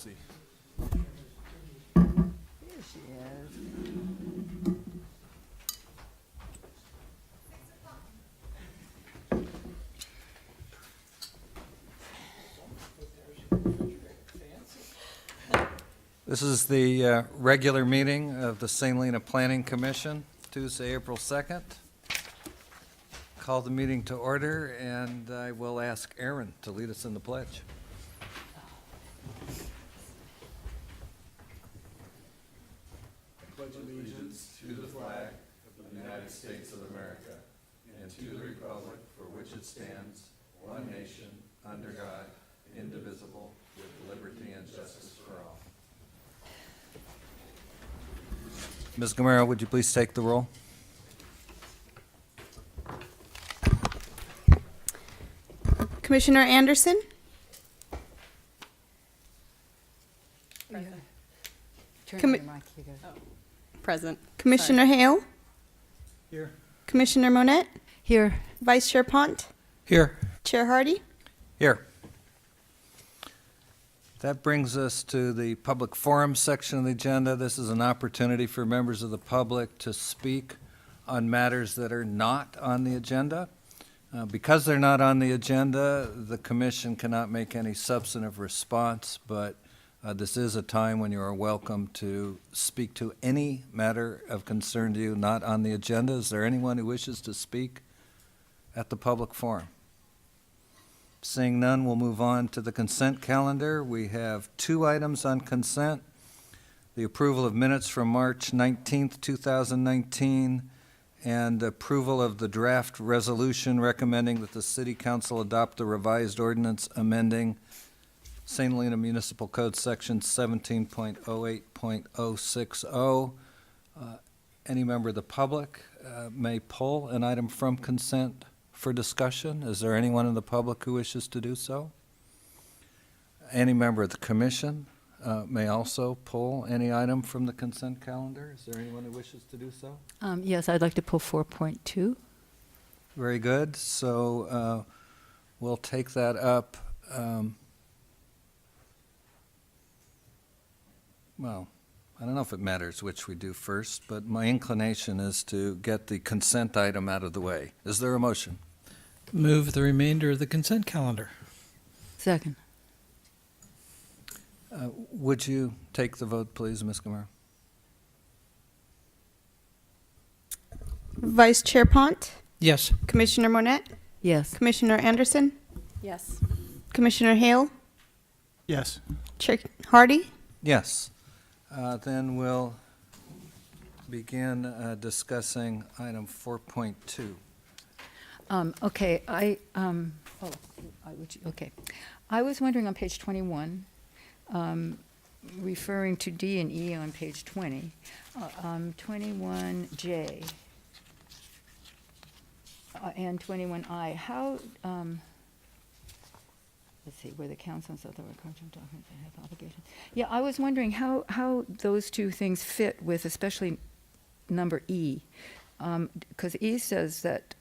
see. Here she is. This is the regular meeting of the St. Helena Planning Commission, Tuesday, April 2nd. Call the meeting to order, and I will ask Aaron to lead us in the pledge. Pledge allegiance to the flag of the United States of America and to the republic for which it stands, one nation, under God, indivisible, with liberty and justice for all. Ms. Gamero, would you please take the roll? Commissioner Anderson? Turn Commi- on your mic, you go. Present. Commissioner Hale? Here. Commissioner Monette? Here. Vice Chair Pont? Here. Chair Hardy? Here. That brings us to the public forum section of the agenda. This is an opportunity for members of the public to speak on matters that are not on the agenda. Because they're not on the agenda, the commission cannot make any substantive response, but this is a time when you are welcome to speak to any matter of concern to you not on the agenda. Is there anyone who wishes to speak at the public forum? Seeing none, we'll move on to the consent calendar. We have two items on consent. The approval of minutes from March 19th, 2019, and approval of the draft resolution recommending that the City Council adopt the revised ordinance amending St. Helena Municipal Code Section 17.08.060. Any member of the public may pull an item from consent for discussion. Is there anyone in the public who wishes to do so? Any member of the commission may also pull any item from the consent calendar. Is there anyone who wishes to do so? Yes, I'd like to pull 4.2. Very good. So we'll take that up. Well, I don't know if it matters which we do first, but my inclination is to get the consent item out of the way. Is there a motion? Move the remainder of the consent calendar. Second. Would you take the vote, please, Ms. Gamero? Vice Chair Pont? Yes. Commissioner Monette? Yes. Commissioner Anderson? Yes. Commissioner Hale? Yes. Chair Hardy? Yes. Then we'll begin discussing item 4.2. Okay, I was wondering on page 21, referring to D and E on page 20, 21J and 21I, how, let's see, where the council and other contract documents they have obligations. Yeah, I was wondering how those two things fit with especially number E. Because E says that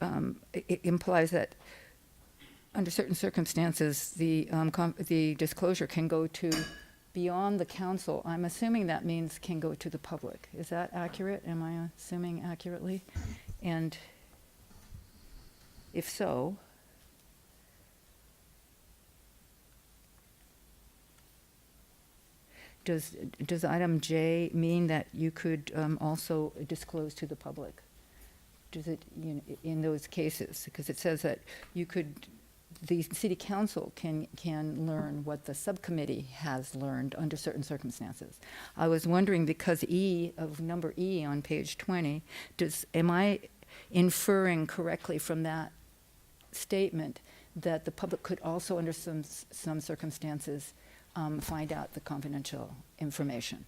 it implies that under certain circumstances, the disclosure can go to beyond the council. I'm assuming that means can go to the public. Is that accurate? Am I assuming accurately? And if so, does item J mean that you could also disclose to the public? Does it, in those cases? Because it says that you could, the city council can learn what the subcommittee has learned under certain circumstances. I was wondering, because number E on page 20, am I inferring correctly from that statement that the public could also, under some circumstances, find out the confidential information?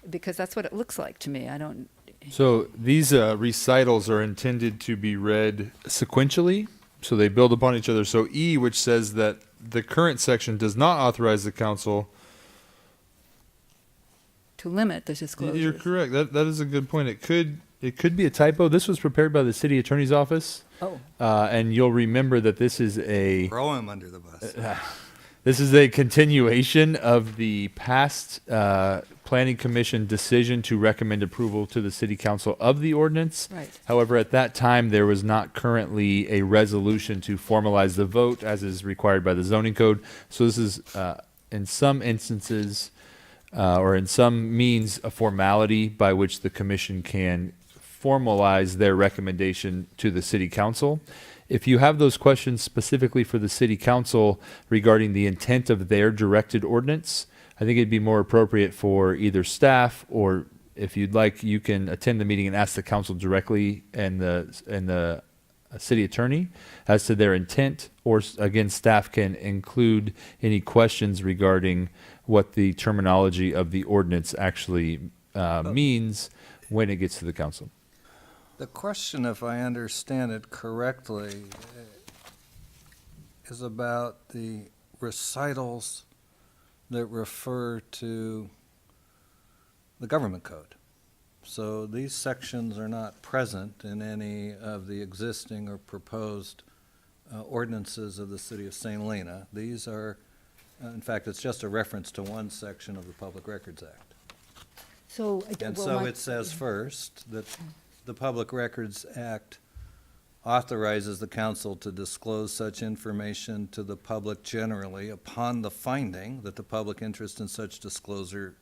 Because that's what it looks like to me. I don't. So these recitals are intended to be read sequentially, so they build upon each other. So E, which says that the current section does not authorize the council To limit the disclosures. You're correct. That is a good point. It could be a typo. This was prepared by the city attorney's office. Oh. And you'll remember that this is a Throw him under the bus. This is a continuation of the past Planning Commission decision to recommend approval to the City Council of the ordinance. Right. However, at that time, there was not currently a resolution to formalize the vote as is required by the zoning code. So this is, in some instances, or in some means, a formality by which the commission can formalize their recommendation to the City Council. If you have those questions specifically for the City Council regarding the intent of their directed ordinance, I think it'd be more appropriate for either staff, or if you'd like, you can attend the meeting and ask the council directly and the city attorney as to their intent, or again, staff can include any questions regarding what the terminology of the ordinance actually means when it gets to the council. The question, if I understand it correctly, is about the recitals that refer to the government code. So these sections are not present in any of the existing or proposed ordinances of the city of St. Helena. These are, in fact, it's just a reference to one section of the Public Records Act. So, And well, so my- it says first that the Public Records Act authorizes the council to disclose such information to the public generally upon the finding that the public interest in such disclosure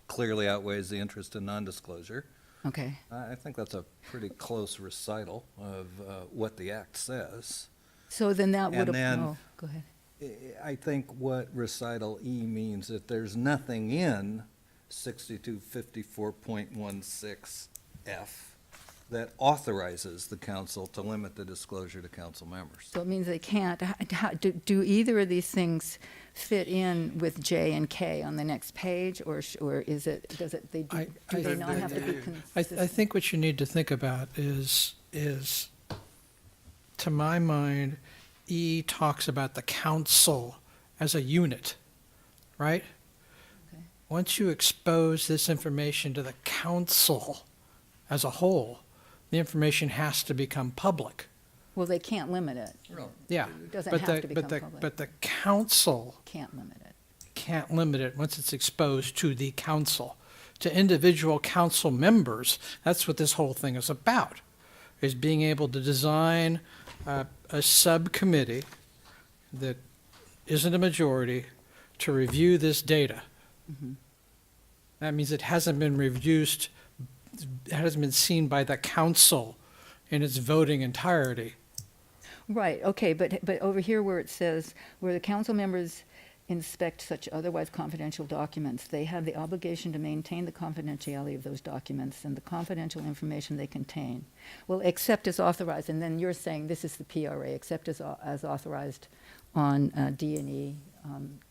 clearly outweighs the interest in non-disclosure. Okay, I think that's a pretty close recital of what the act says. so then that would, And then- oh, go ahead. I think what recital E means, that there's nothing in 6254.16F that authorizes the council to limit the disclosure to council members. So it means they can't, do either of these things fit in with J and K on the next page, or is it, do they not have to be I consistent? think what you need to think about is, to my mind, E talks about the council as a unit, right? Okay. Once you expose this information to the council as a whole, the information has to become public. Well, they can't limit it. Yeah. It doesn't But have the- to but become public. But the council Can't limit it. can't limit it once it's exposed to the council. To individual council members, that's what this whole thing is about, is being able to design a subcommittee that isn't a majority to review this data. Mm-hmm. That means it hasn't been reviewed, it hasn't been seen by the council in its voting entirety. Right, okay, but over here where it says, where the council members inspect such otherwise confidential documents, they have the obligation to maintain the confidentiality of those documents and the confidential information they contain. Well, except as authorized, and then you're saying this is the PRA, except as authorized on D and E.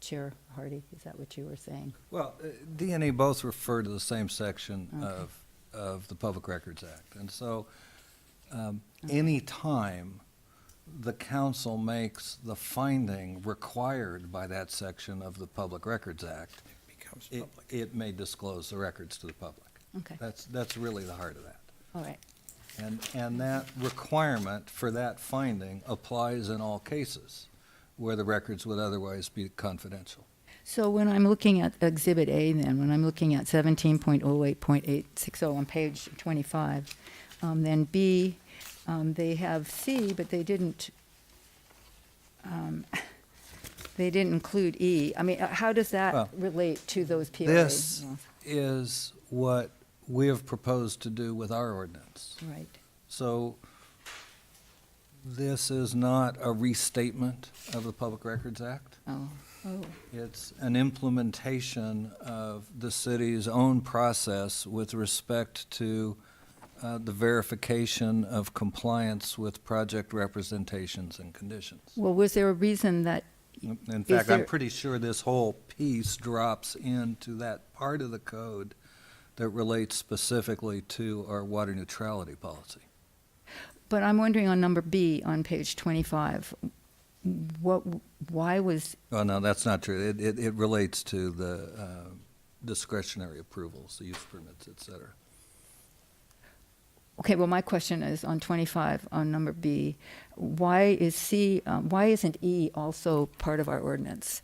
Chair Hardy, is that what you were saying? Well, D and E both refer to the same section Okay. of the Public Records Act. And so, any time the council makes the finding required by that section of the Public Records Act, Becomes it, public. it may disclose the records to the public. Okay, That's really the heart of that. all right. And that requirement for that finding applies in all cases where the records would otherwise be confidential. So when I'm looking at Exhibit A then, when I'm looking at 17.08.860 on page 25, then B, they have C, but they didn't include E. I mean, how does that Well, relate to those PRA? This is what we have proposed to do with our ordinance. Right, So this is not a restatement of the Public Records Act. oh. It's an implementation of the city's own process with respect to the verification of compliance with project representations and conditions. Well, was there a reason that, In fact, I'm there- pretty sure this whole piece drops into that part of the code that relates specifically to our water neutrality policy. but I'm wondering on number B on page 25, why was, Oh, no, that's not true. It relates to the discretionary approvals, the use permits, et cetera. okay, well, my question is on 25, on number B, why is C, why isn't E also part of our ordinance?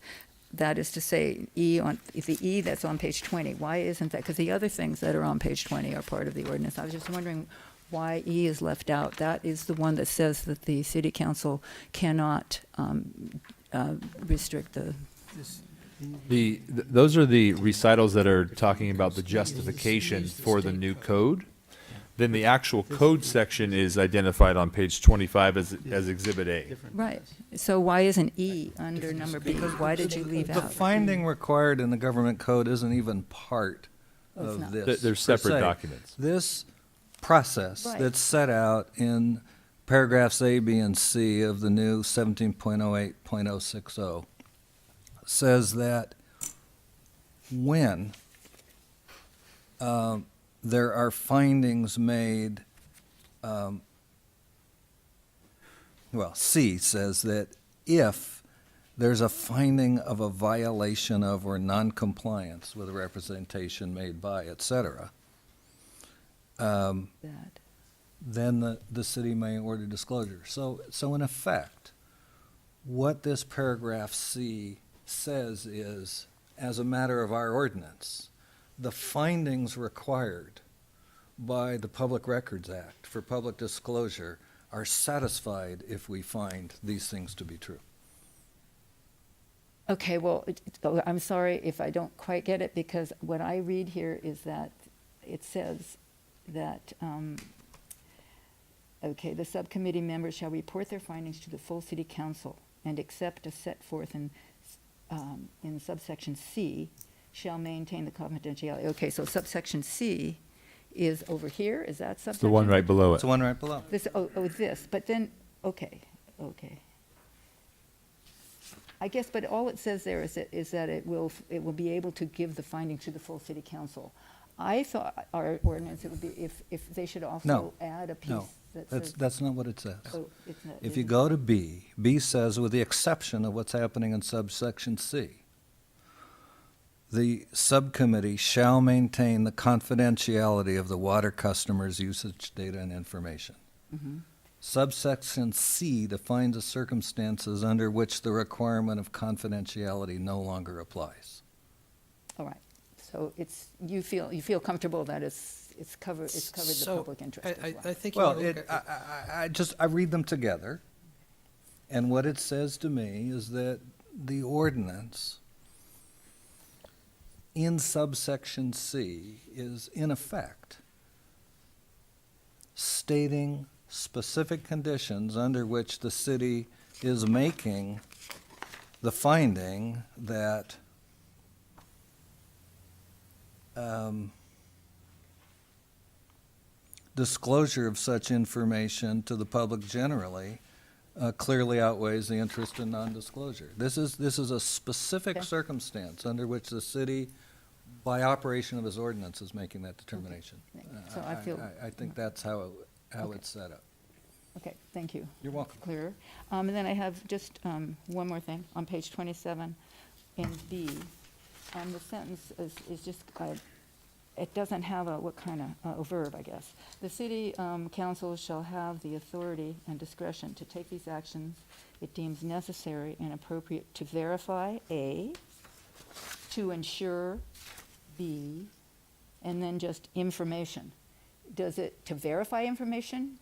that is to say, the E that's on page 20, why isn't that? Because the other things that are on page 20 are part of the ordinance. I was just wondering why E is left out. That is the one that says that the city council cannot restrict the, Those are the recitals that are talking about the justification for the new code. Then the actual code section is identified on page 25 as Exhibit A. right. So why isn't E under number B? Why did you leave The out? finding required in the government code isn't even part Oh, it's of not. this. They're per separate se. documents. This process Right. that's set out in paragraphs A, B, and C of the new 17.08.060 says that when there are findings made, C says that if there's a finding of a violation of or noncompliance with a representation made by, et cetera, That. then the city may order disclosure. So in effect, what this paragraph C says is, as a matter of our ordinance, the findings required by the Public Records Act for public disclosure are satisfied if we find these things to be true. Okay, well, I'm sorry if I don't quite get it, because what I read here is that it says that, the subcommittee members shall report their findings to the full city council and except as set forth in subsection C, shall maintain the confidentiality. Okay, so subsection C is over here, is that subsection? It's the one right below It's it. the one right below. This, this, but then, okay. I guess, but all it says there is that it will be able to give the finding to the full city council. I thought our ordinance, it would be if they should also No, add a piece No, that says. that's not what it says. Oh, it's not. If you go to B, B says, with the exception of what's happening in subsection C, the subcommittee shall maintain the confidentiality of the water customers' usage data and information. Mhm. Subsection C defines the circumstances under which the requirement of confidentiality no longer applies. All right, so you feel comfortable that it's covered the So, public interest as well. I think you Well, wanna look at- I read them together, and what it says to me is that the ordinance in subsection C is in effect stating specific conditions under which the city is making the finding that disclosure of such information to the public generally clearly outweighs the interest in non-disclosure. This is a specific Okay. circumstance under which the city, by operation of its ordinance, is making that determination. So I feel- I think that's how Okay. it's set up. Okay, thank you. You're welcome. Clearer. And then I have just one more thing. On page 27 in B, the sentence is just, it doesn't have a verb, I guess. The city council shall have the authority and discretion to take these actions it deems necessary and appropriate to verify, A, to ensure, B, and then just information. Does it to verify information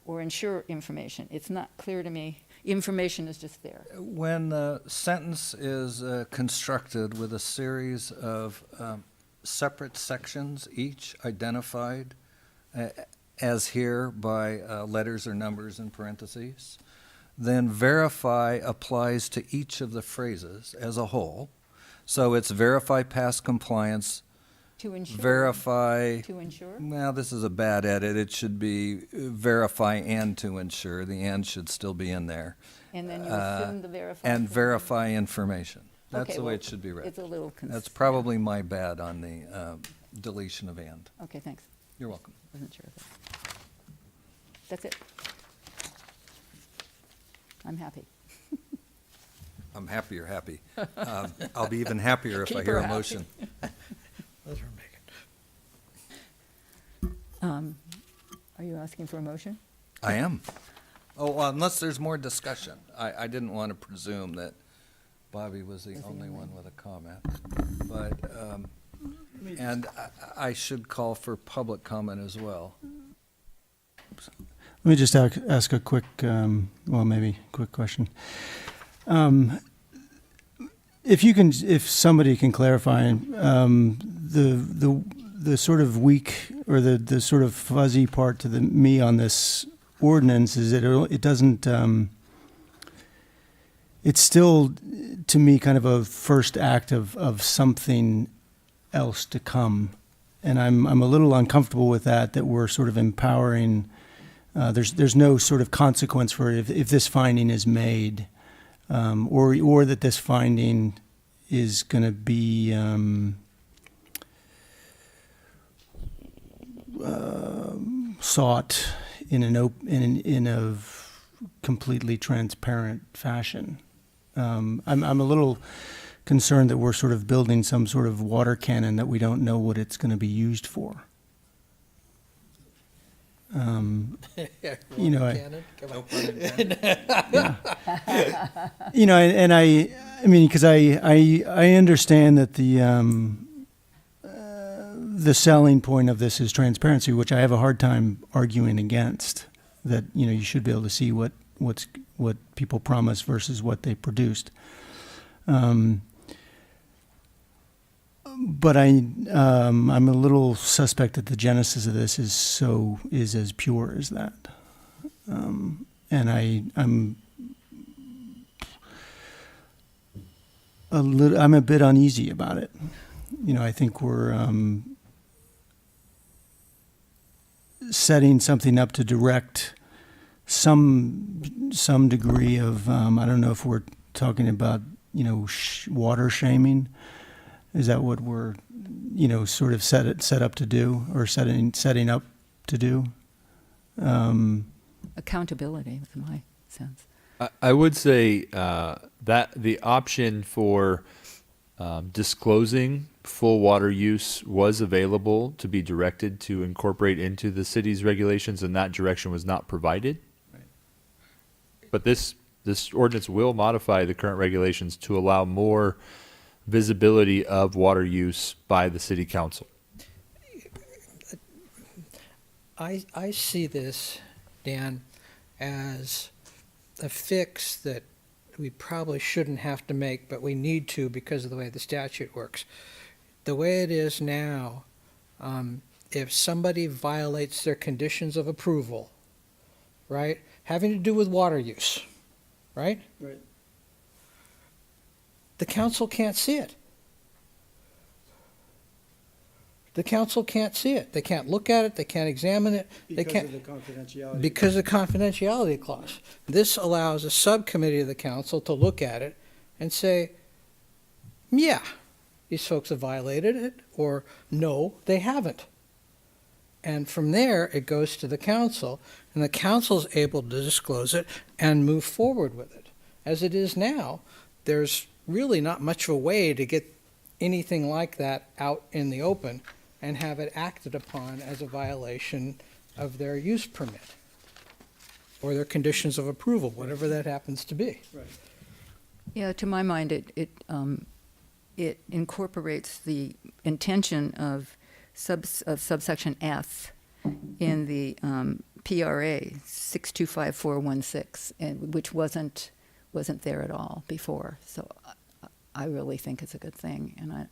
or ensure information? It's not clear to me. Information is just there. When the sentence is constructed with a series of separate sections, each identified as here by letters or numbers in parentheses, then verify applies to each of the phrases as a whole. So it's verify past compliance, To ensure. verify, To ensure? well, this is a bad edit. It should be verify and to ensure. The and should still be in there. And then you assume the verify. And verify information. That's Okay, the way well, it should be read. It's a little. That's probably my bad on the deletion of and. Okay, thanks. You're welcome. Wasn't sure of that. That's it. I'm happy. I'm happy you're happy. I'll be even happier if I Keep hear her a happy. motion. Let her make it. Are you asking for a motion? I am. Oh, well, unless there's more discussion. I didn't want to presume that Bobby was the only one with a comment. But, and I should call for public comment as well. Let me just ask a quick, well, maybe quick question. If somebody can clarify, the sort of weak or the sort of fuzzy part to me on this ordinance is that it doesn't. It's still, to me, kind of a first act of something else to come, and I'm a little uncomfortable with that. That we're sort of empowering. There's no sort of consequence for if this finding is made, or that this finding is going to be sought in a completely transparent fashion. I'm a little concerned that we're sort of building some sort of water cannon that we don't know what it's going to be used for. You know, you know, and I mean, because I understand that the selling point of this is transparency, which I have a hard time arguing against. That, you know, you should be able to see what people promise versus what they produced. But I'm a little suspect that the genesis of this is as pure as that, and I'm a bit uneasy about it. You know, I think we're setting something up to direct some degree of I don't know if we're talking about, you know, water shaming. Is that what we're, you know, sort of set up to do, or setting up to do? Accountability, with my sense. I would say that the option for disclosing full water use was available to be directed to incorporate into the city's regulations, and that direction was not provided. Right. But this ordinance will modify the current regulations to allow more visibility of water use by the city council. I see this, Dan, as a fix that we probably shouldn't have to make, but we need to because of the way the statute works. The way it is now, if somebody violates their conditions of approval, right, having to do with water use, right? Right. The council can't see it. The council can't see it. They can't look at it. They can't examine it. They can't, Because of the confidentiality. because of the confidentiality clause. This allows a subcommittee of the council to look at it and say, yeah, these folks have violated it, or no, they haven't. And from there, it goes to the council, and the council's able to disclose it and move forward with it. As it is now, there's really not much of a way to get anything like that out in the open and have it acted upon as a violation of their use permit or their conditions of approval, whatever that happens to be. Right. Yeah, to my mind, it incorporates the intention of subsection F in the PRA 625416, and which wasn't there at all before. So I really think it's a good thing, and I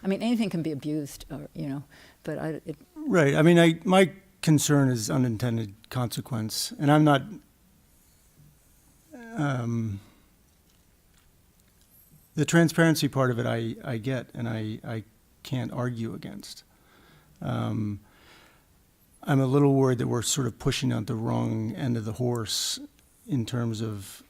mean, anything can be abused, or, you know, but Right. I mean, my concern is unintended consequence, and I'm not. The transparency part of it, I get, and I can't argue against. I'm a little worried that we're sort of pushing out the wrong end of the horse in terms of.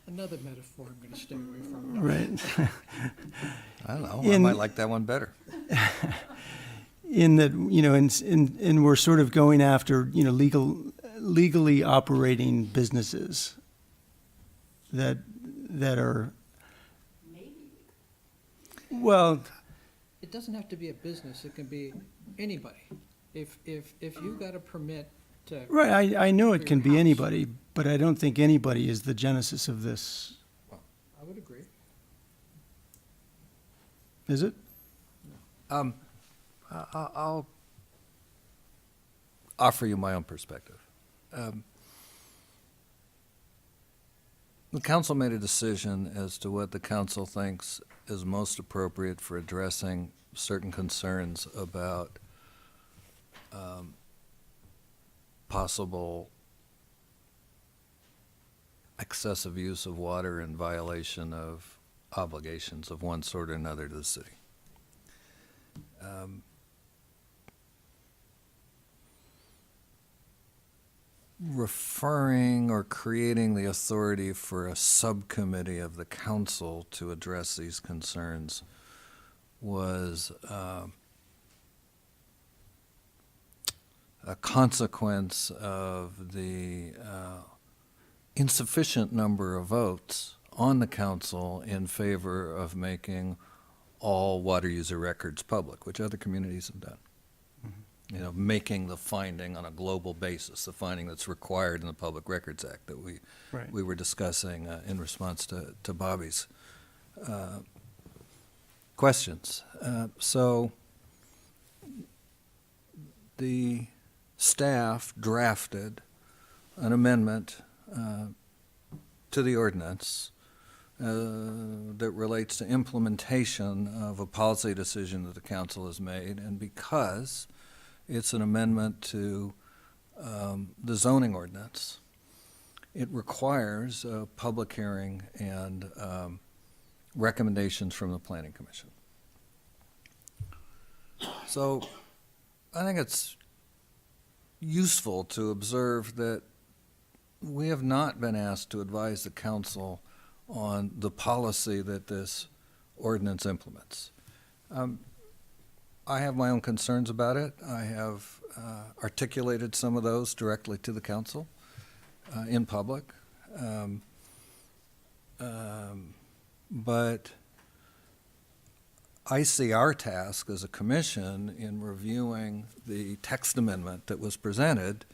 Another metaphor I'm going to stay away from. Right. I don't know, I might like that one better. In that, you know, and we're sort of going after, you know, legally operating businesses that are. Well, It doesn't have to be a business. It can be anybody. If you got a permit to, Right, I know For it can your be house. anybody, but I don't think anybody is the genesis of this, I would agree. is it? I'll offer you my own perspective. The council made a decision as to what the council thinks is most appropriate for addressing certain concerns about possible excessive use of water in violation of obligations of one sort or another to the city. Referring or creating the authority for a subcommittee of the council to address these concerns was a consequence of the insufficient number of votes on the council in favor of making all water user records public, which other communities have done. You know, making the finding on a global basis, the finding that's required in the Public Records Act that we were discussing in response to Bobby's questions. So the staff drafted an amendment to the ordinance that relates to implementation of a policy decision that the council has made, and because it's an amendment to the zoning ordinance, it requires a public hearing and recommendations from the Planning Commission. So I think it's useful to observe that we have not been asked to advise the council on the policy that this ordinance implements. I have my own concerns about it. I have articulated some of those directly to the council in public. But I see our task as a commission in reviewing the text amendment that was presented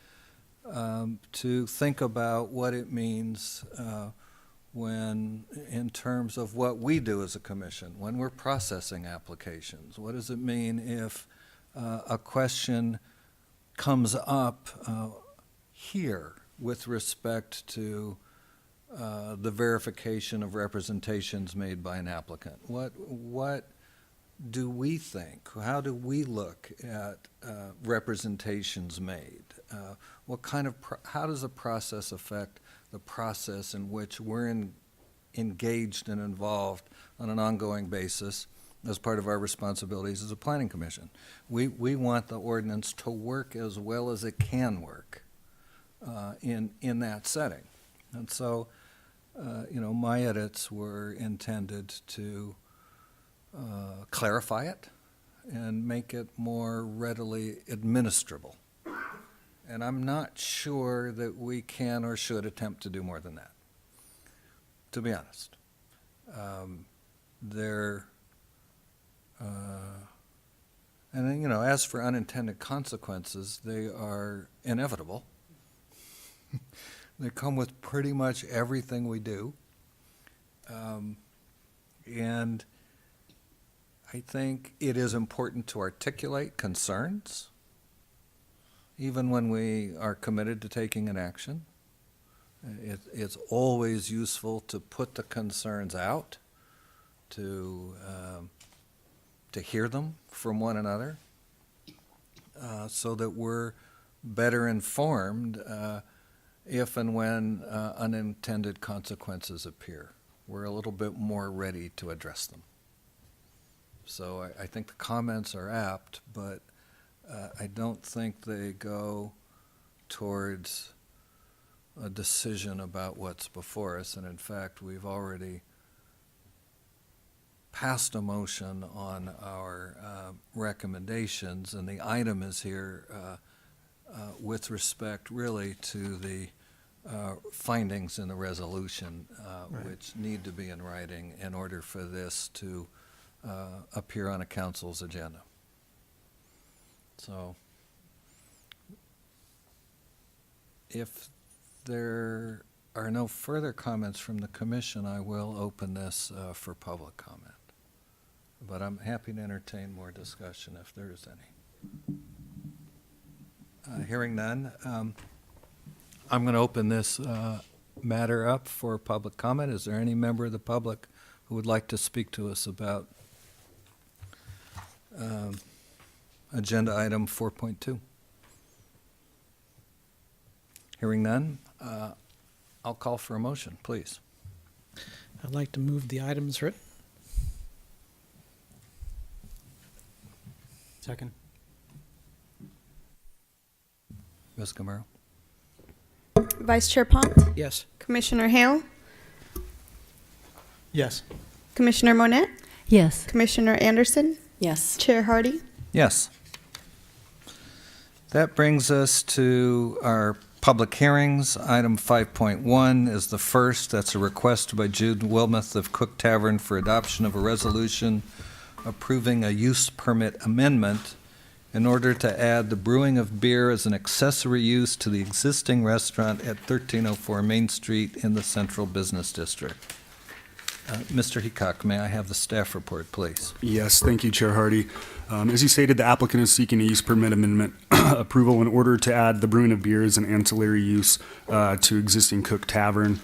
to think about what it means when, in terms of what we do as a commission, when we're processing applications. What does it mean if a question comes up here with respect to the verification of representations made by an applicant? What do we think? How do we look at representations made? What kind of how does the process affect the process in which we're engaged and involved on an ongoing basis as part of our responsibilities as a planning commission? We want the ordinance to work as well as it can work in that setting. And so, my edits were intended to clarify it and make it more readily administrable. And I'm not sure that we can or should attempt to do more than that, to be honest. And then, as for unintended consequences, they are inevitable. They come with pretty much everything we do. And I think it is important to articulate concerns, even when we are committed to taking an action. It's always useful to put the concerns out, to hear them from one another, so that we're better informed if and when unintended consequences appear. We're a little bit more ready to address them. So I think the comments are apt, but I don't think they go towards a decision about what's before us. And in fact, we've already passed a motion on our recommendations, and the item is here with respect really to the findings in the resolution, which need to be in writing in order for this to appear on a council's agenda. So If there are no further comments from the commission, I will open this for public comment. But I'm happy to entertain more discussion if there is any. Hearing none, I'm going to open this matter up for public comment. Is there any member of the public who would like to speak to us about agenda item 4.2? Hearing none, I'll call for a motion, please. I'd like to move the items written. Second. Ms. Gamaro? Vice Chair Pont, Yes. Commissioner Hale, Yes. Commissioner Monette, Yes. Commissioner Anderson, Yes. Chair Hardy. Yes. That brings us to our public hearings. Item 5.1 is the first. That's a request by Jude Wilmoth of Cook Tavern for adoption of a resolution approving a use permit amendment in order to add the brewing of beer as an accessory use to the existing restaurant at 1304 Main Street in the Central Business District. Mr. Heacock, may I have the staff report, please? Yes, thank you, Chair Hardy. As you stated, the applicant is seeking a use permit amendment approval in order to add the brewing of beer as an ancillary use to existing Cook Tavern.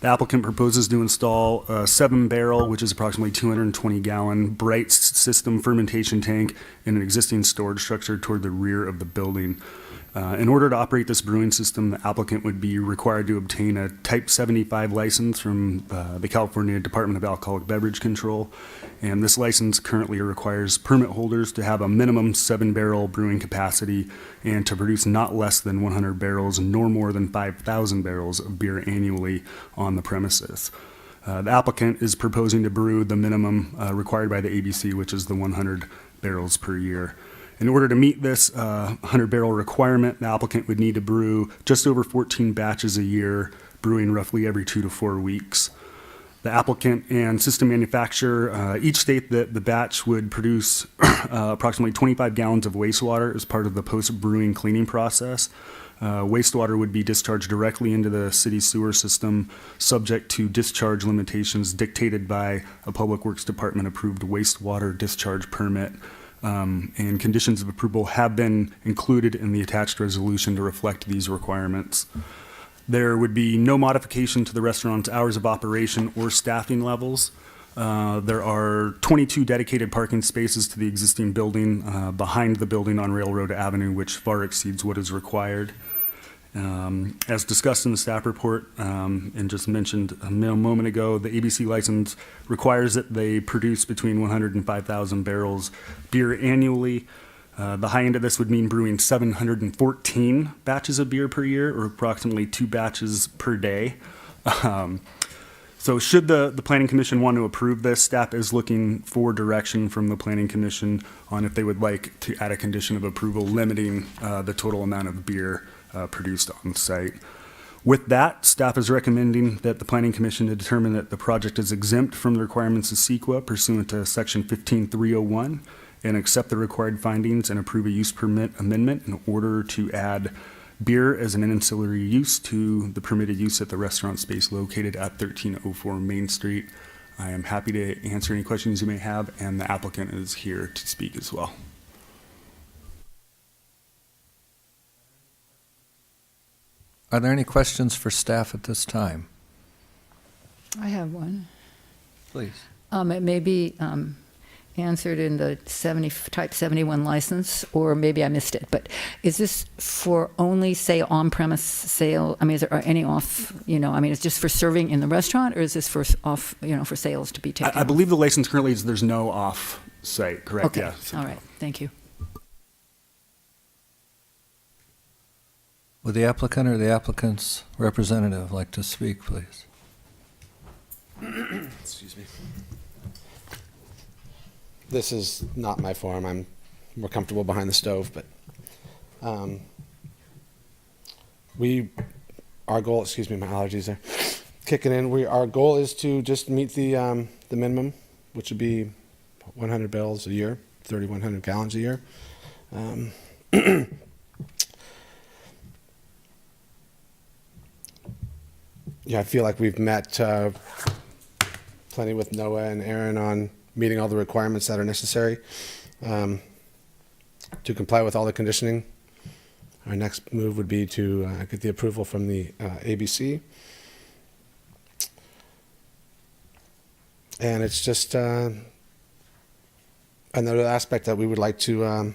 The applicant proposes to install a 7-barrel, which is approximately 220-gallon, Bright system fermentation tank in an existing storage structure toward the rear of the building. In order to operate this brewing system, the applicant would be required to obtain a Type 75 license from the California Department of Alcoholic Beverage Control. And this license currently requires permit holders to have a minimum 7-barrel brewing capacity and to produce not less than 100 barrels nor more than 5,000 barrels of beer annually on the premises. The applicant is proposing to brew the minimum required by the ABC, which is the 100 barrels per year. In order to meet this 100-barrel requirement, the applicant would need to brew just over 14 batches a year, brewing roughly every 2 to 4 weeks. The applicant and system manufacturer each state that the batch would produce approximately 25 gallons of wastewater as part of the post-brewing cleaning process. Wastewater would be discharged directly into the city sewer system, subject to discharge limitations dictated by a Public Works Department approved wastewater discharge permit. And conditions of approval have been included in the attached resolution to reflect these requirements. There would be no modification to the restaurant's hours of operation or staffing levels. There are 22 dedicated parking spaces to the existing building behind the building on Railroad Avenue, which far exceeds what is required. As discussed in the staff report and just mentioned a moment ago, the ABC license requires that they produce between 100 and 5,000 barrels beer annually. The high end of this would mean brewing 714 batches of beer per year, or approximately 2 batches per day. So should the Planning Commission want to approve this, staff is looking for direction from the Planning Commission on if they would like to add a condition of approval limiting the total amount of beer produced on site. With that, staff is recommending that the Planning Commission determine that the project is exempt from the requirements of CEQA pursuant to Section 15301 and accept the required findings and approve a use permit amendment in order to add beer as an ancillary use to the permitted use at the restaurant space located at 1304 Main Street. I am happy to answer any questions you may have, and the applicant is here to speak as well. Are there any questions for staff at this time? I have one. Please. It may be answered in the Type 71 license, or maybe I missed it, but is this for only, say, on-premise sale? I mean, is there any off, it's just for serving in the restaurant, or is this for off, for sales to be taken? I believe the license currently is there's no off-site, correct? Okay, Yeah. all right, thank you. Would the applicant or the applicant's representative like to speak, please? Excuse me. This is not my forum. I'm more comfortable behind the stove, but our goal, excuse me, my allergies are kicking in. Our goal is to just meet the minimum, which would be 100 barrels a year, 3,100 gallons a year. I feel like we've met plenty with Noah and Aaron on meeting all the requirements that are necessary to comply with all the conditioning. Our next move would be to get the approval from the ABC. And it's just another aspect that we would like to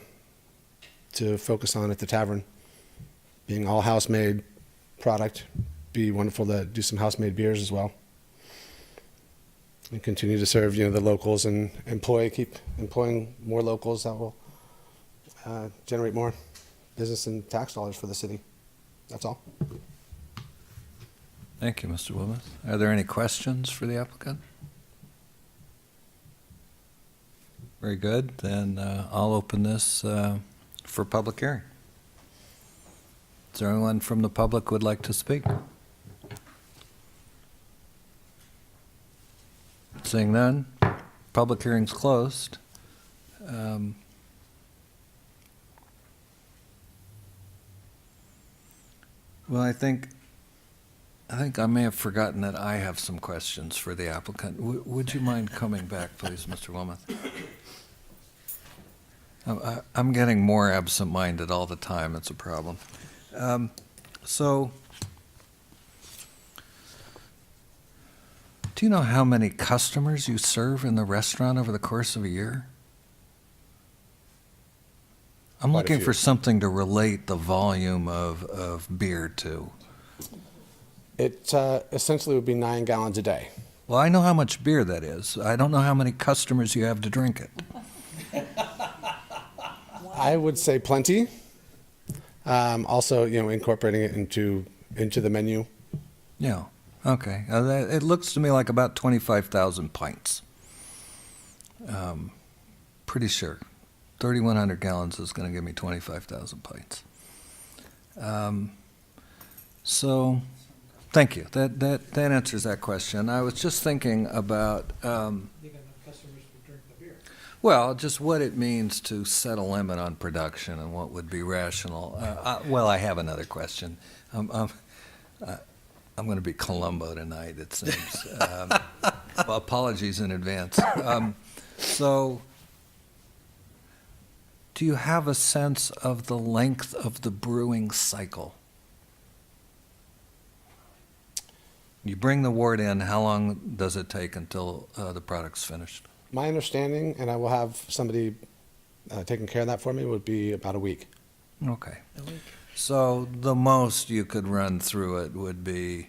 focus on at the tavern, being all house-made product. Be wonderful to do some house-made beers as well, and continue to serve the locals and keep employing more locals that will generate more business and tax dollars for the city. That's all. Thank you, Mr. Wilmoth. Are there any questions for the applicant? Very good. Then I'll open this for public hearing. Is there anyone from the public who would like to speak? Seeing none, public hearing's closed. Well, I think I may have forgotten that I have some questions for the applicant. Would you mind coming back, please, Mr. Wilmoth? I'm getting more absent-minded all the time. It's a problem. So, do you know how many customers you serve in the restaurant over the course of a year? I'm Quite a looking few. for something to relate the volume of beer to. It essentially would be 9 gallons a day. Well, I know how much beer that is. I don't know how many customers you have to drink it. I would say plenty. Also, incorporating it into the menu. Yeah, okay. It looks to me like about 25,000 pints. Pretty sure. 3,100 gallons is going to give me 25,000 pints. So, thank you. That answers that question. I was just thinking about, well, just what it means to set a limit on production and what would be rational. Well, I have another question. I'm going to be Columbo tonight, it seems. Well, apologies in advance. So, do you have a sense of the length of the brewing cycle? You bring the wort in, how long does it take until the product's finished? My understanding, and I will have somebody taking care of that for me, would be about a week. Okay. So the most you could run through it would be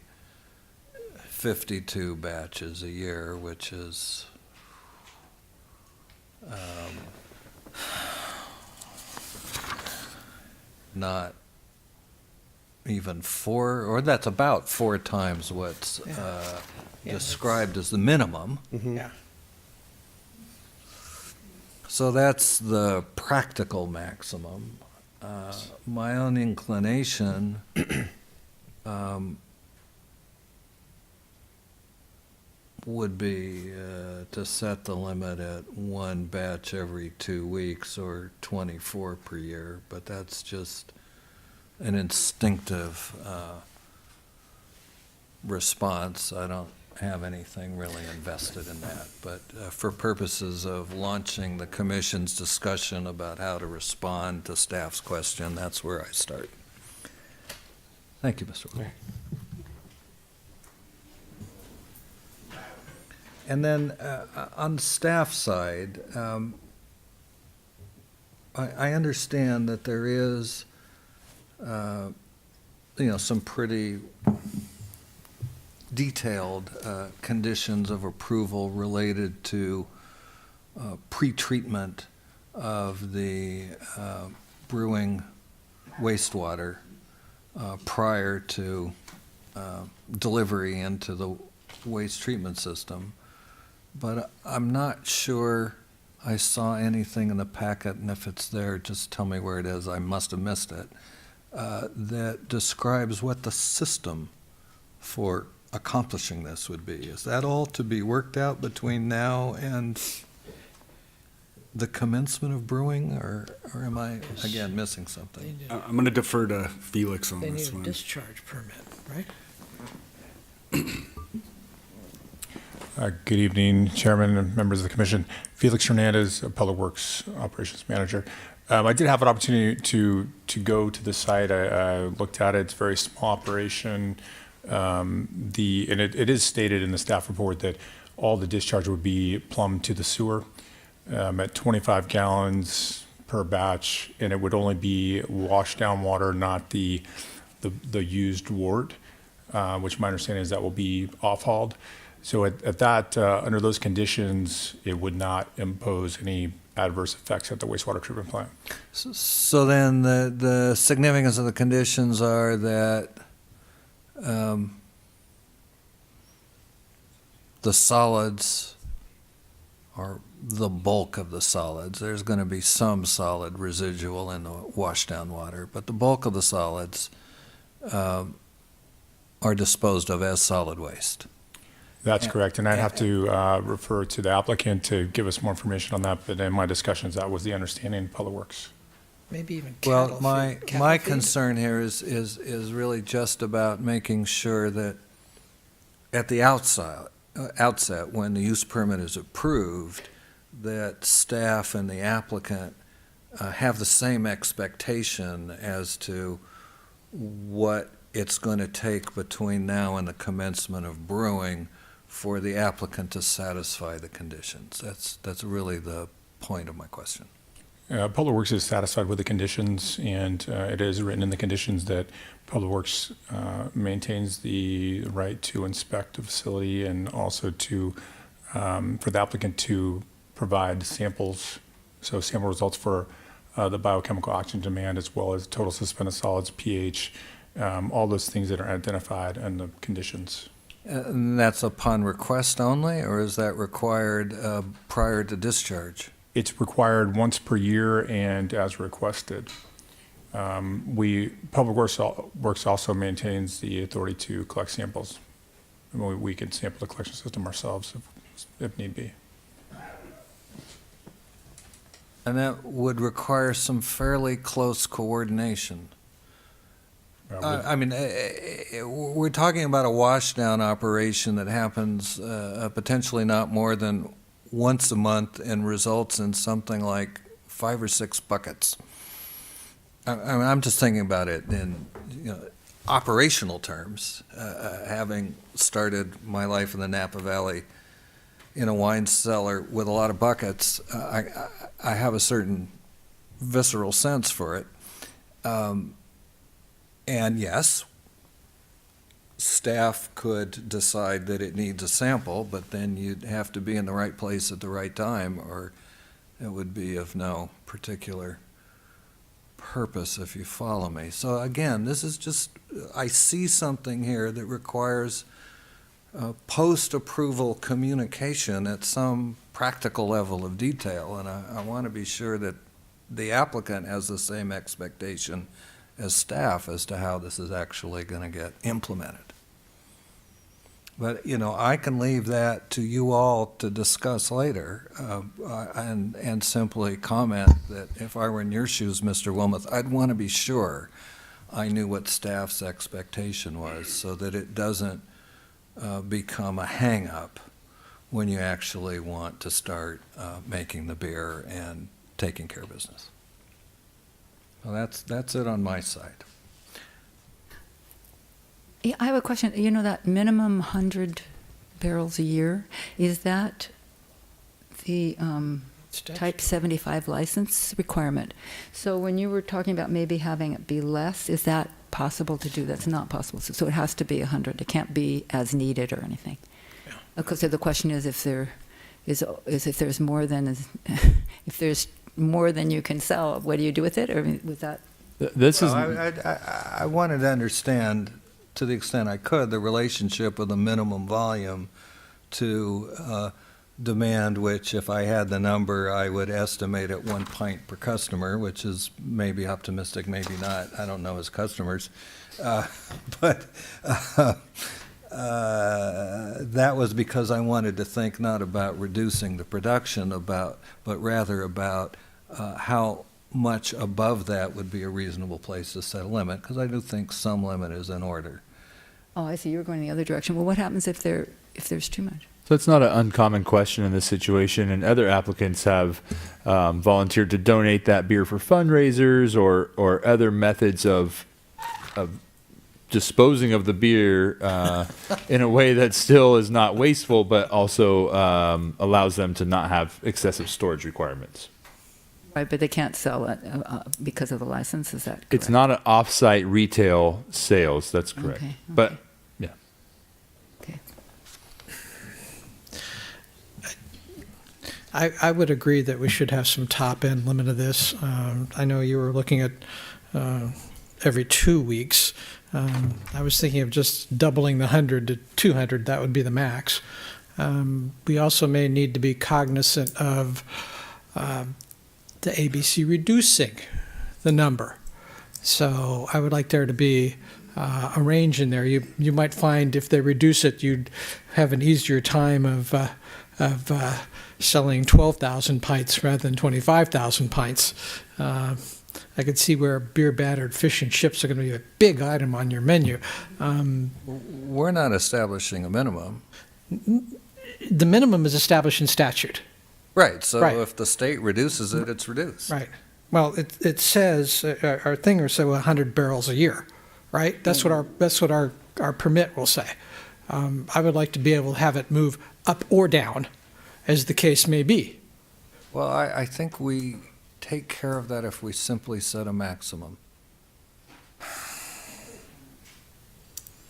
52 batches a year, which is not even 4, or that's about 4 times what's described as the minimum. Yeah. So that's the practical maximum. My own inclination would be to set the limit at 1 batch every 2 weeks or 24 per year, but that's just an instinctive response. I don't have anything really invested in that, but for purposes of launching the commission's discussion about how to respond to staff's question, that's where I start. Thank you, Mr. Wood. Okay. And then on staff side, I understand that there is, some pretty detailed conditions of approval related to pre-treatment of the brewing wastewater prior to delivery into the waste treatment system. But I'm not sure I saw anything in the packet, and if it's there, just tell me where it is. I must have missed it. That describes what the system for accomplishing this would be. Is that all to be worked out between now and the commencement of brewing, or am I, again, missing something? I'm going to defer to Felix on They this need a one. discharge permit, right? Good evening, Chairman and members of the Commission. Felix Hernandez, Public Works Operations Manager. I did have an opportunity to go to the site. I looked at it. It's a very small operation. And it is stated in the staff report that all the discharge would be plumbed to the sewer at 25 gallons per batch, and it would only be washed down water, not the used wort, which my understanding is that will be off-hauled. So at that, under those conditions, it would not impose any adverse effects at the wastewater treatment plant. So then the significance of the conditions are that the solids are the bulk of the solids. There's going to be some solid residual in the washdown water, but the bulk of the solids are disposed of as solid waste. That's correct, and I'd have to refer to the applicant to give us more information on that, but in my discussions, that was the understanding in Public Works. Maybe even cattle Well, my feed. Cattle my feed? concern here is really just about making sure that at the outset, when the use permit is approved, that staff and the applicant have the same expectation as to what it's going to take between now and the commencement of brewing for the applicant to satisfy the conditions. That's really the point of my question. Public Works is satisfied with the conditions, and it is written in the conditions that Public Works maintains the right to inspect the facility and also to, for the applicant to provide samples, so sample results for the biochemical oxygen demand as well as total suspended solids, pH, all those things that are identified in the conditions. And that's upon request only, or is that required prior to discharge? It's required once per year and as requested. Public Works also maintains the authority to collect samples. We can sample the collection system ourselves if need be. And that would require some fairly close coordination. I mean, we're talking about a washdown operation that happens potentially not more than once a month and results in something like 5 or 6 buckets. I'm just thinking about it in operational terms, having started my life in the Napa Valley in a wine cellar with a lot of buckets. I have a certain visceral sense for it. And yes, staff could decide that it needs a sample, but then you'd have to be in the right place at the right time, or it would be of no particular purpose, if you follow me. So again, this is just, I see something here that requires post-approval communication at some practical level of detail, and I want to be sure that the applicant has the same expectation as staff as to how this is actually going to get implemented. But, I can leave that to you all to discuss later, and simply comment that if I were in your shoes, Mr. Wilmoth, I'd want to be sure I knew what staff's expectation was so that it doesn't become a hang-up when you actually want to start making the beer and taking care of business. Well, that's it on my side. Yeah, I have a question. That minimum 100 barrels a year, is that the Type 75 license requirement? So when you were talking about maybe having it be less, is that possible to do? That's not possible. So it has to be 100. It can't be as needed or anything. Yeah. Okay, so the question is if there's more than if there's more than you can sell, what do you do with it? Or was that? I wanted to understand, to the extent I could, the relationship of the minimum volume to demand, which if I had the number, I would estimate at 1 pint per customer, which is maybe optimistic, maybe not. I don't know his customers. But that was because I wanted to think not about reducing the production, but rather about how much above that would be a reasonable place to set a limit, because I do think some limit is in order. Oh, I see, you were going the other direction. Well, what happens if there's too much? So it's not an uncommon question in this situation, and other applicants have volunteered to donate that beer for fundraisers or other methods of disposing of the beer in a way that still is not wasteful, but also allows them to not have excessive storage requirements. Right, but they can't sell it because of the license, is that correct? It's not an off-site retail sales, that's correct. Okay, But, yeah. Okay. I would agree that we should have some top-end limit of this. I know you were looking at every 2 weeks. I was thinking of just doubling the 100 to 200. That would be the max. We also may need to be cognizant of the ABC reducing the number. So I would like there to be a range in there. You might find if they reduce it, you'd have an easier time of selling 12,000 pints rather than 25,000 pints. I could see where beer battered fish and chips are going to be a big item on your menu. We're not establishing a minimum. The minimum is established in statute. Right, so Right. if the state reduces it, it's reduced. Right. Well, it says, our thing will say 100 barrels a year, right? That's what our permit will say. I would like to be able to have it move up or down, as the case may be. Well, I think we take care of that if we simply set a maximum.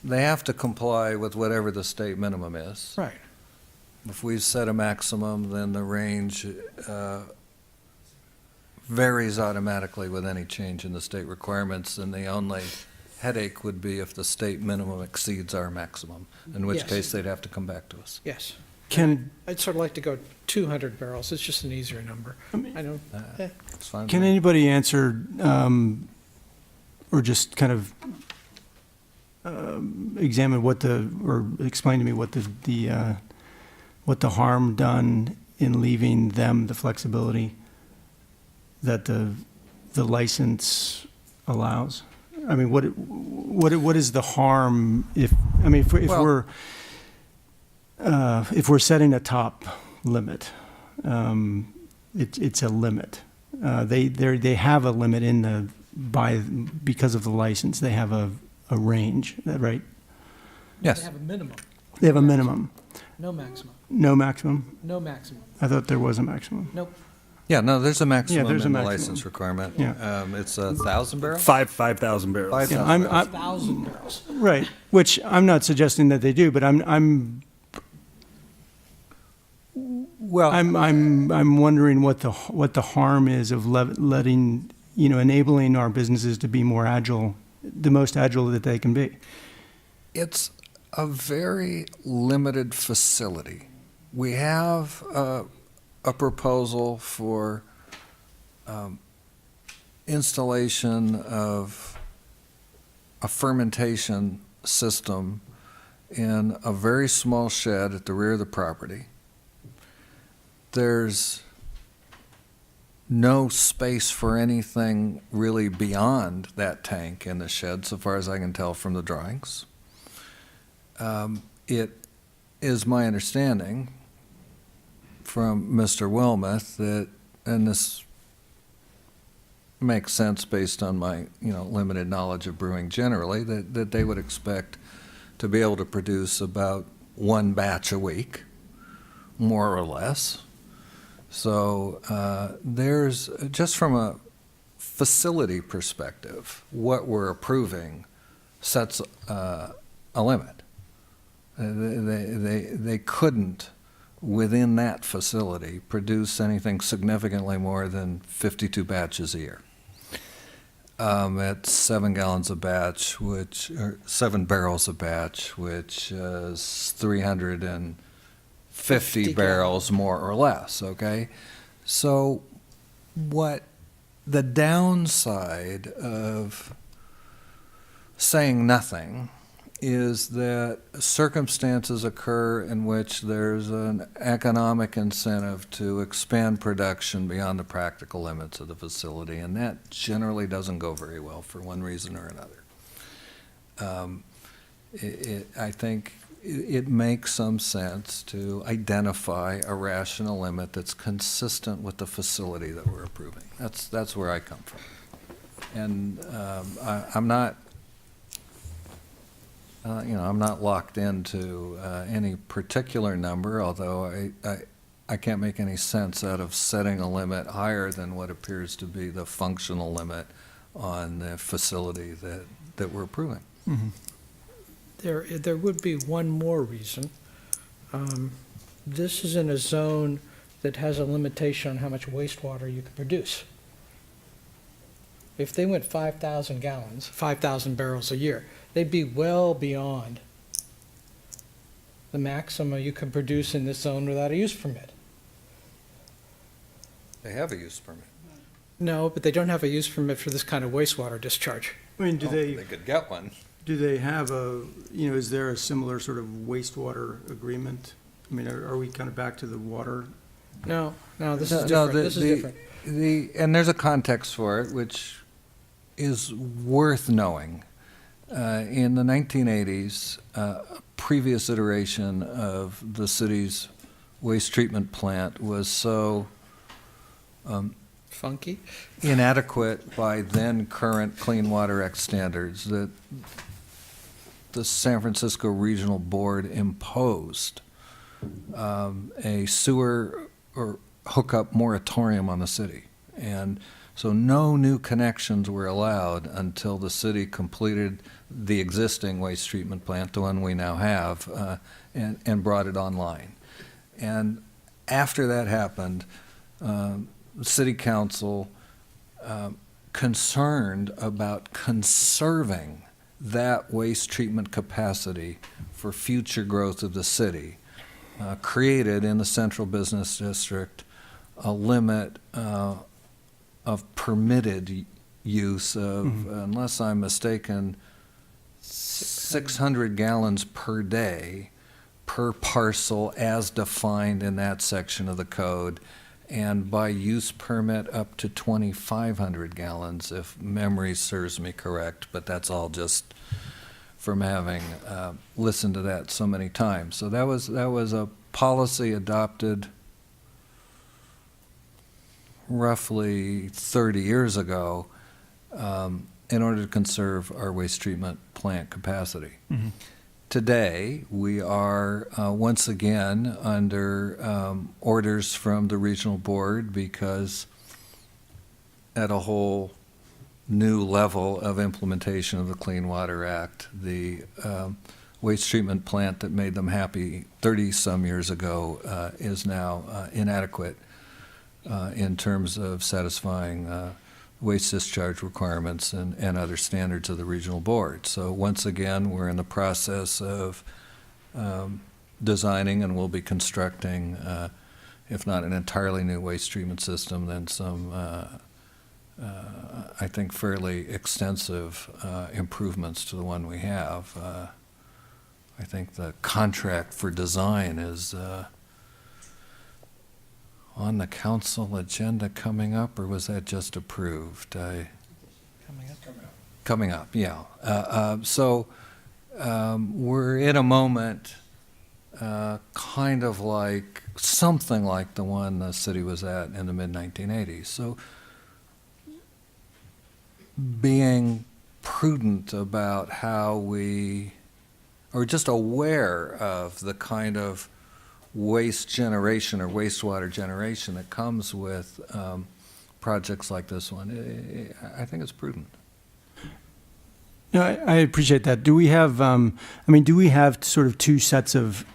They have to comply with whatever the state minimum is. Right. If we set a maximum, then the range varies automatically with any change in the state requirements, and the only headache would be if the state minimum exceeds our maximum, in which Yes. case they'd have to come back to us. Yes. Can, I'd sort of like to go 200 barrels. It's just an easier number. I know. It's fine. can with me. anybody answer, or just kind of examine or explain to me what the harm done in leaving them the flexibility that the license allows? I mean, what is the harm if Well- if we're setting a top limit? It's a limit. They have a limit because of the license. They have a range, right? They Yes. have a minimum, They have a minimum, no maximum, no maximum. no maximum. I thought there was a maximum. Nope. Yeah, no, there's a maximum there's a in the maximum. license requirement. Yeah. It's 1,000 barrels? 5,000 barrels. 5,000 I'm- barrels. 1,000 barrels. Right, which I'm not suggesting that they do, but I'm Well, I'm wondering what the harm is of letting, enabling our businesses to be more agile, the most agile that they can be. it's a very limited facility. We have a proposal for installation of a fermentation system in a very small shed at the rear of the property. There's no space for anything really beyond that tank in the shed, so far as I can tell from the drawings. It is my understanding from Mr. Wilmoth that, and this makes sense based on my, limited knowledge of brewing generally, that they would expect to be able to produce about one batch a week, more or less. So there's, just from a facility perspective, what we're approving sets a limit. They couldn't, within that facility, produce anything significantly more than 52 batches a year. At 7 gallons a batch, or 7 barrels a batch, which is 350 50 barrels more or less, okay? So what the downside of saying nothing is that circumstances occur in which there's an economic incentive to expand production beyond the practical limits of the facility, and that generally doesn't go very well for one reason or another. I think it makes some sense to identify a rational limit that's consistent with the facility that we're approving. That's where I come from. And I'm not, I'm not locked into any particular number, although I can't make any sense out of setting a limit higher than what appears to be the functional limit on the facility that we're approving. There would be one more reason. This is in a zone that has a limitation on how much wastewater you can produce. If they went 5,000 gallons, 5,000 barrels a year, they'd be well beyond the maximum you can produce in this zone without a use permit. They have a use permit. No, but they don't have a use permit for this kind of wastewater discharge. I mean, They could get one. do they have is there a similar sort of wastewater agreement? I mean, are we kind of back to the water? No, this No, is different. This is different. And there's a context for it, which is worth knowing. In the 1980s, a previous iteration of the city's waste treatment plant was so Funky? inadequate by then current Clean Water Act standards that the San Francisco Regional Board imposed a sewer or hookup moratorium on the city. And so no new connections were allowed until the city completed the existing waste treatment plant, the one we now have, and brought it online. And after that happened, the city council, concerned about conserving that waste treatment capacity for future growth of the city, created in the central business district a limit of permitted use of, unless I'm mistaken, 600 gallons per day per parcel as defined in that section of the code, and by use permit up to 2,500 gallons, if memory serves me correct, but that's all just from having listened to that so many times. So that was a policy adopted roughly 30 years ago in order to conserve our waste treatment plant capacity. Today, we are once again under orders from the regional board because at a whole new level of implementation of the Clean Water Act, the waste treatment plant that made them happy 30-some years ago is now inadequate in terms of satisfying waste discharge requirements and other standards of the regional board. So once again, we're in the process of designing and will be constructing, if not an entirely new waste treatment system, then some, I think, fairly extensive improvements to the one we have. I think the contract for design is on the council agenda coming up, or was that just approved? Coming up, yeah. So we're in a moment kind of like something like the one the city was at in the mid-1980s. So being prudent about how we, or just aware of the kind of waste generation or wastewater generation that comes with projects like this one, I think it's prudent. No, I appreciate that. Do we have, do we have sort of two sets of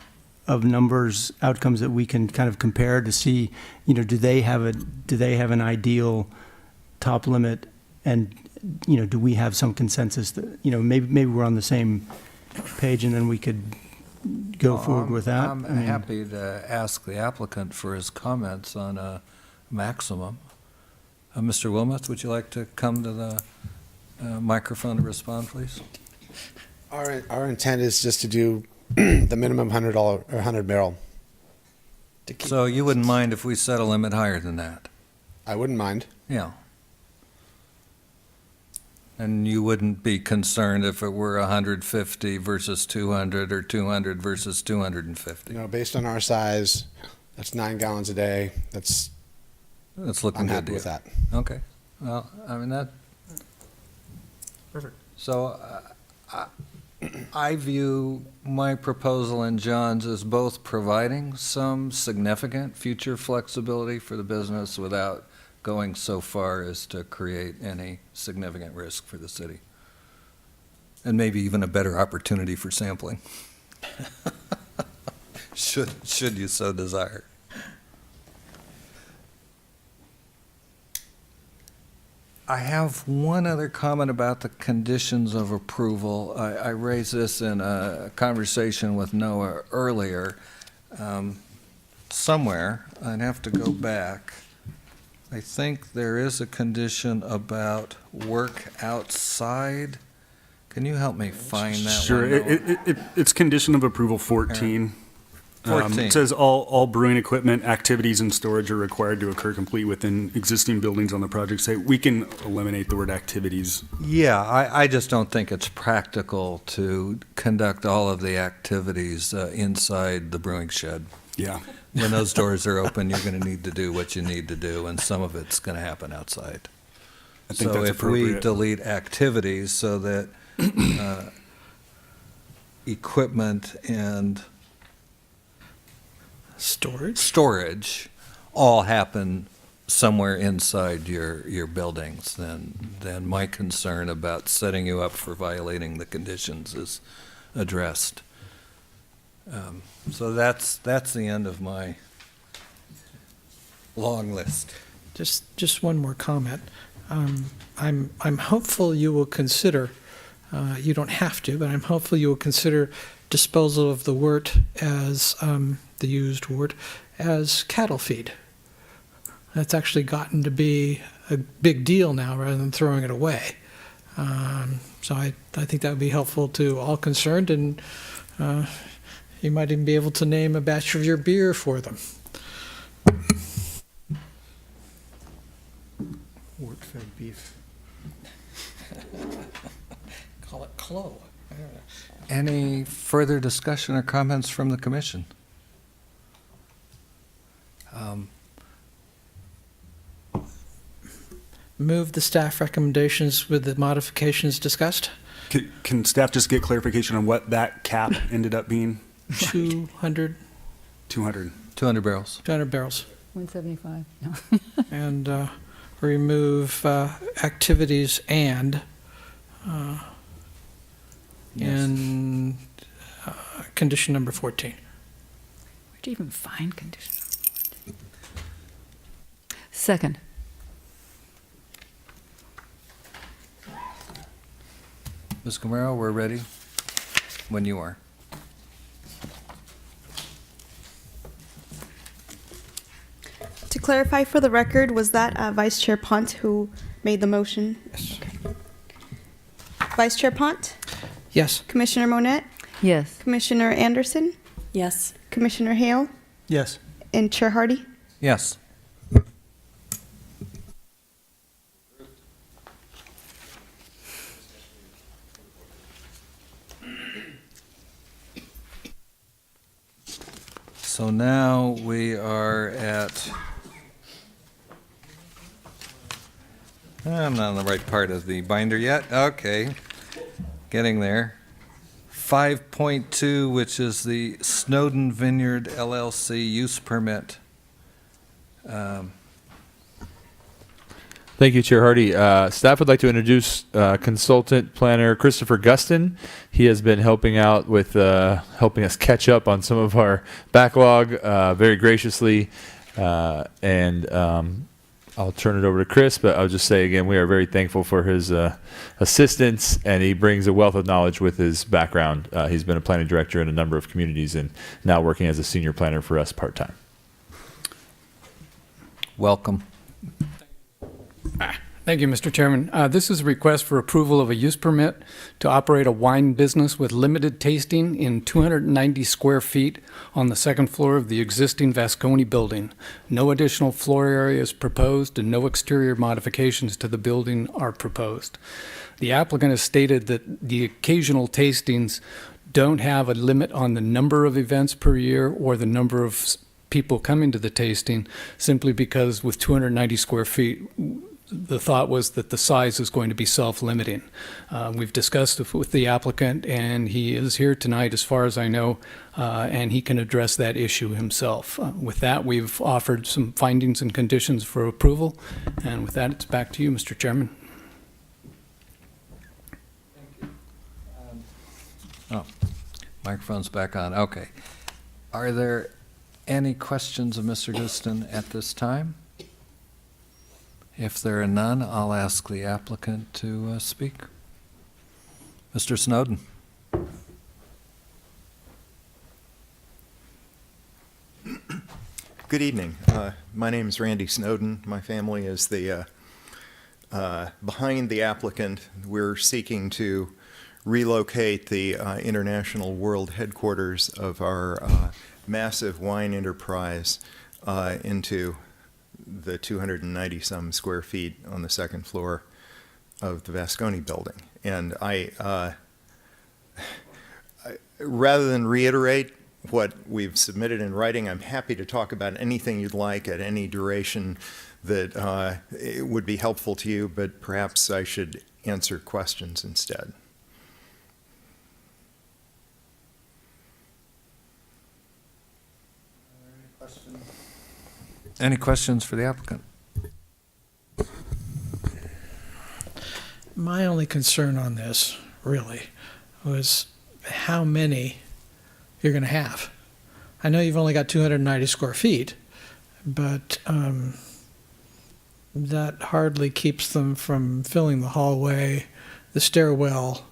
numbers, outcomes that we can kind of compare to see, do they have an ideal top limit, and, do we have some consensus that, maybe we're on the same page and then we could go forward with that? I'm happy to ask the applicant for his comments on a maximum. Mr. Wilmoth, would you like to come to the microphone to respond, please? Our intent is just to do the minimum $100 or 100 barrel. So you wouldn't mind if we set a limit higher than that? I wouldn't mind. Yeah. And you wouldn't be concerned if it were 150 versus 200 or 200 versus 250? You know, based on our size, that's 9 gallons a day. That's, That's looking I'm good happy to you. with that. Okay, well, I mean, that. Perfect. So I view my proposal and John's as both providing some significant future flexibility for the business without going so far as to create any significant risk for the city. And maybe even a better opportunity for sampling. Should you so desire. I have one other comment about the conditions of approval. I raised this in a conversation with Noah earlier. Somewhere, I'd have to go back. I think there is a condition about work outside. Can you help me find that Sure, one? Noah? it's condition of approval 14. 14. It says all brewing equipment, activities, and storage are required to occur complete within existing buildings on the project site. We can eliminate the word activities. Yeah, I just don't think it's practical to conduct all of the activities inside the brewing shed. Yeah. When those doors are open, you're going to need to do what you need to do, and some of it's going to happen outside. I think So that's if we appropriate. delete activities so that equipment and storage all happen somewhere inside your buildings, then my concern about setting you up for violating the conditions is addressed. So that's the end of my long list. Just one more comment. I'm hopeful you will consider, you don't have to, but I'm hopeful you will consider disposal of the wort as, the used wort, as cattle feed. That's actually gotten to be a big deal now rather than throwing it away. So I think that would be helpful to all concerned, and you might even be able to name a batch of your beer for them. Wort-fed beef. Call it clo. Any further discussion or comments from the commission? Move the staff recommendations with the modifications discussed. Can staff just get clarification on what that cap ended up being? 200 200. 200 barrels. 200 barrels. 175, no. And remove activities and in condition number 14. Where'd you even find condition number 14? Second. Ms. Camaro, we're ready when you are. To clarify for the record, was that Vice Chair Pont who made the motion? Yes. Vice Chair Pont, Yes. Commissioner Monette, Yes. Commissioner Anderson, Yes. Commissioner Hale, Yes. and Chair Hardy. Yes. So now we are at, I'm not on the right part of the binder yet. Okay, getting there. 5.2, which is the Snowden Vineyard LLC use permit. Thank you, Chair Hardy. Staff would like to introduce consultant planner Christopher Gustin. He has been helping out with helping us catch up on some of our backlog very graciously. And I'll turn it over to Chris, but I'll just say again, we are very thankful for his assistance, and he brings a wealth of knowledge with his background. He's been a planning director in a number of communities and now working as a senior planner for us part-time. Thank you, Mr. Chairman. This is a request for approval of a use permit to operate a wine business with limited tasting in 290 square feet on the second floor of the existing Vasconi building. No additional floor area is proposed and no exterior modifications to the building are proposed. The applicant has stated that the occasional tastings don't have a limit on the number of events per year or the number of people coming to the tasting, simply because with 290 square feet, the thought was that the size is going to be self-limiting. We've discussed it with the applicant, and he is here tonight, as far as I know, and he can address that issue himself. With that, we've offered some findings and conditions for approval, and with that, it's back to you, Mr. Chairman. Microphone's back on. Okay. Are there any questions of Mr. Houston at this time? If there are none, I'll ask the applicant to speak. Mr. Snowden. Good evening. My name is Randy Snowden. My family is the behind the applicant. We're seeking to relocate the international world headquarters of our massive wine enterprise into the 290-some square feet on the second floor of the Vasconi building. And I rather than reiterate what we've submitted in writing, I'm happy to talk about anything you'd like at any duration that it would be helpful to you, but perhaps I should answer questions instead. Any questions for the applicant? My only concern on this, really, was how many you're going to have. I know you've only got 290 square feet, but that hardly keeps them from filling the hallway, the stairwell.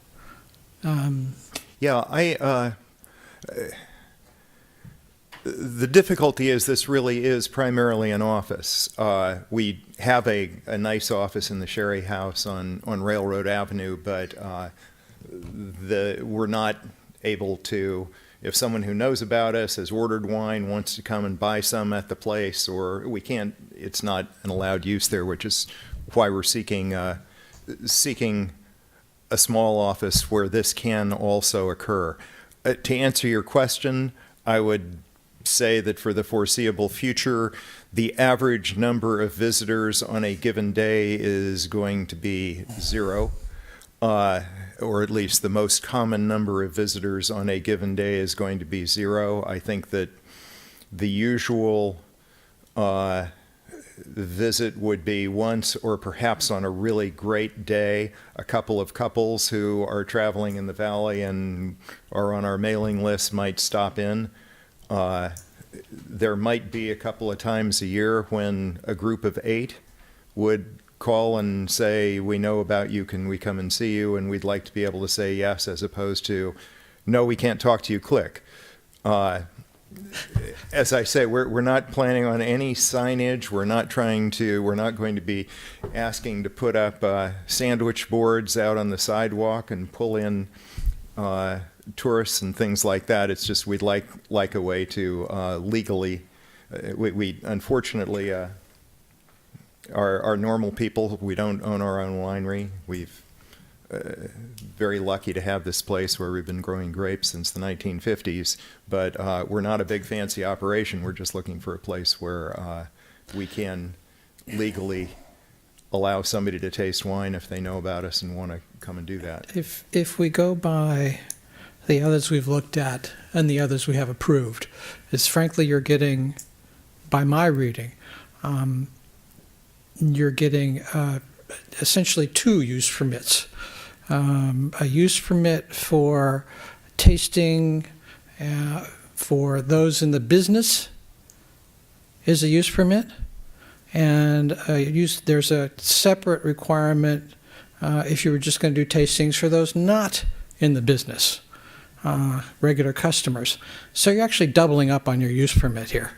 Yeah, the difficulty is this really is primarily an office. We have a nice office in the Sherry House on Railroad Avenue, but we're not able to, if someone who knows about us has ordered wine, wants to come and buy some at the place, or we can't, it's not an allowed use there, which is why we're seeking a small office where this can also occur. To answer your question, I would say that for the foreseeable future, the average number of visitors on a given day is going to be 0, or at least the most common number of visitors on a given day is going to be 0. I think that the usual visit would be once, or perhaps on a really great day, a couple of couples who are traveling in the valley and are on our mailing list might stop in. There might be a couple of times a year when a group of 8 would call and say, we know about you, can we come and see you? And we'd like to be able to say yes, as opposed to, no, we can't talk to you, click. As I say, we're not planning on any signage. We're not going to be asking to put up sandwich boards out on the sidewalk and pull in tourists and things like that. It's just we'd like a way to legally, we unfortunately are normal people. We don't own our own winery. We've very lucky to have this place where we've been growing grapes since the 1950s, but we're not a big fancy operation. We're just looking for a place where we can legally allow somebody to taste wine if they know about us and want to come and do that. If we go by the others we've looked at and the others we have approved, is frankly you're getting, by my reading, you're getting essentially 2 use permits. A use permit for tasting for those in the business is a use permit, and there's a separate requirement if you were just going to do tastings for those not in the business, regular customers. So you're actually doubling up on your use permit here.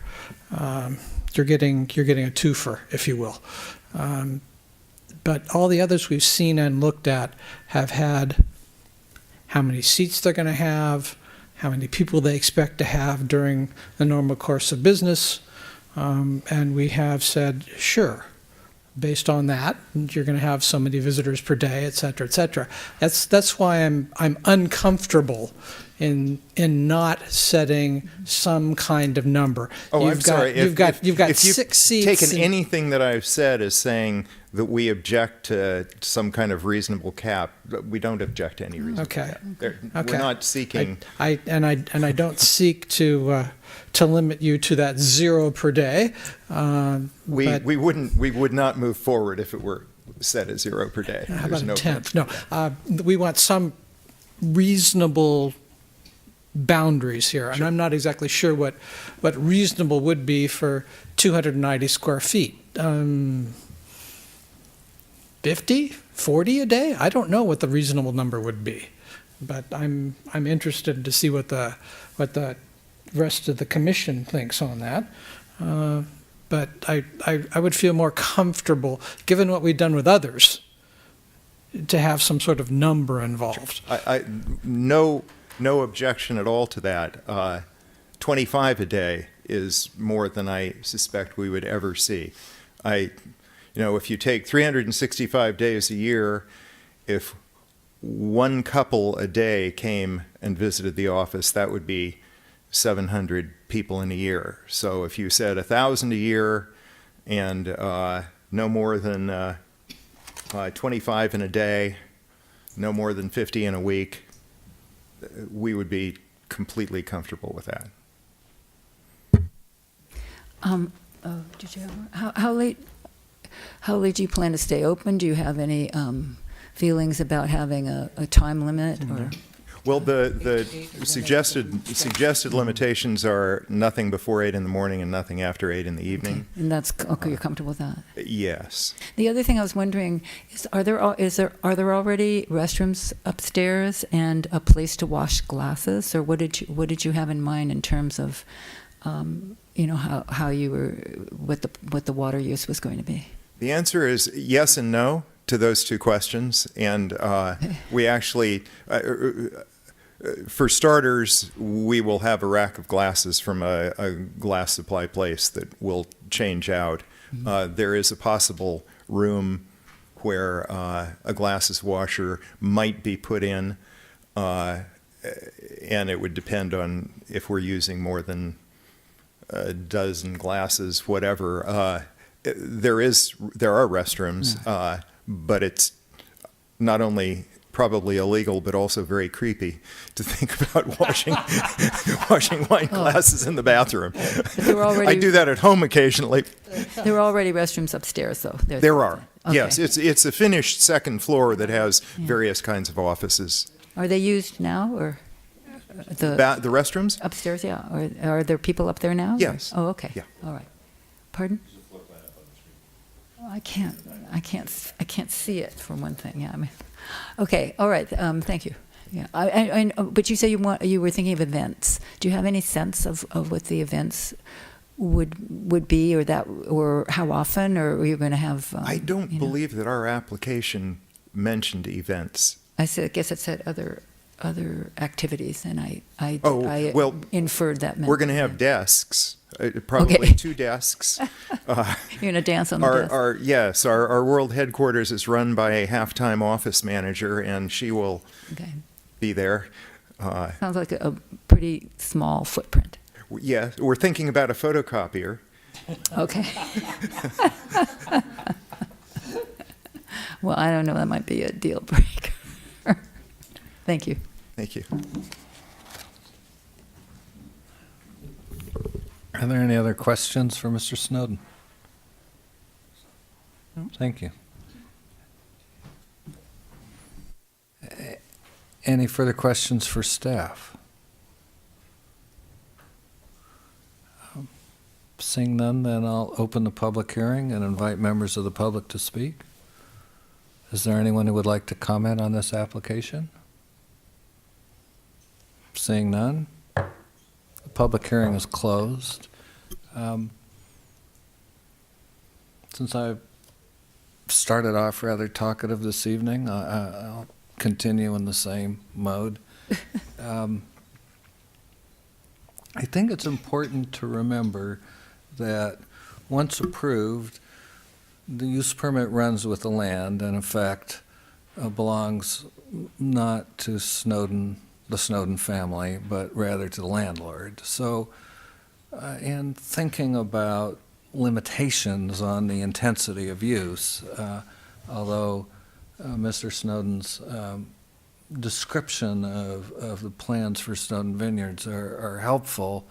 You're getting a twofer, if you will. but all the others we've seen and looked at have had how many seats they're going to have, how many people they expect to have during the normal course of business. And we have said, sure, based on that, you're going to have so many visitors per day, et cetera, et cetera. That's why I'm uncomfortable in not setting some kind of number. Oh, I'm sorry. You've got if you've 6 seats. taken and- anything that I've said as saying that we object to some kind of reasonable cap, we don't object to any reasonable Okay. cap. Okay. We're not seeking. I don't seek to limit you to that 0 per day. But We would not move forward if it were set at 0 per day. how There's about no a tenth? No, we want some reasonable boundaries here, and I'm not exactly sure what reasonable would be for 290 square feet. 50, 40 a day? I don't know what the reasonable number would be, but I'm interested to see what the rest of the commission thinks on that. But I would feel more comfortable, given what we've done with others, to have some sort of number involved. No objection at all to that. 25 a day is more than I suspect we would ever see. If you take 365 days a year, if one couple a day came and visited the office, that would be 700 people in a year. So if you said 1,000 a year and no more than 25 in a day, no more than 50 in a week, we would be completely comfortable with that. Did you have more? How late do you plan to stay open? Do you have any feelings about having a time limit? Or? Well, the suggested limitations are nothing before 8 in the morning and nothing after 8 in the evening. Okay. And that's okay. You're comfortable with that? Yes. The other thing I was wondering is, are there already restrooms upstairs and a place to wash glasses, or what did you have in mind in terms of, how you were what the water use was going to be? The answer is yes and no to those two questions, and we actually. For starters, we will have a rack of glasses from a glass supply place that will change out. There is a possible room where a glasses washer might be put in, and it would depend on if we're using more than a dozen glasses, whatever. There are restrooms, but it's not only probably illegal, but also very creepy to think about washing wine glasses in the bathroom. I do that at home occasionally. There are already restrooms upstairs, though. There are. Okay. Yes, it's a finished second floor that has various kinds of offices. Are they used now, or the restrooms? upstairs? Yeah. Or are there people up there now? Yes. Oh, okay. Yeah. All right. Pardon? Oh, I can't see it for one thing. Yeah. Okay. All right. Thank you. Yeah. But you say you were thinking of events. Do you have any sense of what the events would be, or how often, or are you going to have? I don't believe that our application mentioned events. I guess it said other activities, and I inferred that meant. We're going to have desks. Probably 2 desks. You're going to dance on the desk? Our world headquarters is run by a half-time office manager, and she will be there. Sounds like a pretty small footprint. Yeah, we're thinking about a photocopier. Okay. Well, I don't know. That might be a deal breaker. Thank you. Thank you. Are there any other questions for Mr. Snowden? Thank you. Any further questions for staff? Seeing none, then I'll open the public hearing and invite members of the public to speak. Is there anyone who would like to comment on this application? Seeing none, the public hearing is closed. Since I've started off rather talkative this evening. I'll continue in the same mode. I think it's important to remember that once approved, the use permit runs with the land and in fact belongs not to Snowden, the Snowden family, but rather to the landlord. So in thinking about limitations on the intensity of use, although Mr. Snowden's description of the plans for Snowden Vineyards are helpful,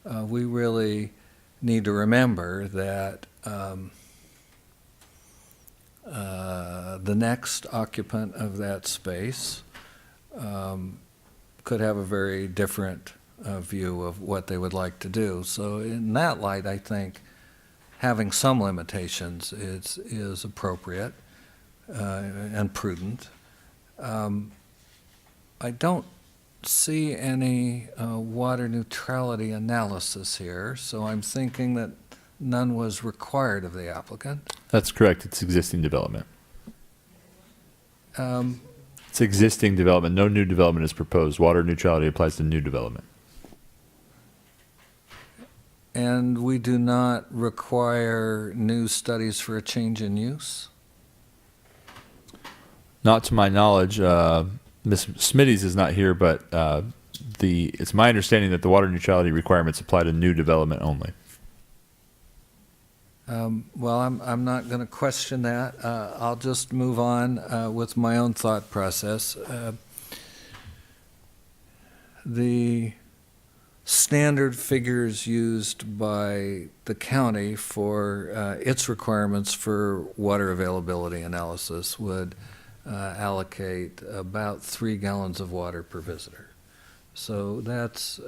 we really need to remember that the next occupant of that space could have a very different view of what they would like to do. So in that light, I think having some limitations is appropriate and prudent. I don't see any water neutrality analysis here, so I'm thinking that none was required of the applicant. That's correct. It's existing development. It's existing development. No new development is proposed. Water neutrality applies to new development. And we do not require new studies for a change in use? Not to my knowledge. Ms. Smitty's is not here, but it's my understanding that the water neutrality requirements apply to new development only. Well, I'm not going to question that. I'll just move on with my own thought process. The standard figures used by the county for its requirements for water availability analysis would allocate about 3 gallons of water per visitor. So that's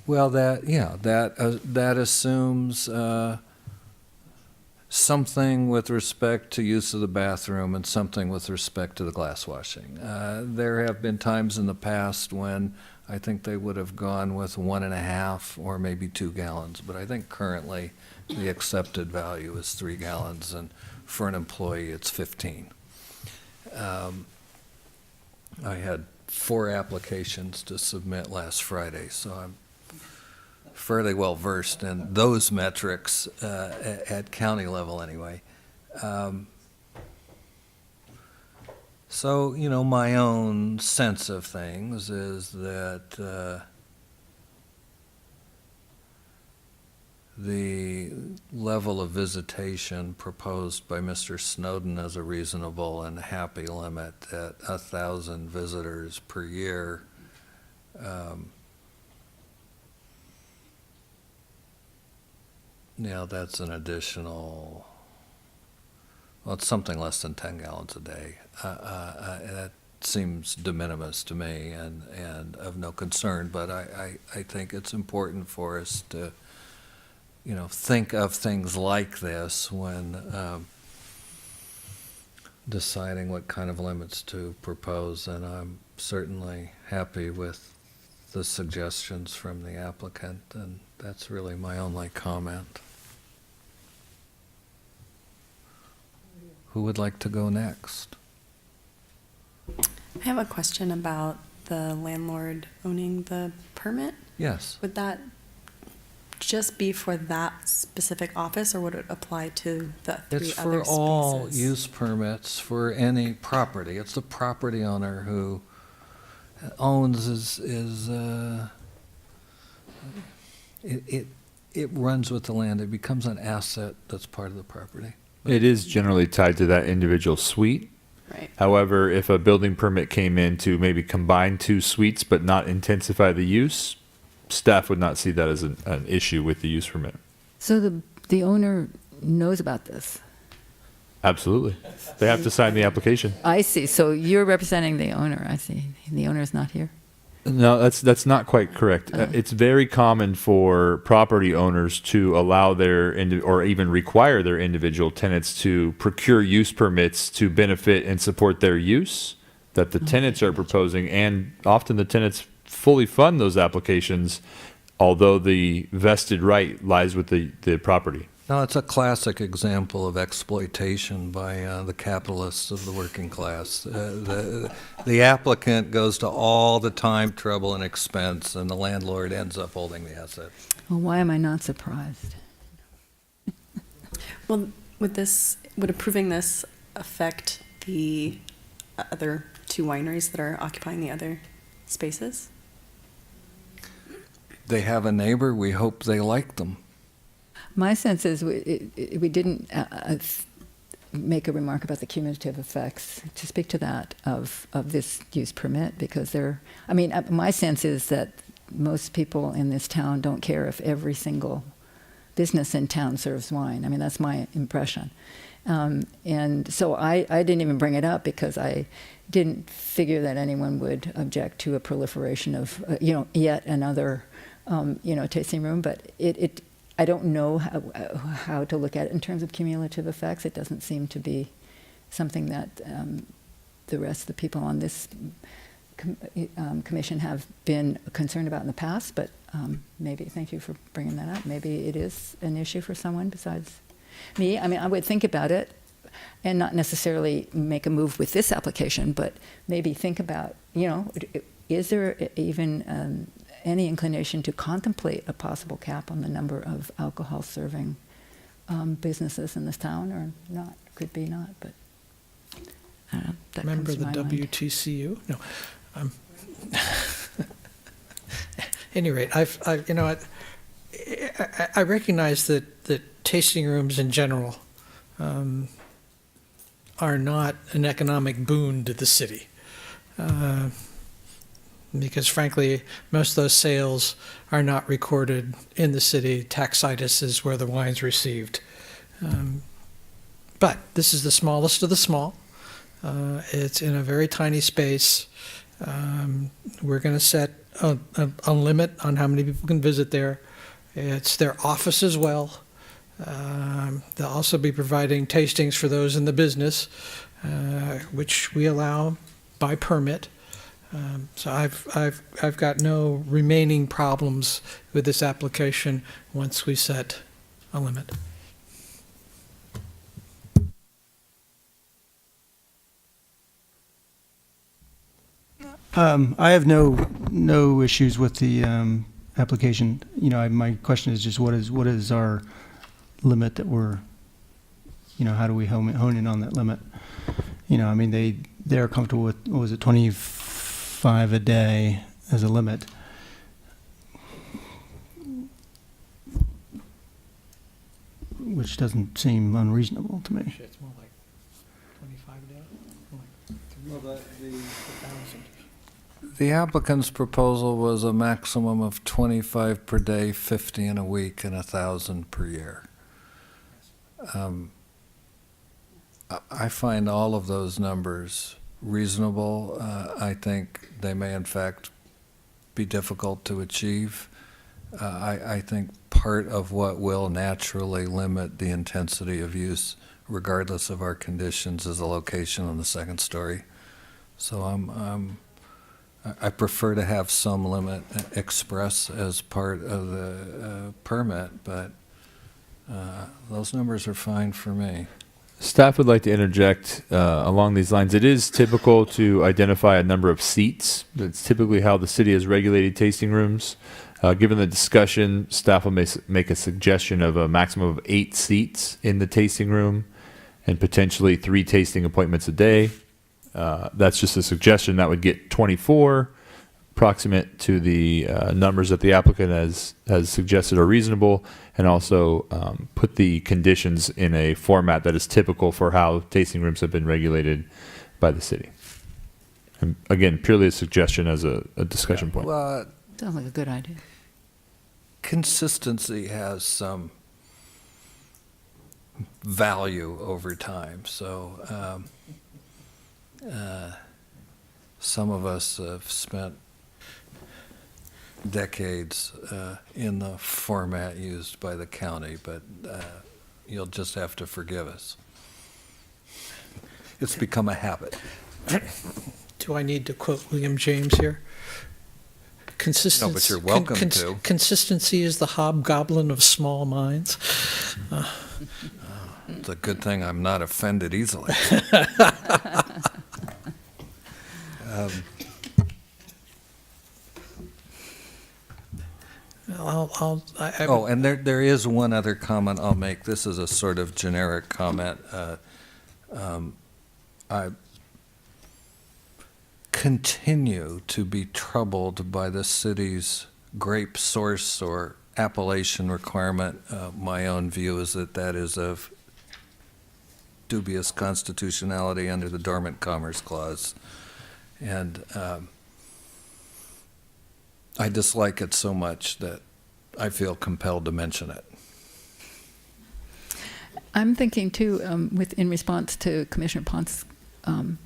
well, that assumes something with respect to use of the bathroom and something with respect to the glass washing. There have been times in the past when I think they would have gone with 1.5 or maybe 2 gallons, but I think currently the accepted value is 3 gallons, and for an employee it's 15. I had 4 applications to submit last Friday, so I'm fairly well versed in those metrics at county level anyway. So, you know, my own sense of things is that the level of visitation proposed by Mr. Snowden as a reasonable and happy limit at 1,000 visitors per year yeah, that's an additional, well, it's something less than 10 gallons a day. That seems de minimis to me and of no concern, but I think it's important for us to, you know, think of things like this when deciding what kind of limits to propose, and I'm certainly happy with the suggestions from the applicant, and that's really my only comment. Who would like to go next? I have a question about the landlord owning the permit. Yes. Would that just be for that specific office, or would it apply to the 3 It's other for spaces? all use permits for any property. It's the property owner who owns it runs with the land. It becomes an asset that's part of the property. It is generally tied to that individual suite. Right. However, if a building permit came in to maybe combine 2 suites but not intensify the use, staff would not see that as an issue with the use permit. So the owner knows about this? Absolutely. They have to sign the application. I see. So you're representing the owner, I see. The owner is not here? No, that's not quite correct. It's very common for property owners to allow or even require their individual tenants to procure use permits to benefit and support their use that the tenants are proposing, and often the tenants fully fund those applications, although the vested right lies with the property. No, it's a classic example of exploitation by the capitalists of the working class. The applicant goes to all the time, trouble, and expense, and the landlord ends up holding the asset. Well, why am I not surprised? Well, would approving this affect the other two wineries that are occupying the other spaces? They have a neighbor. We hope they like them. My sense is we didn't make a remark about the cumulative effects, to speak to that, of this use permit, because my sense is that most people in this town don't care if every single business in town serves wine. I mean, that's my impression. And so I didn't even bring it up because I didn't figure that anyone would object to a proliferation of, yet another, tasting room. But I don't know how to look at it in terms of cumulative effects. It doesn't seem to be something that the rest of the people on this commission have been concerned about in the past, but maybe, thank you for bringing that up, maybe it is an issue for someone besides me. I mean, I would think about it and not necessarily make a move with this application, but maybe think about, is there even any inclination to contemplate a possible cap on the number of alcohol serving businesses in this town, or not? Could be not, but I don't know. That Remember comes to the my mind. WTCU? No. Any rate, I recognize that tasting rooms in general are not an economic boon to the city. Because frankly, most of those sales are not recorded in the city. Taxitis is where the wine's received. But this is the smallest of the small. It's in a very tiny space. We're going to set a limit on how many people can visit there. It's their office as well. They'll also be providing tastings for those in the business, which we allow by permit. So I've got no remaining problems with this application once we set a limit. I have no issues with the application. My question is just what is our limit that we're, how do we hone in on that limit? They're comfortable with, what was it, 25 a day as a limit. Which doesn't seem unreasonable to me. It's more like 25 a day. The applicant's proposal was a maximum of 25 per day, 50 in a week, and 1,000 per year. I find all of those numbers reasonable. I think they may in fact be difficult to achieve. I think part of what will naturally limit the intensity of use, regardless of our conditions, is the location on the second story. So I prefer to have some limit express as part of the permit, but those numbers are fine for me. Staff would like to interject along these lines. It is typical to identify a number of seats. That's typically how the city has regulated tasting rooms. Given the discussion, staff will make a suggestion of a maximum of 8 seats in the tasting room and potentially 3 tasting appointments a day. That's just a suggestion. That would get 24, approximate to the numbers that the applicant has suggested are reasonable, and also put the conditions in a format that is typical for how tasting rooms have been regulated by the city. And again, purely a suggestion as a discussion point. Well, Sounds like a good idea. consistency has some value over time. So some of us have spent decades in the format used by the county, but you'll just have to forgive us. It's become a habit. Do I need to quote William James here? Consistency. No, but you're welcome to. Consistency is the hobgoblin of small minds. It's a good thing I'm not offended easily. Oh, and there is one other comment I'll make. This is a sort of generic comment. I continue to be troubled by the city's grape source or appellation requirement. My own view is that that is of dubious constitutionality under the Dormant Commerce Clause. And I dislike it so much that I feel compelled to mention it. I'm thinking too, in response to Commissioner Ponce's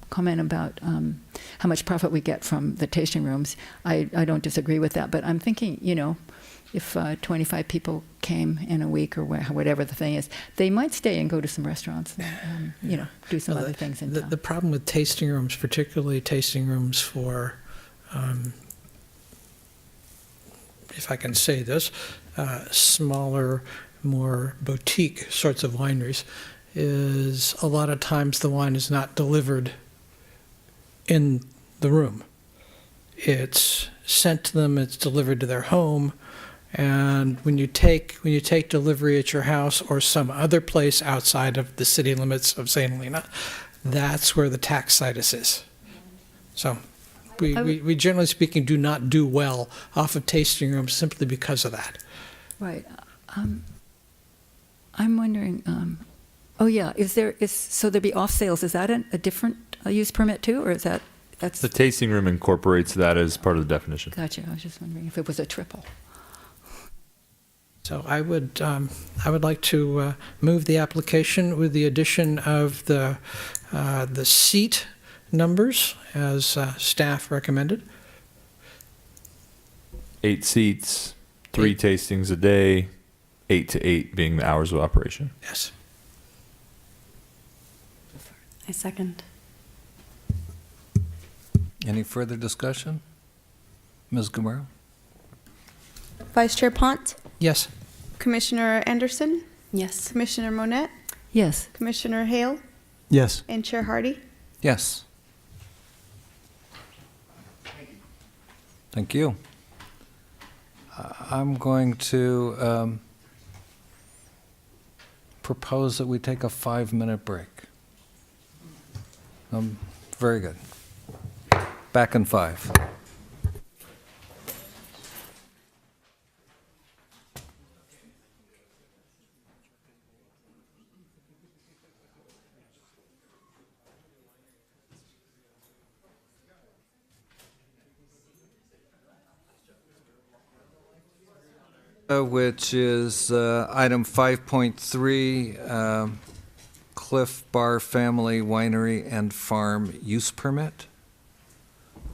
comment about how much profit we get from the tasting rooms, I don't disagree with that, but I'm thinking, if 25 people came in a week or whatever the thing is, they might stay and go to some restaurants and, do some other things in town. The problem with tasting rooms, particularly tasting rooms for, if I can say this, smaller, more boutique sorts of wineries, is a lot of times the wine is not delivered in the room. It's sent to them, it's delivered to their home, and when you take delivery at your house or some other place outside of the city limits of St. Helena, that's where the tax situs is. So we generally speaking do not do well off of tasting rooms simply because of that. Right. I'm wondering, so there'd be off sales, is that a different use permit too, or is that's? The tasting room incorporates that as part of the definition. Gotcha, I was just wondering if it was a triple. So I would like to move the application with the addition of the seat numbers as staff recommended. 8 seats, 3 tastings a day, 8 to 8 being the hours of operation. Yes. I second. Any further discussion? Ms. Gamero? Vice Chair Pont, Yes. Commissioner Anderson, Yes. Commissioner Monette, Yes. Commissioner Hale, Yes. and Chair Hardy. Yes. Thank you. I'm going to propose that we take a 5-minute break. Very good. Back in 5. Which is item 5.3, Cliff Bar Family Winery and Farm Use Permit.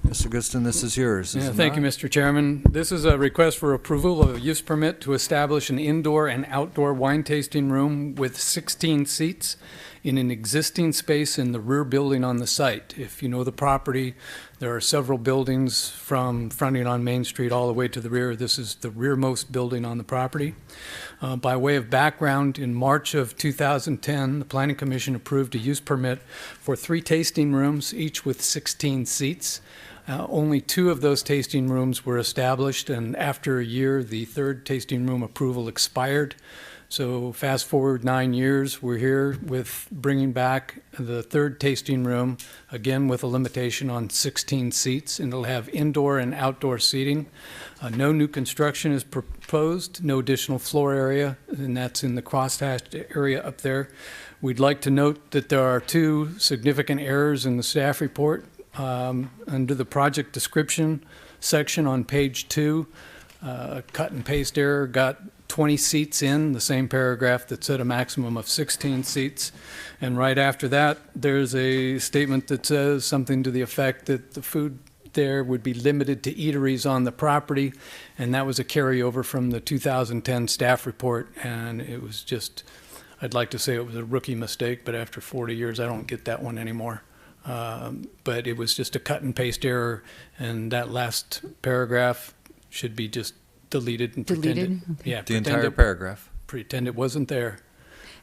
Mr. Goodson, this is yours. is Yeah, it thank you, not? Mr. Chairman. This is a request for approval of a use permit to establish an indoor and outdoor wine tasting room with 16 seats in an existing space in the rear building on the site. If you know the property, there are several buildings from fronting on Main Street all the way to the rear. This is the rearmost building on the property. By way of background, in March of 2010, the Planning Commission approved a use permit for 3 tasting rooms, each with 16 seats. Only 2 of those tasting rooms were established, and after a year, the 3rd tasting room approval expired. So fast forward 9 years, we're here with bringing back the 3rd tasting room, again with a limitation on 16 seats, and it'll have indoor and outdoor seating. No new construction is proposed, no additional floor area, and that's in the crosshatched area up there. We'd like to note that there are 2 significant errors in the staff report. Under the project description section on page 2, cut and paste error got 20 seats in the same paragraph that said a maximum of 16 seats. And right after that, there's a statement that says something to the effect that the food there would be limited to eateries on the property. And that was a carryover from the 2010 staff report. And it was just, I'd like to say it was a rookie mistake, but after 40 years, I don't get that one anymore. But it was just a cut and paste error, and that last paragraph should be just deleted and Deleted? pretended. Okay. Yeah, The entire paragraph. pretend it wasn't there.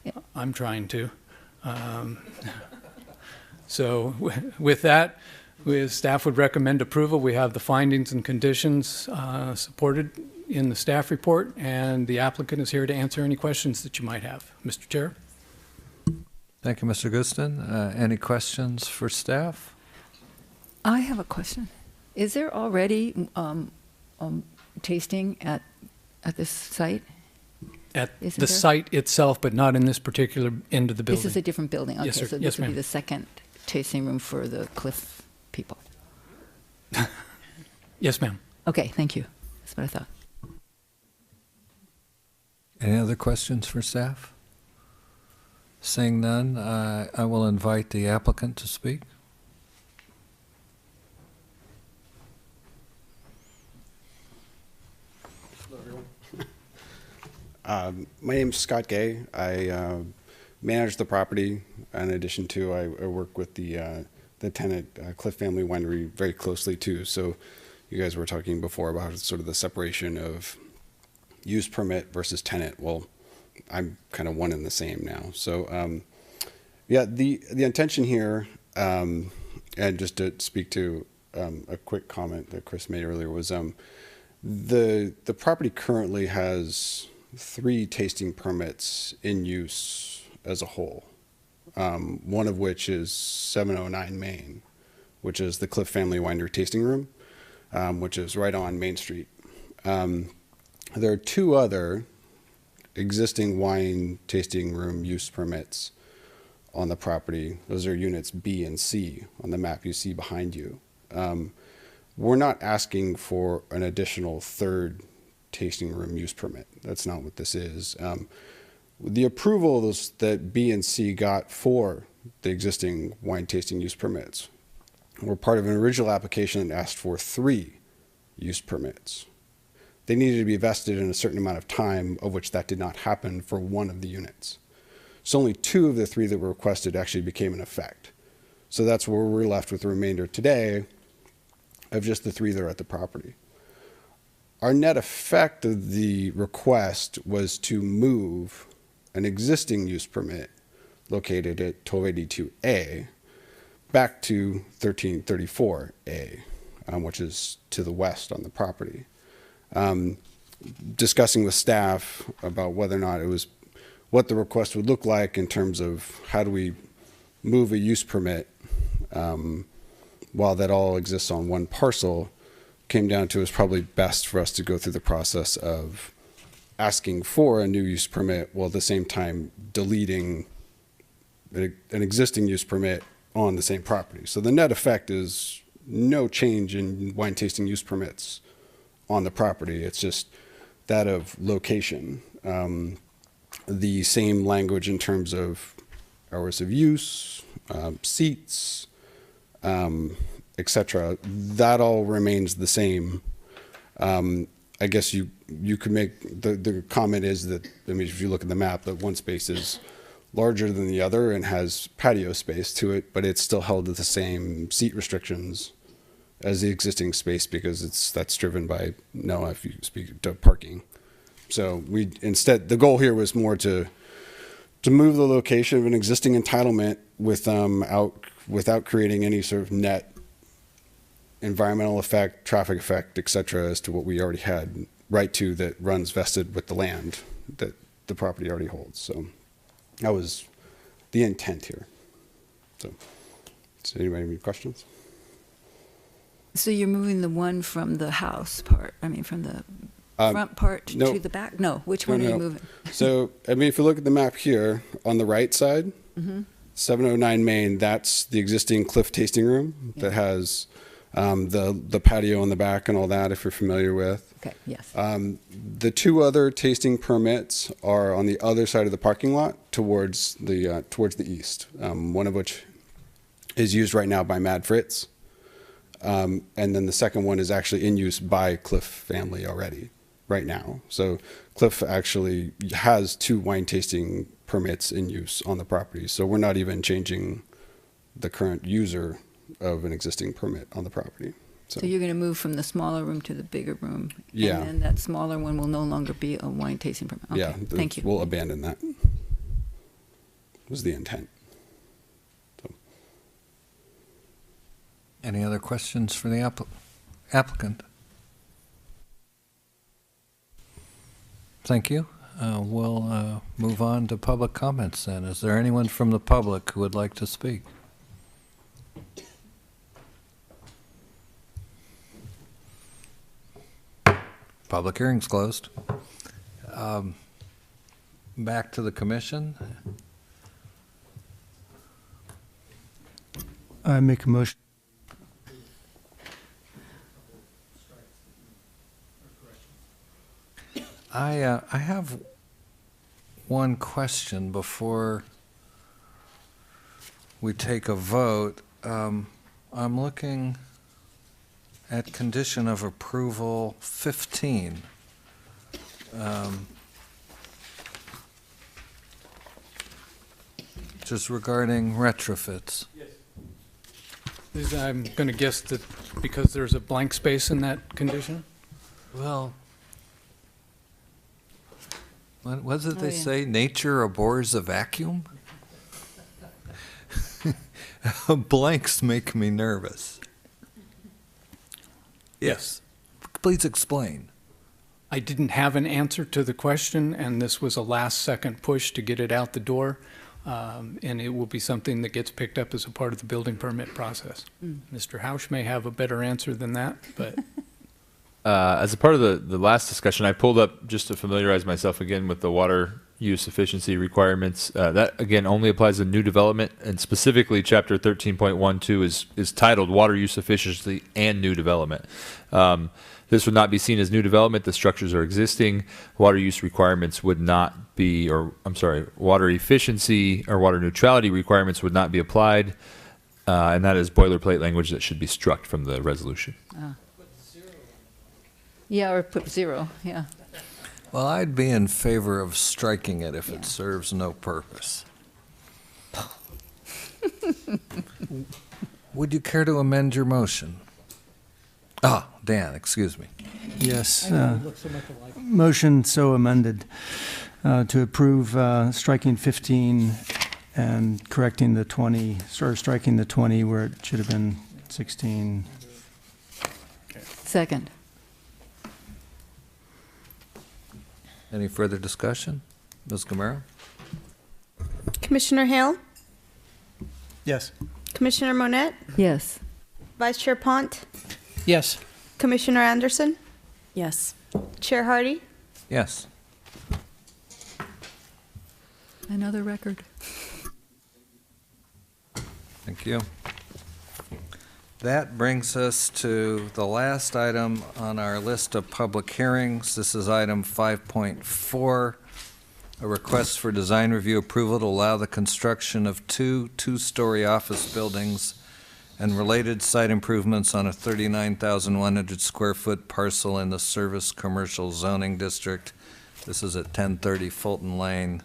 Yeah. I'm trying to. So with that, staff would recommend approval. We have the findings and conditions supported in the staff report, and the applicant is here to answer any questions that you might have. Mr. Chair? Thank you, Mr. Guston. Any questions for staff? I have a question. Is there already tasting at this site? At Isn't the there? site itself, but not in this particular end of the building. This is a different building. Okay, Yes, sir. so Yes, this would be ma'am. the second tasting room for the Cliff people. Yes, ma'am. Okay, thank you. That's what I thought. Any other questions for staff? Seeing none, I will invite the applicant to speak. My name's Scott Gay. I manage the property. In addition to, I work with the tenant, Cliff Family Winery, very closely too. So you guys were talking before about sort of the separation of use permit versus tenant. Well, I'm kind of one and the same now. So yeah, the intention here, and just to speak to a quick comment that Chris made earlier, was the property currently has 3 tasting permits in use as a whole. One of which is 709 Main, which is the Cliff Family Winery tasting room, which is right on Main Street. There are 2 other existing wine tasting room use permits on the property. Those are units B and C on the map you see behind you. We're not asking for an additional 3rd tasting room use permit. That's not what this is. The approvals that B and C got for the existing wine tasting use permits were part of an original application that asked for 3 use permits. They needed to be vested in a certain amount of time, of which that did not happen for one of the units. So only 2 of the 3 that were requested actually became in effect. So that's where we're left with the remainder today of just the 3 that are at the property. Our net effect of the request was to move an existing use permit located at 1282A back to 1334A, which is to the west on the property. Discussing with staff about whether or not it was what the request would look like in terms of how do we move a use permit while that all exists on one parcel, came down to it's probably best for us to go through the process of asking for a new use permit while at the same time deleting an existing use permit on the same property. So the net effect is no change in wine tasting use permits on the property. It's just that of location. The same language in terms of hours of use, seats, etc. That all remains the same. I guess you could make the comment is that, I mean, if you look at the map, that one space is larger than the other and has patio space to it, but it's still held to the same seat restrictions as the existing space because that's driven by NOAA, if you speak to parking. So the goal here was more to move the location of an existing entitlement without creating any sort of net environmental effect, traffic effect, et cetera, as to what we already had right to that runs vested with the land that the property already holds. So that was the intent here. So does anybody have any questions? So you're moving the one from the house part, from the front part no. to the back? No, which one are you moving? So, I mean, if you look at the map here, on the right side, 709 Main, that's the existing Cliff tasting room that has the patio in the back and all that, if you're familiar with. Okay, yes. The 2 other tasting permits are on the other side of the parking lot towards the east, one of which is used right now by Mad Fritz. And then the second one is actually in use by Cliff family already right now. So Cliff actually has 2 wine tasting permits in use on the property. So we're not even changing the current user of an existing permit on the property. So you're going to move from the smaller room to the bigger room? Yeah. And then that smaller one will no longer be a wine tasting permit? Okay, Yeah, thank you. we'll abandon that. Was the intent. Any other questions for the applicant? Thank you. We'll move on to public comments then. Is there anyone from the public who would like to speak? Public hearing's closed. Back to the commission. I make a motion. I have one question before we take a vote. I'm looking at condition of approval 15. Just regarding retrofits. I'm going to guess that because there's a blank space in that condition? Well, what was it Oh, they yeah. say? Nature abhors a vacuum? Blanks make me nervous. Yes. Please explain. I didn't have an answer to the question, and this was a last-second push to get it out the door. And it will be something that gets picked up as a part of the building permit process. Mr. Hausch may have a better answer than that, but As a part of the last discussion, I pulled up just to familiarize myself again with the water use efficiency requirements. That again only applies to new development, and specifically Chapter 13.12 is titled Water Use Efficiency and New Development. This would not be seen as new development. The structures are existing. Water use requirements would not be, water efficiency or water neutrality requirements would not be applied, and that is boilerplate language that should be struck from the resolution. Yeah, or put 0, yeah. Well, I'd be in favor of striking it if it serves no purpose. Would you care to amend your motion? Ah, Dan, excuse me. Yes. Motion so amended to approve striking 15 and correcting the 20, or striking the 20 where it should have been 16. Second. Any further discussion? Ms. Gamero? Commissioner Hale, Yes. Commissioner Monette, Yes. Vice Chair Pont, Yes. Commissioner Anderson, Yes. Chair Hardy. Yes. Another record. Thank you. That brings us to the last item on our list of public hearings. This is item 5.4, a request for design review approval to allow the construction of two-story office buildings and related site improvements on a 39,100 square foot parcel in the Service Commercial Zoning District. This is at 1030 Fulton Lane.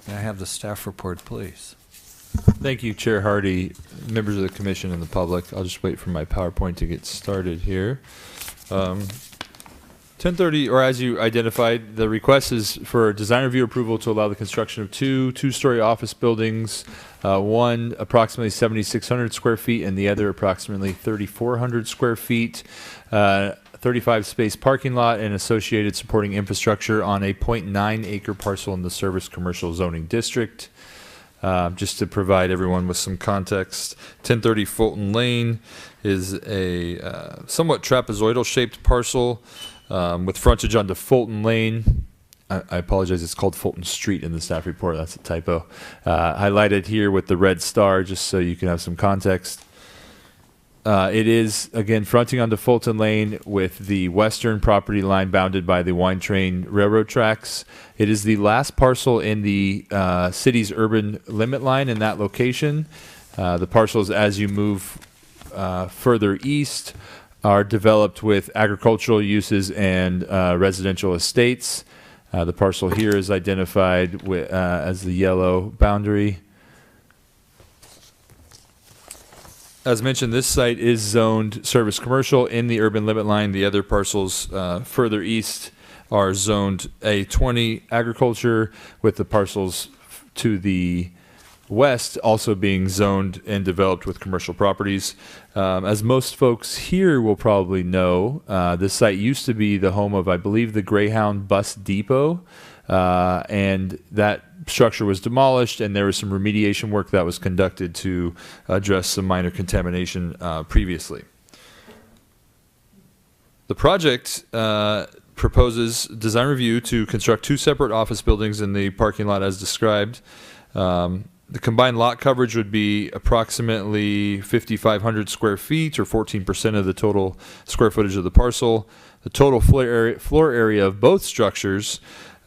May I have the staff report, please? Thank you, Chair Hardy, members of the commission and the public. I'll just wait for my PowerPoint to get started here. 1030, or as you identified, the request is for design review approval to allow the construction of two-story office buildings, one approximately 7,600 square feet and the other approximately 3,400 square feet. 35 space parking lot and associated supporting infrastructure on a 0.9 acre parcel in the Service Commercial Zoning District. Just to provide everyone with some context, 1030 Fulton Lane is a somewhat trapezoidal shaped parcel with frontage onto Fulton Lane. I apologize, it's called Fulton Street in the staff report. That's a typo. Highlighted here with the red star just so you can have some context. It is, again, fronting onto Fulton Lane with the western property line bounded by the Wine Train Railroad tracks. It is the last parcel in the city's urban limit line in that location. The parcels, as you move further east, are developed with agricultural uses and residential estates. The parcel here is identified as the yellow boundary. As mentioned, this site is zoned service commercial in the urban limit line. The other parcels further east are zoned A20 agriculture, with the parcels to the west also being zoned and developed with commercial properties. As most folks here will probably know, this site used to be the home of, I believe, the Greyhound Bus Depot, and that structure was demolished, and there was some remediation work that was conducted to address some minor contamination previously. The project proposes design review to construct 2 separate office buildings in the parking lot as described. The combined lot coverage would be approximately 5,500 square feet, or 14% of the total square footage of the parcel. The total floor area of both structures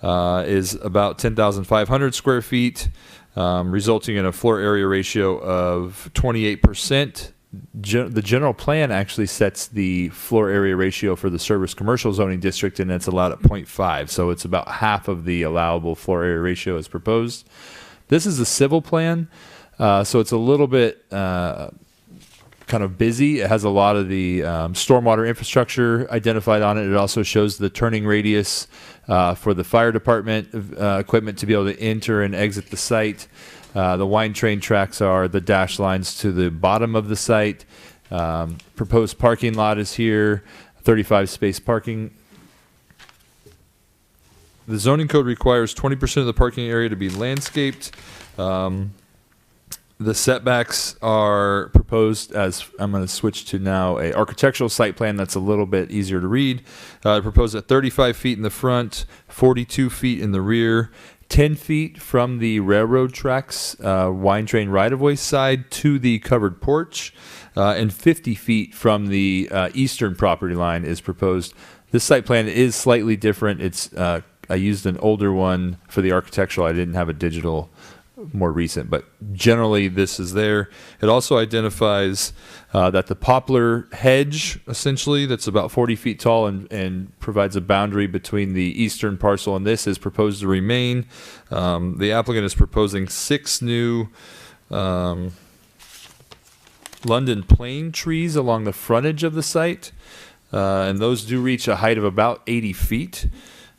is about 10,500 square feet, resulting in a floor area ratio of 28%. The general plan actually sets the floor area ratio for the service commercial zoning district, and it's allowed at 0.5, so it's about half of the allowable floor area ratio as proposed. This is a civil plan, so it's a little bit kind of busy. It has a lot of the stormwater infrastructure identified on it. It also shows the turning radius for the fire department equipment to be able to enter and exit the site. The wine train tracks are the dash lines to the bottom of the site. Proposed parking lot is here, 35 space parking. The zoning code requires 20% of the parking area to be landscaped. The setbacks are proposed as, I'm going to switch to now a architectural site plan that's a little bit easier to read. Proposed at 35 feet in the front, 42 feet in the rear, 10 feet from the railroad tracks, wine train right-of-way side to the covered porch, and 50 feet from the eastern property line is proposed. This site plan is slightly different. It's I used an older one for the architectural. I didn't have a digital more recent, but generally this is there. It also identifies that the poplar hedge, essentially, that's about 40 feet tall and provides a boundary between the eastern parcel and this is proposed to remain. The applicant is proposing 6 new London plane trees along the frontage of the site, and those do reach a height of about 80 feet.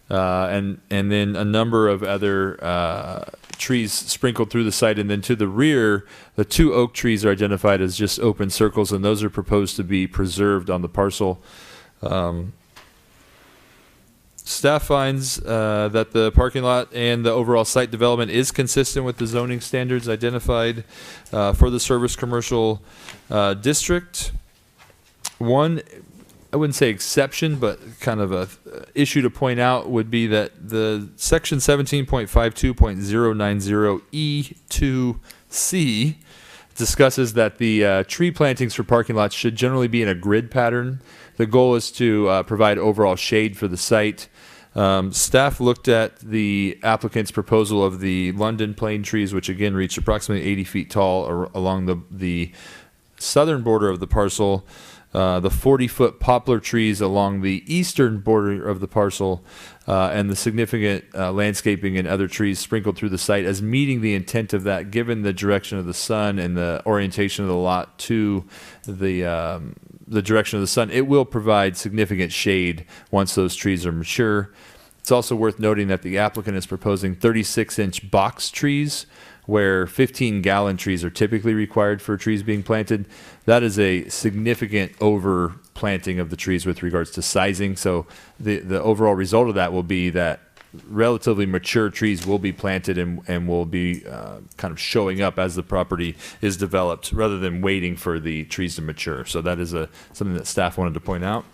And then a number of other trees sprinkled through the site, and then to the rear, the 2 oak trees are identified as just open circles, and those are proposed to be preserved on the parcel. Staff finds that the parking lot and the overall site development is consistent with the zoning standards identified for the service commercial district. One, I wouldn't say exception, but kind of a issue to point out would be that the section 17.52.090E2C discusses that the tree plantings for parking lots should generally be in a grid pattern. The goal is to provide overall shade for the site. Staff looked at the applicant's proposal of the London plane trees, which again reach approximately 80 feet tall along the southern border of the parcel. The 40-foot poplar trees along the eastern border of the parcel, and the significant landscaping and other trees sprinkled through the site as meeting the intent of that, given the direction of the sun and the orientation of the lot to the direction of the sun. It will provide significant shade once those trees are mature. It's also worth noting that the applicant is proposing 36-inch box trees, where 15-gallon trees are typically required for trees being planted. That is a significant overplanting of the trees with regards to sizing. So the overall result of that will be that relatively mature trees will be planted and will be kind of showing up as the property is developed, rather than waiting for the trees to mature. So that is something that staff wanted to point out.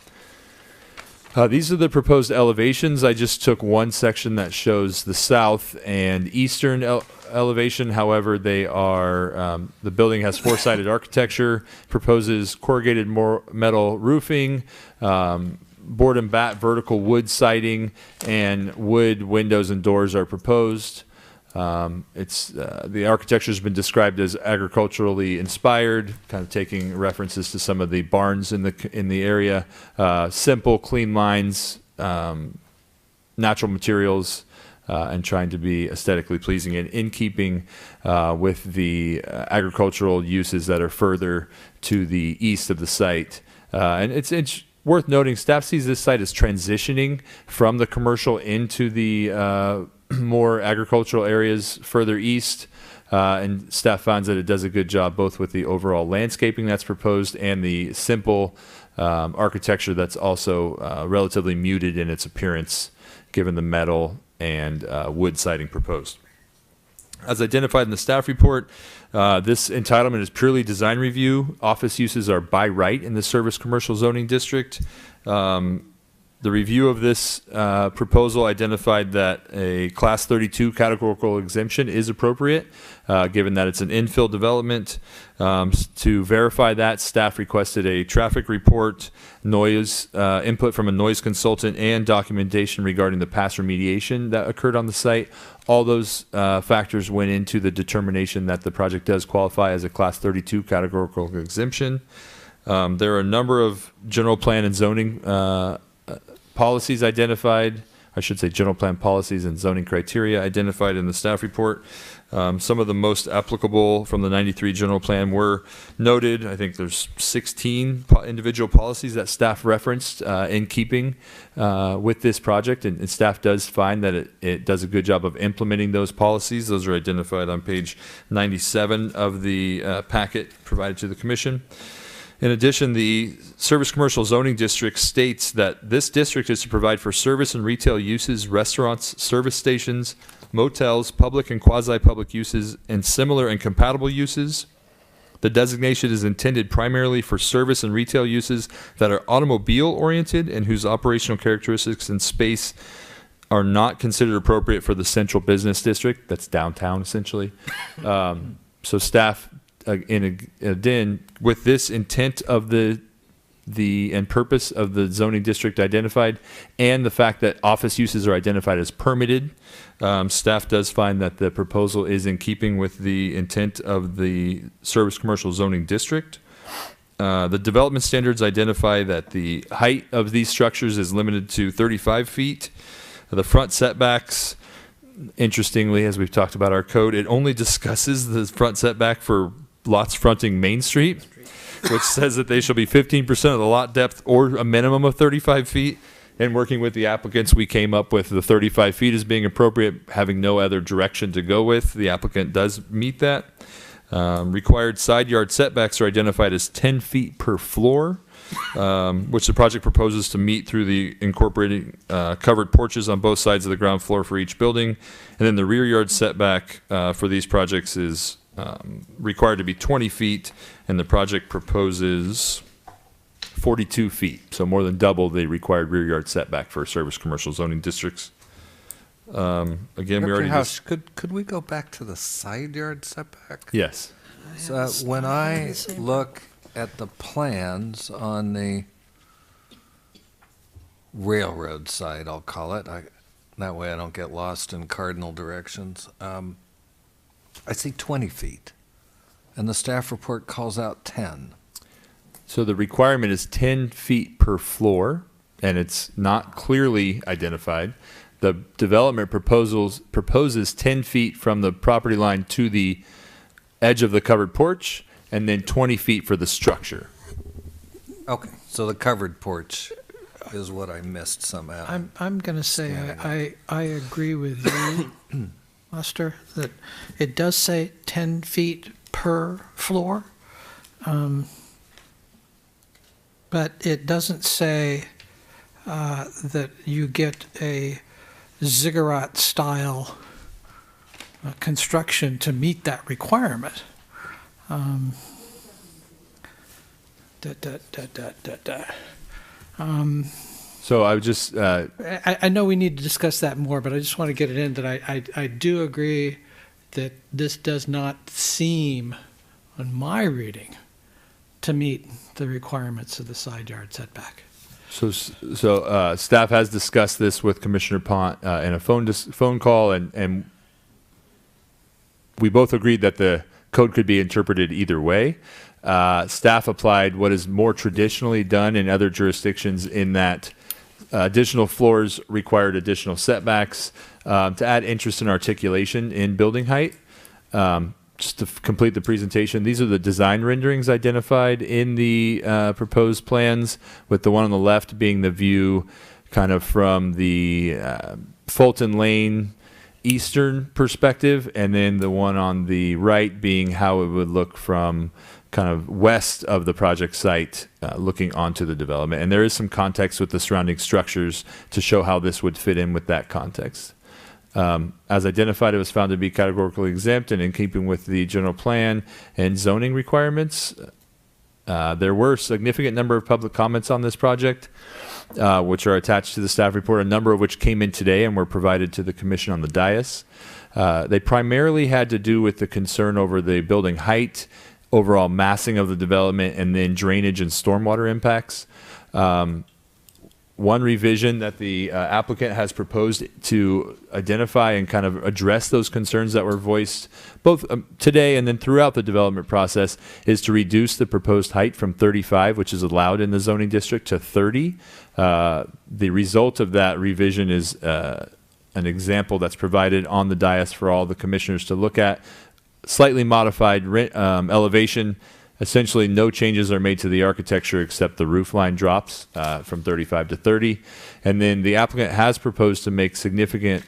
These are the proposed elevations. I just took one section that shows the south and eastern elevation. However, they are the building has 4-sided architecture, proposes corrugated metal roofing, board and bat vertical wood siding, and wood windows and doors are proposed. The architecture has been described as agriculturally inspired, kind of taking references to some of the barns in the area. Simple, clean lines, natural materials, and trying to be aesthetically pleasing and in keeping with the agricultural uses that are further to the east of the site. And it's worth noting, staff sees this site as transitioning from the commercial into the more agricultural areas further east. And staff finds that it does a good job both with the overall landscaping that's proposed and the simple architecture that's also relatively muted in its appearance, given the metal and wood siding proposed. As identified in the staff report, this entitlement is purely design review. Office uses are by right in the service commercial zoning district. The review of this proposal identified that a Class 32 categorical exemption is appropriate, given that it's an infill development. To verify that, staff requested a traffic report, noise input from a noise consultant, and documentation regarding the past remediation that occurred on the site. All those factors went into the determination that the project does qualify as a Class 32 categorical exemption. There are a number of general plan and zoning policies identified, I should say general plan policies and zoning criteria identified in the staff report. Some of the most applicable from the 93 general plan were noted. I think there's 16 individual policies that staff referenced in keeping with this project, and staff does find that it does a good job of implementing those policies. Those are identified on page 97 of the packet provided to the commission. In addition, the Service Commercial Zoning District states that this district is to provide for service and retail uses, restaurants, service stations, motels, public and quasi-public uses, and similar and compatible uses. The designation is intended primarily for service and retail uses that are automobile-oriented and whose operational characteristics and space are not considered appropriate for the central business district. That's downtown, essentially. So staff, with this intent of the and purpose of the zoning district identified, and the fact that office uses are identified as permitted, staff does find that the proposal is in keeping with the intent of the service commercial zoning district. The development standards identify that the height of these structures is limited to 35 feet. The front setbacks, interestingly, as we've talked about our code, it only discusses the front setback for lots fronting Main Street, which says that they shall be 15% of the lot depth or a minimum of 35 feet. And working with the applicants, we came up with the 35 feet as being appropriate, having no other direction to go with. The applicant does meet that. Required side yard setbacks are identified as 10 feet per floor, which the project proposes to meet through the incorporating covered porches on both sides of the ground floor for each building. And then the rear yard setback for these projects is required to be 20 feet, and the project proposes 42 feet, so more than double the required rear yard setback for service commercial zoning districts. Again, we already House, could we go back to the side yard setback? Yes. So when I look at the plans on the railroad side, I'll call it, that way I don't get lost in cardinal directions. I see 20 feet, and the staff report calls out 10. So the requirement is 10 feet per floor, and it's not clearly identified. The development proposes 10 feet from the property line to the edge of the covered porch, and then 20 feet for the structure. Okay, so the covered porch is what I missed somehow. I'm going to say I agree with you, Lester, that it does say 10 feet per floor, but it doesn't say that you get a ziggurat-style construction to meet that requirement. So I would just, I know we need to discuss that more, but I just want to get it in that I do agree that this does not seem, on my reading, to meet the requirements of the side yard setback. So staff has discussed this with Commissioner Pont in a phone call, and we both agreed that the code could be interpreted either way. Staff applied what is more traditionally done in other jurisdictions, in that additional floors required additional setbacks. to add interest and articulation in building height. Just to complete the presentation, these are the design renderings identified in the proposed plans, with the one on the left being the view kind of from the Fulton Lane eastern perspective, and then the one on the right being how it would look from kind of west of the project site, looking onto the development. And there is some context with the surrounding structures to show how this would fit in with that context. As identified, it was found to be categorically exempt and in keeping with the general plan and zoning requirements. There were a significant number of public comments on this project, which are attached to the staff report, a number of which came in today and were provided to the commission on the dais. They primarily had to do with the concern over the building height, overall massing of the development, and then drainage and stormwater impacts. One revision that the applicant has proposed to identify and kind of address those concerns that were voiced both today and then throughout the development process is to reduce the proposed height from 35, which is allowed in the zoning district, to 30. The result of that revision is an example that's provided on the dais for all the commissioners to look at. Slightly modified elevation. Essentially, no changes are made to the architecture except the roof line drops from 35 to 30. And then the applicant has proposed to make significant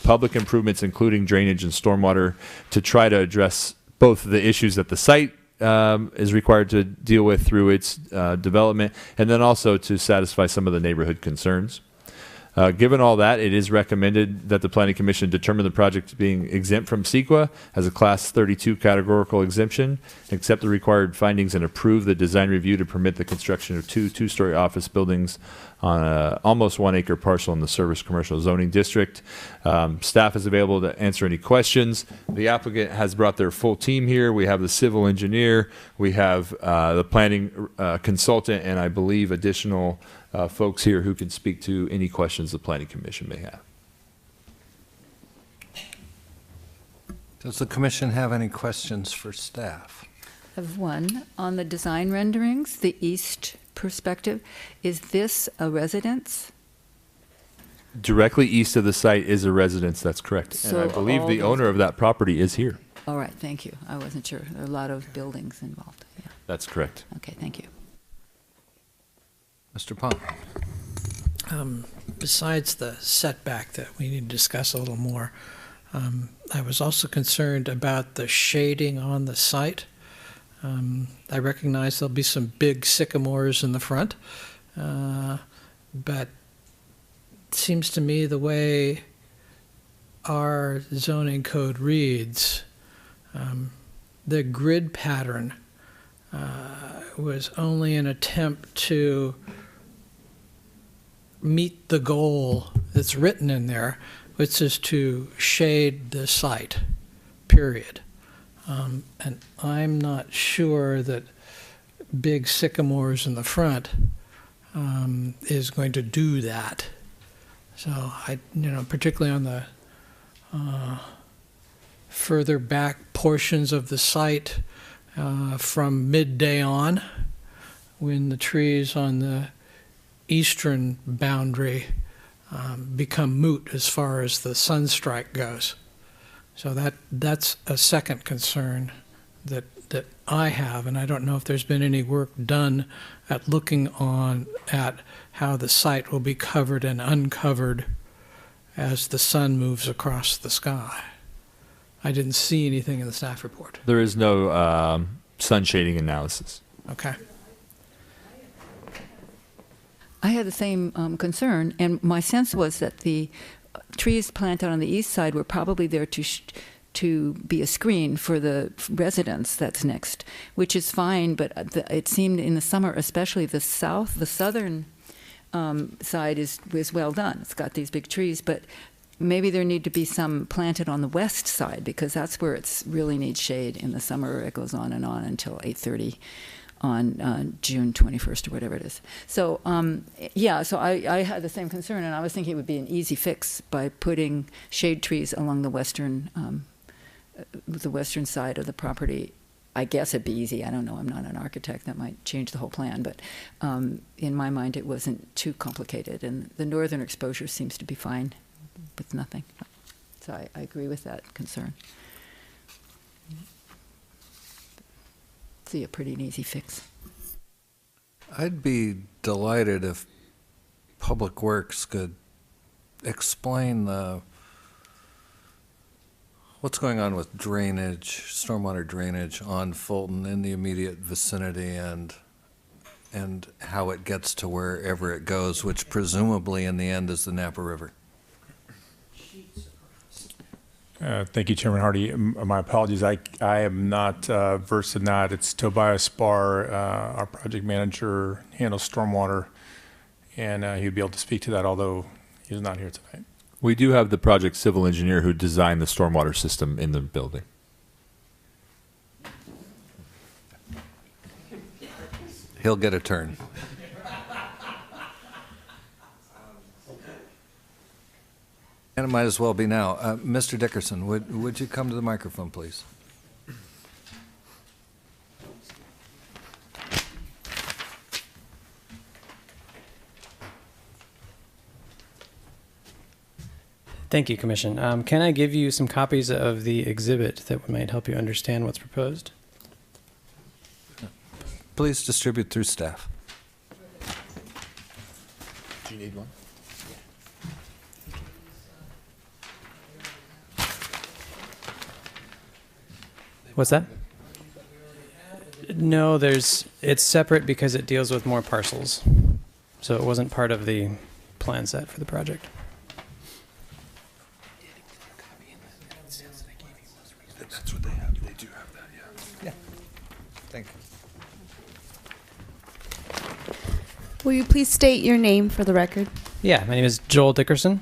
public improvements, including drainage and stormwater, to try to address both the issues that the site is required to deal with through its development, and then also to satisfy some of the neighborhood concerns. Given all that, it is recommended that the Planning Commission determine the project being exempt from CEQA as a Class 32 categorical exemption, accept the required findings, and approve the design review to permit the construction of two-story office buildings on a almost 1 acre parcel in the Service Commercial Zoning District. Staff is available to answer any questions. The applicant has brought their full team here. We have the civil engineer, we have the planning consultant, and I believe additional folks here who can speak to any questions the Planning Commission may have. Does the commission have any questions for staff? I have one. On the design renderings, the east perspective, is this a residence? Directly east of the site is a residence, that's correct. So and I believe all the those- owner of that property is here. All right, thank you. I wasn't sure. There are a lot of buildings involved. Yeah. That's correct. Okay, thank you. Mr. Pont? Besides the setback that we need to discuss a little more, I was also concerned about the shading on the site. I recognize there'll be some big sycamores in the front, but it seems to me the way our zoning code reads, the grid pattern was only an attempt to meet the goal that's written in there, which is to shade the site, period. And I'm not sure that big sycamores in the front is going to do that. So particularly on the further back portions of the site from midday on, when the trees on the eastern boundary become moot as far as the sunstrike goes. So that's a second concern that I have, and I don't know if there's been any work done at looking at how the site will be covered and uncovered as the sun moves across the sky. I didn't see anything in the staff report. There is no sun shading analysis. Okay. I had the same concern, and my sense was that the trees planted on the east side were probably there to be a screen for the residence that's next, which is fine, but it seemed in the summer, especially the southern side is well done. It's got these big trees, but maybe there need to be some planted on the west side, because that's where it really needs shade in the summer. It goes on until 8:30 on June 21st or whatever it is. So so I had the same concern, and I was thinking it would be an easy fix by putting shade trees along the western side of the property. I guess it'd be easy. I don't know. I'm not an architect. That might change the whole plan, but in my mind, it wasn't too complicated, and the northern exposure seems to be fine. with nothing. So I agree with that concern. See, a pretty an easy fix. I'd be delighted if Public Works could explain what's going on with drainage, stormwater drainage on Fulton in the immediate vicinity and how it gets to wherever it goes, which presumably in the end is the Napa River. Thank you, Chairman Hardy. My apologies. I am not versed in that. It's Tobias Spar, our project manager, handles stormwater, and he'd be able to speak to that, although he's not here tonight. We do have the project civil engineer who designed the stormwater system in the building. He'll get a turn. And it might as well be now. Mr. Dickerson, would you come to the microphone, please? Thank you, Commission. Can I give you some copies of the exhibit that might help you understand what's proposed? Please distribute through staff. Do you need one? What's that? No, it's separate because it deals with more parcels. So it wasn't part of the plan set for the project. That's what they have. They do have that, yeah. Yeah. Thank you. Will you please state your name for the record? Yeah, my name is Joel Dickerson,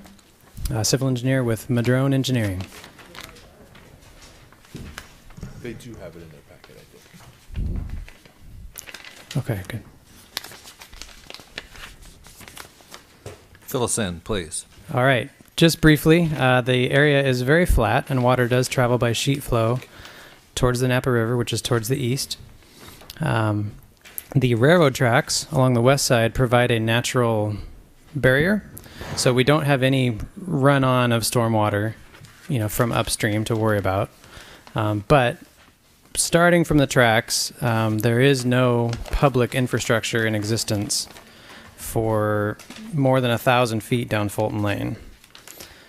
civil engineer with Madrone Engineering. They do have it in their packet, I think. Okay, good. Fill us in, please. All right. Just briefly, the area is very flat, and water does travel by sheet flow towards the Napa River, which is towards the east. The railroad tracks along the west side provide a natural barrier, so we don't have any run-on of stormwater, from upstream to worry about. But starting from the tracks, there is no public infrastructure in existence for more than 1,000 feet down Fulton Lane.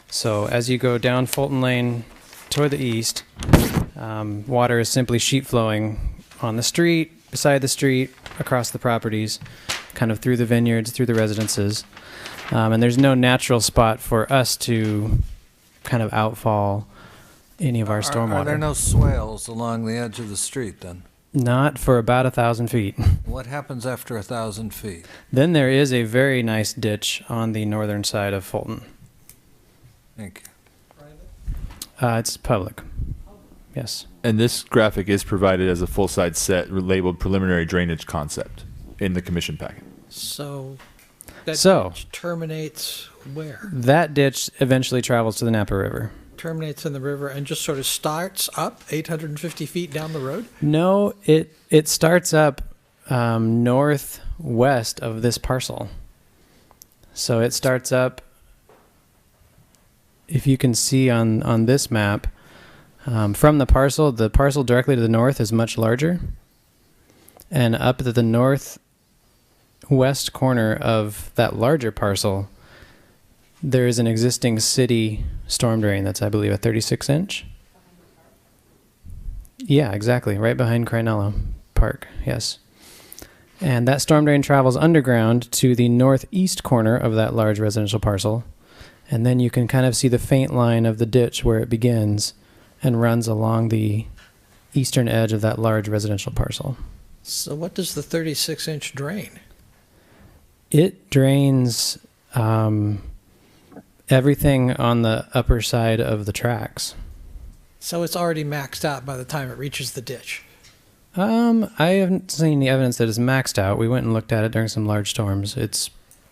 So as you go down Fulton Lane toward the east, water is simply sheet flowing on the street, beside the street, across the properties, kind of through the vineyards, through the residences. And there's no natural spot for us to kind of outfall any of our stormwater. Are there no swales along the edge of the street then? Not for about 1,000 feet. What happens after 1,000 feet? Then there is a very nice ditch on the northern side of Fulton. Thank you. It's public. Yes. And this graphic is provided as a full-size set labeled preliminary drainage concept in the commission packet. So that So- ditch terminates where? That ditch eventually travels to the Napa River. Terminates in the river and just sort of starts up 850 feet down the road? No, it starts up northwest of this parcel. So it starts up, if you can see on this map, from the parcel directly to the north is much larger. And up to the northwest corner of that larger parcel, there is an existing city storm drain that's, I believe, a 36-inch. Yeah, exactly. Right behind Crinello Park, yes. And that storm drain travels underground to the northeast corner of that large residential parcel. And then you can kind of see the faint line of the ditch where it begins and runs along the eastern edge of that large residential parcel. So what does the 36-inch drain? It drains everything on the upper side of the tracks. So it's already maxed out by the time it reaches the ditch. I haven't seen any evidence that it's maxed out. We went and looked at it during some large storms. It's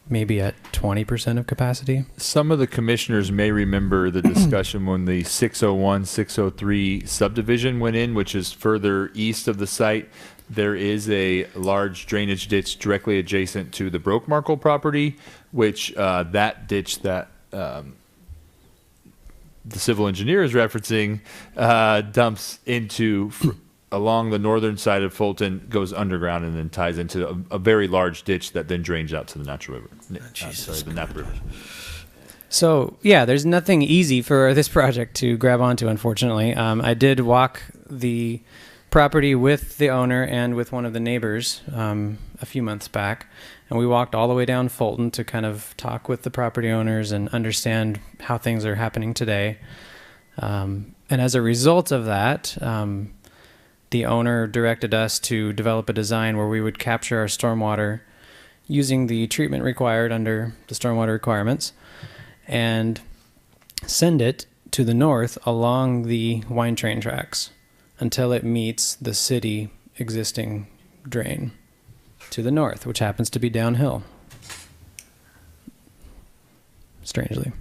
maybe at 20% of capacity. Some of the commissioners may remember the discussion when the 601, 603 subdivision went in, which is further east of the site. There is a large drainage ditch directly adjacent to the Broke Markle property, which that ditch that the civil engineer is referencing dumps into along the northern side of Fulton, goes underground, and then ties into a very large ditch that then drains out to the natural river. The Napa River. So, yeah, there's nothing easy for this project to grab onto, unfortunately. I did walk the property with the owner and with one of the neighbors a few months back, and we walked all the way down Fulton to kind of talk with the property owners and understand how things are happening today. And as a result of that, the owner directed us to develop a design where we would capture our stormwater using the treatment required under the stormwater requirements and send it to the north along the wine train tracks until it meets the city existing drain to the north, which happens to be downhill. Strangely.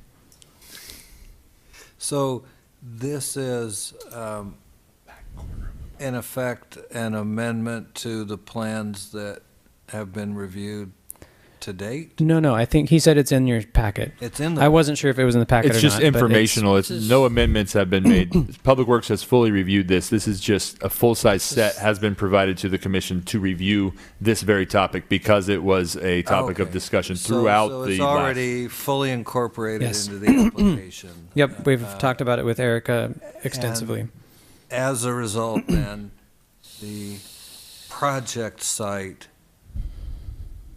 So this is, in effect, an amendment to the plans that have been reviewed to date? No, I think he said it's in your packet. It's in the. I wasn't sure if it was in the packet or It's not. just but informational. It's no amendments have been made. Public Works has fully reviewed this. This is just a full-size set has been provided to the commission to review this very topic because it was a topic of discussion throughout so the it's already fully incorporated Yes. into the application. Yep, we've talked about it with Erica extensively. And as a result, then, the project site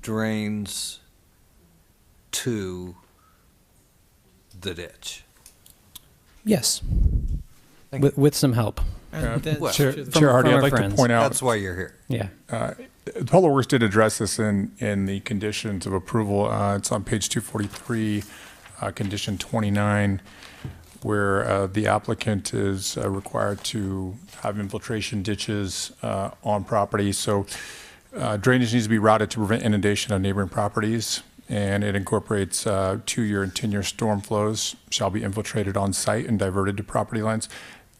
drains to the ditch. Yes, Thank you. with some help. And that's Well, Chair, to the- Chair Hardy, from I'd our like friends. to point out, That's why you're here. Yeah. Public Works did address this in the conditions of approval. It's on page 243, condition 29, where the applicant is required to have infiltration ditches on property. So drainage needs to be routed to prevent inundation of neighboring properties, and it incorporates 2-year and 10-year storm flows shall be infiltrated on site and diverted to property lines.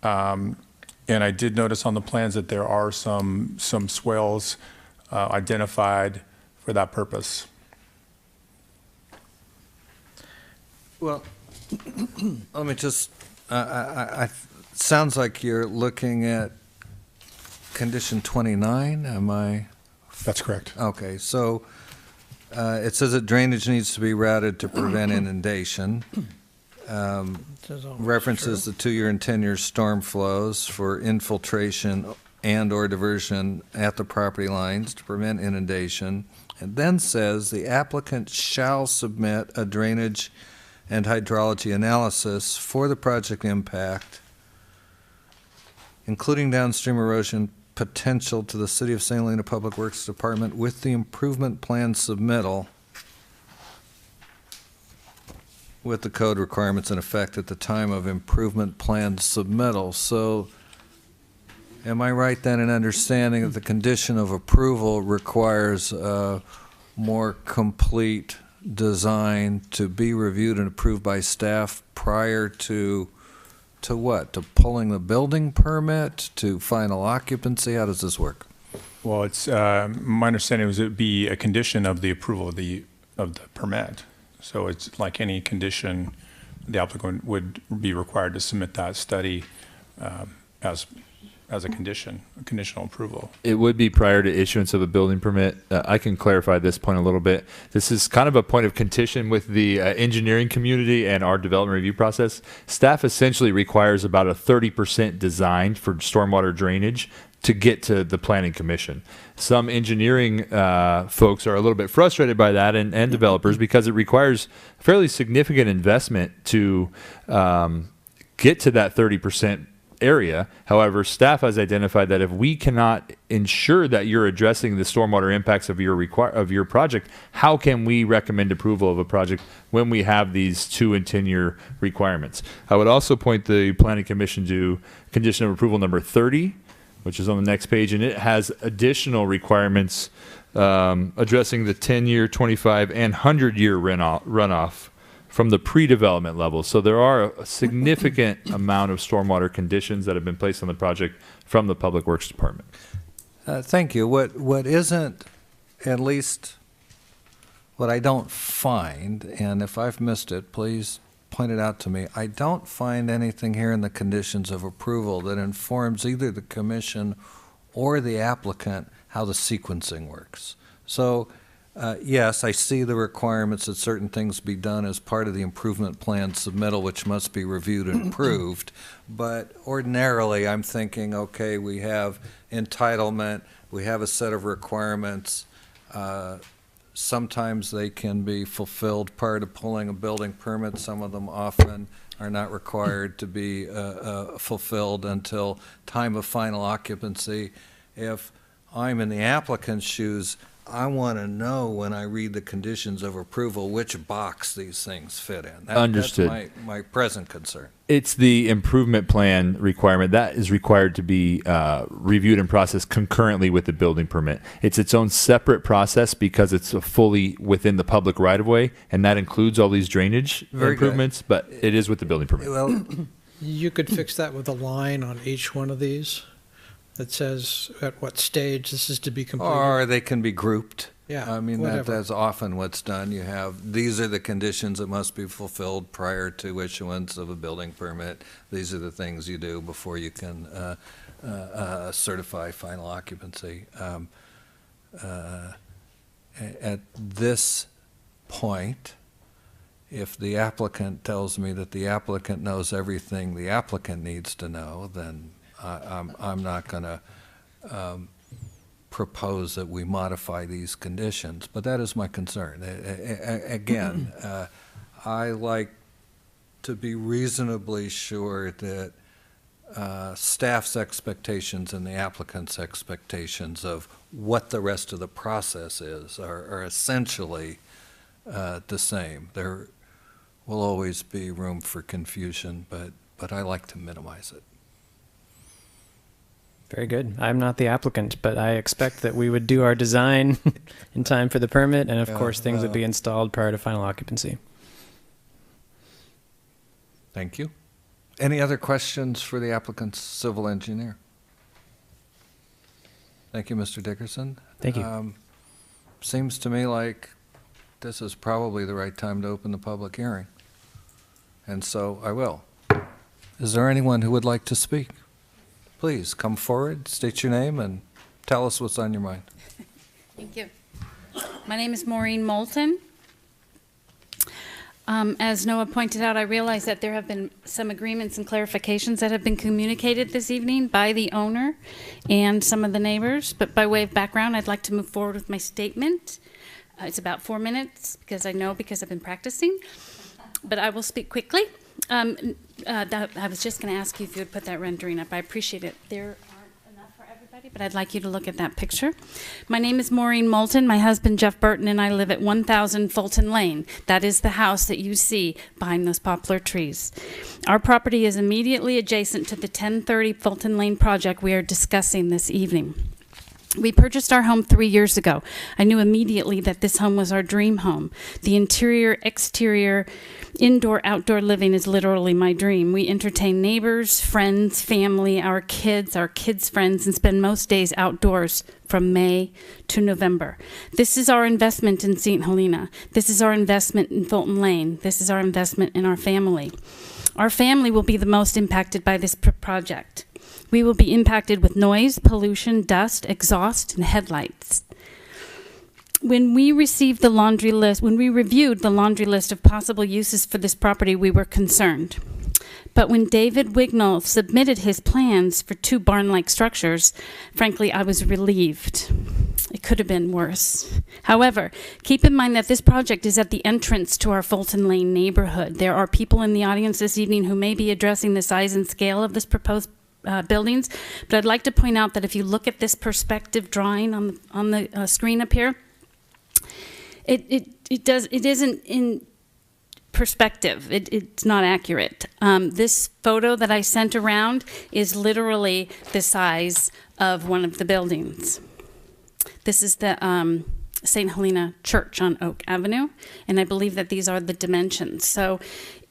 And I did notice on the plans that there are some swales identified for that purpose. Well, let me just, sounds like you're looking at condition 29, am I? That's correct. Okay, so it says that drainage needs to be routed to prevent inundation. says all References the 2-year and 10-year storm flows for infiltration and/or diversion at the property lines to prevent inundation, and then says the applicant shall submit a drainage and hydrology analysis for the project impact, including downstream erosion potential to the City of St. Helena Public Works Department with the improvement plan submittal with the code requirements in effect at the time of improvement plan submittal. So am I right then in understanding that the condition of approval requires a more complete design to be reviewed and approved by staff prior to what? To pulling the building permit, to final occupancy? How does this work? Well, it's my understanding was it would be a condition of the approval of the permit. So it's like any condition, the applicant would be required to submit that study as a condition, a conditional approval. It would be prior to issuance of a building permit. I can clarify this point a little bit. This is kind of a point of contention with the engineering community and our development review process. Staff essentially requires about a 30% design for stormwater drainage to get to the planning commission. Some engineering folks are a little bit frustrated by that, and developers, because it requires fairly significant investment to get to that 30% area. However, staff has identified that if we cannot ensure that you're addressing the stormwater impacts of your project, how can we recommend approval of a project when we have these 2 and 10-year requirements? I would also point the Planning Commission to condition of approval number 30, which is on the next page, and it has additional requirements addressing the 10-year, 25, and 100-year runoff from the pre-development level. So there are a significant amount of stormwater conditions that have been placed on the project from the Public Works Department. Thank you. What isn't, at least what I don't find, and if I've missed it, please pointed out to me, I don't find anything here in the conditions of approval that informs either the commission or the applicant how the sequencing works. So, yes, I see the requirements that certain things be done as part of the improvement plan submittal, which must be reviewed and approved. But ordinarily, I'm thinking, okay, we have entitlement, we have a set of requirements. Sometimes they can be fulfilled prior to pulling a building permit. Some of them often are not required to be fulfilled until time of final occupancy. If I'm in the applicant's shoes, I want to know when I read the conditions of approval which box these things fit in. Understood. That's my present concern. It's the improvement plan requirement that is required to be reviewed and processed concurrently with the building permit. It's its own separate process because it's fully within the public right-of-way, and that includes all these drainage Very improvements, but it is with the building permit. Well, You could fix that with a line on each one of these that says at what stage this is to be completed. or they can be grouped. Yeah, I mean, whatever. that's often what's done. You have, these are the conditions that must be fulfilled prior to issuance of a building permit. These are the things you do before you can certify final occupancy. At this point, if the applicant tells me that the applicant knows everything the applicant needs to know, then I'm not going to propose that we modify these conditions, but that is my concern. Again, I like to be reasonably sure that staff's expectations and the applicant's expectations of what the rest of the process is are essentially the same. There will always be room for confusion, but I like to minimize it. Very good. I'm not the applicant, but I expect that we would do our design in time for the permit, and of Yeah, course, things would be installed prior to final occupancy. Thank you. Any other questions for the applicant's civil engineer? Thank you, Mr. Dickerson. Thank you. Seems to me like this is probably the right time to open the public hearing, and so I will. Is there anyone who would like to speak? Please come forward, state your name, and tell us what's on your mind. Thank you. My name is Maureen Moulton. As Noah pointed out, I realize that there have been some agreements and clarifications that have been communicated this evening by the owner and some of the neighbors, but by way of background, I'd like to move forward with my statement. It's about 4 minutes, because I've been practicing, but I will speak quickly. I was just going to ask you if you would put that rendering up. I appreciate it. There aren't enough for everybody, but I'd like you to look at that picture. My name is Maureen Moulton. My husband, Jeff Burton, and I live at 1000 Fulton Lane. That is the house that you see behind those poplar trees. Our property is immediately adjacent to the 1030 Fulton Lane project we are discussing this evening. We purchased our home 3 years ago. I knew immediately that this home was our dream home. The interior, exterior, indoor, outdoor living is literally my dream. We entertain neighbors, friends, family, our kids' friends, and spend most days outdoors from May to November. This is our investment in St. Helena. This is our investment in Fulton Lane. This is our investment in our family. Our family will be the most impacted by this project. We will be impacted with noise, pollution, dust, exhaust, and headlights. When we reviewed the laundry list of possible uses for this property, we were concerned. But when David Wignall submitted his plans for 2 barn-like structures, frankly, I was relieved. It could have been worse. However, keep in mind that this project is at the entrance to our Fulton Lane neighborhood. There are people in the audience this evening who may be addressing the size and scale of this proposed buildings, but I'd like to point out that if you look at this perspective drawing on the screen up here, it isn't in perspective. It's not accurate. This photo that I sent around is literally the size of one of the buildings. This is the St. Helena Church on Oak Avenue, and I believe that these are the dimensions. So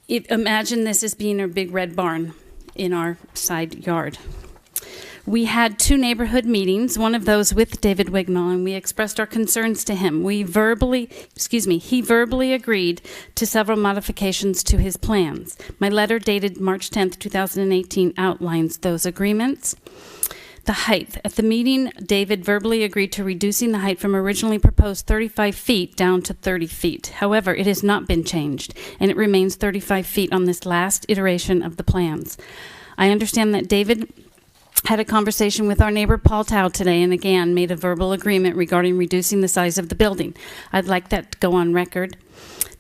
imagine this as being a big red barn in our side yard. We had 2 neighborhood meetings, one of those with David Wignall, and we expressed our concerns to him. He verbally agreed to several modifications to his plans. My letter dated March 10th, 2018 outlines those agreements. The height. At the meeting, David verbally agreed to reducing the height from originally proposed 35 feet down to 30 feet. However, it has not been changed, and it remains 35 feet on this last iteration of the plans. I understand that David had a conversation with our neighbor Paul Tao today and again made a verbal agreement regarding reducing the size of the building. I'd like that to go on record.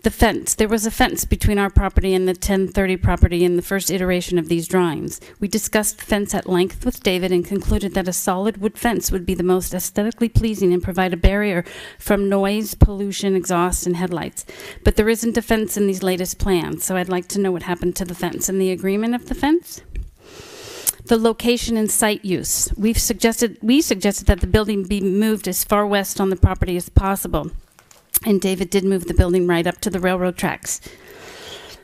The fence. There was a fence between our property and the 1030 property in the first iteration of these drawings. We discussed the fence at length with David and concluded that a solid wood fence would be the most aesthetically pleasing and provide a barrier from noise, pollution, exhaust, and headlights. But there isn't a fence in these latest plans, so I'd like to know what happened to the fence and the agreement of the fence. The location and site use. We suggested that the building be moved as far west on the property as possible. And David did move the building right up to the railroad tracks.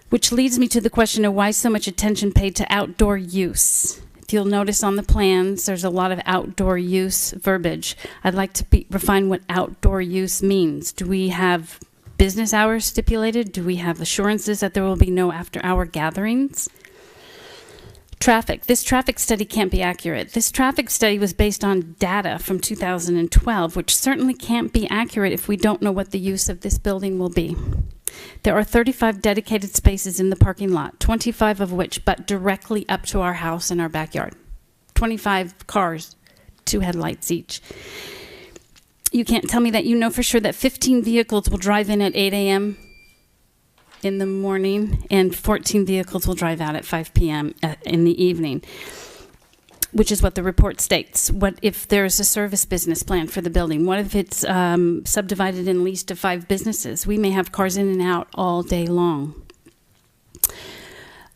Which leads me to the question of why so much attention paid to outdoor use. If you'll notice on the plans, there's a lot of outdoor use verbiage. I'd like to refine what outdoor use means. Do we have business hours stipulated? Do we have assurances that there will be no after-hour gatherings? Traffic. This traffic study can't be accurate. This traffic study was based on data from 2012, which certainly can't be accurate if we don't know what the use of this building will be. There are 35 dedicated spaces in the parking lot, 25 of which butt directly up to our house and our backyard. 25 cars, 2 headlights each. You can't tell me that you know for sure that 15 vehicles will drive in at 8 a.m. in the morning, and 14 vehicles will drive out at 5 p.m. In the evening, which is what the report states. What if there's a service business plan for the building? What if it's subdivided and leased to 5 businesses? We may have cars in and out all day long.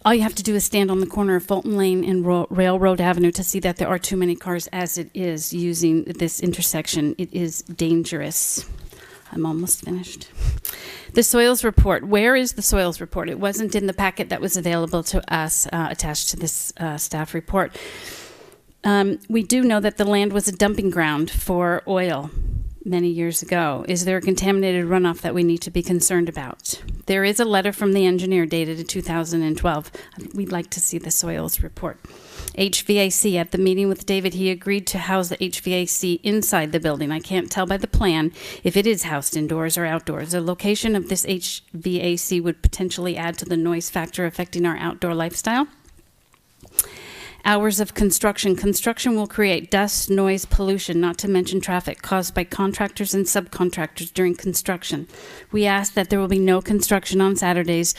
All you have to do is stand on the corner of Fulton Lane and Railroad Avenue to see that there are too many cars as it is using this intersection. It is dangerous. I'm almost finished. The soils report. Where is the soils report? It wasn't in the packet that was available to us attached to this staff report. We do know that the land was a dumping ground for oil many years ago. Is there a contaminated runoff that we need to be concerned about? There is a letter from the engineer dated in 2012. We'd like to see the soils report. HVAC. At the meeting with David, he agreed to house the HVAC inside the building. I can't tell by the plan if it is housed indoors or outdoors. The location of this HVAC would potentially add to the noise factor affecting our outdoor lifestyle. Hours of construction. Construction will create dust, noise, pollution, not to mention traffic caused by contractors and subcontractors during construction. We ask that there will be no construction on Saturdays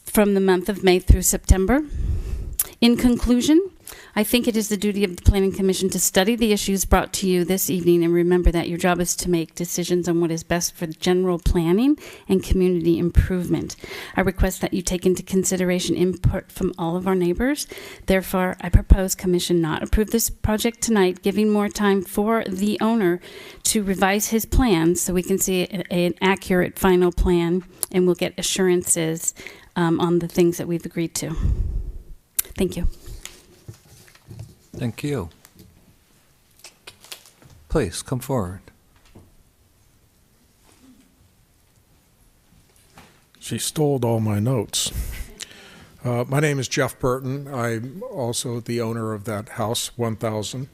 from the month of May through September. In conclusion, I think it is the duty of the Planning Commission to study the issues brought to you this evening and remember that your job is to make decisions on what is best for general planning and community improvement. I request that you take into consideration input from all of our neighbors. Therefore, I propose Commission not approve this project tonight, giving more time for the owner to revise his plans so we can see an accurate final plan and we'll get assurances on the things that we've agreed to. Thank you. Thank you. Please, come forward. She stole all my notes. My name is Jeff Burton. I'm also the owner of that house, 1000.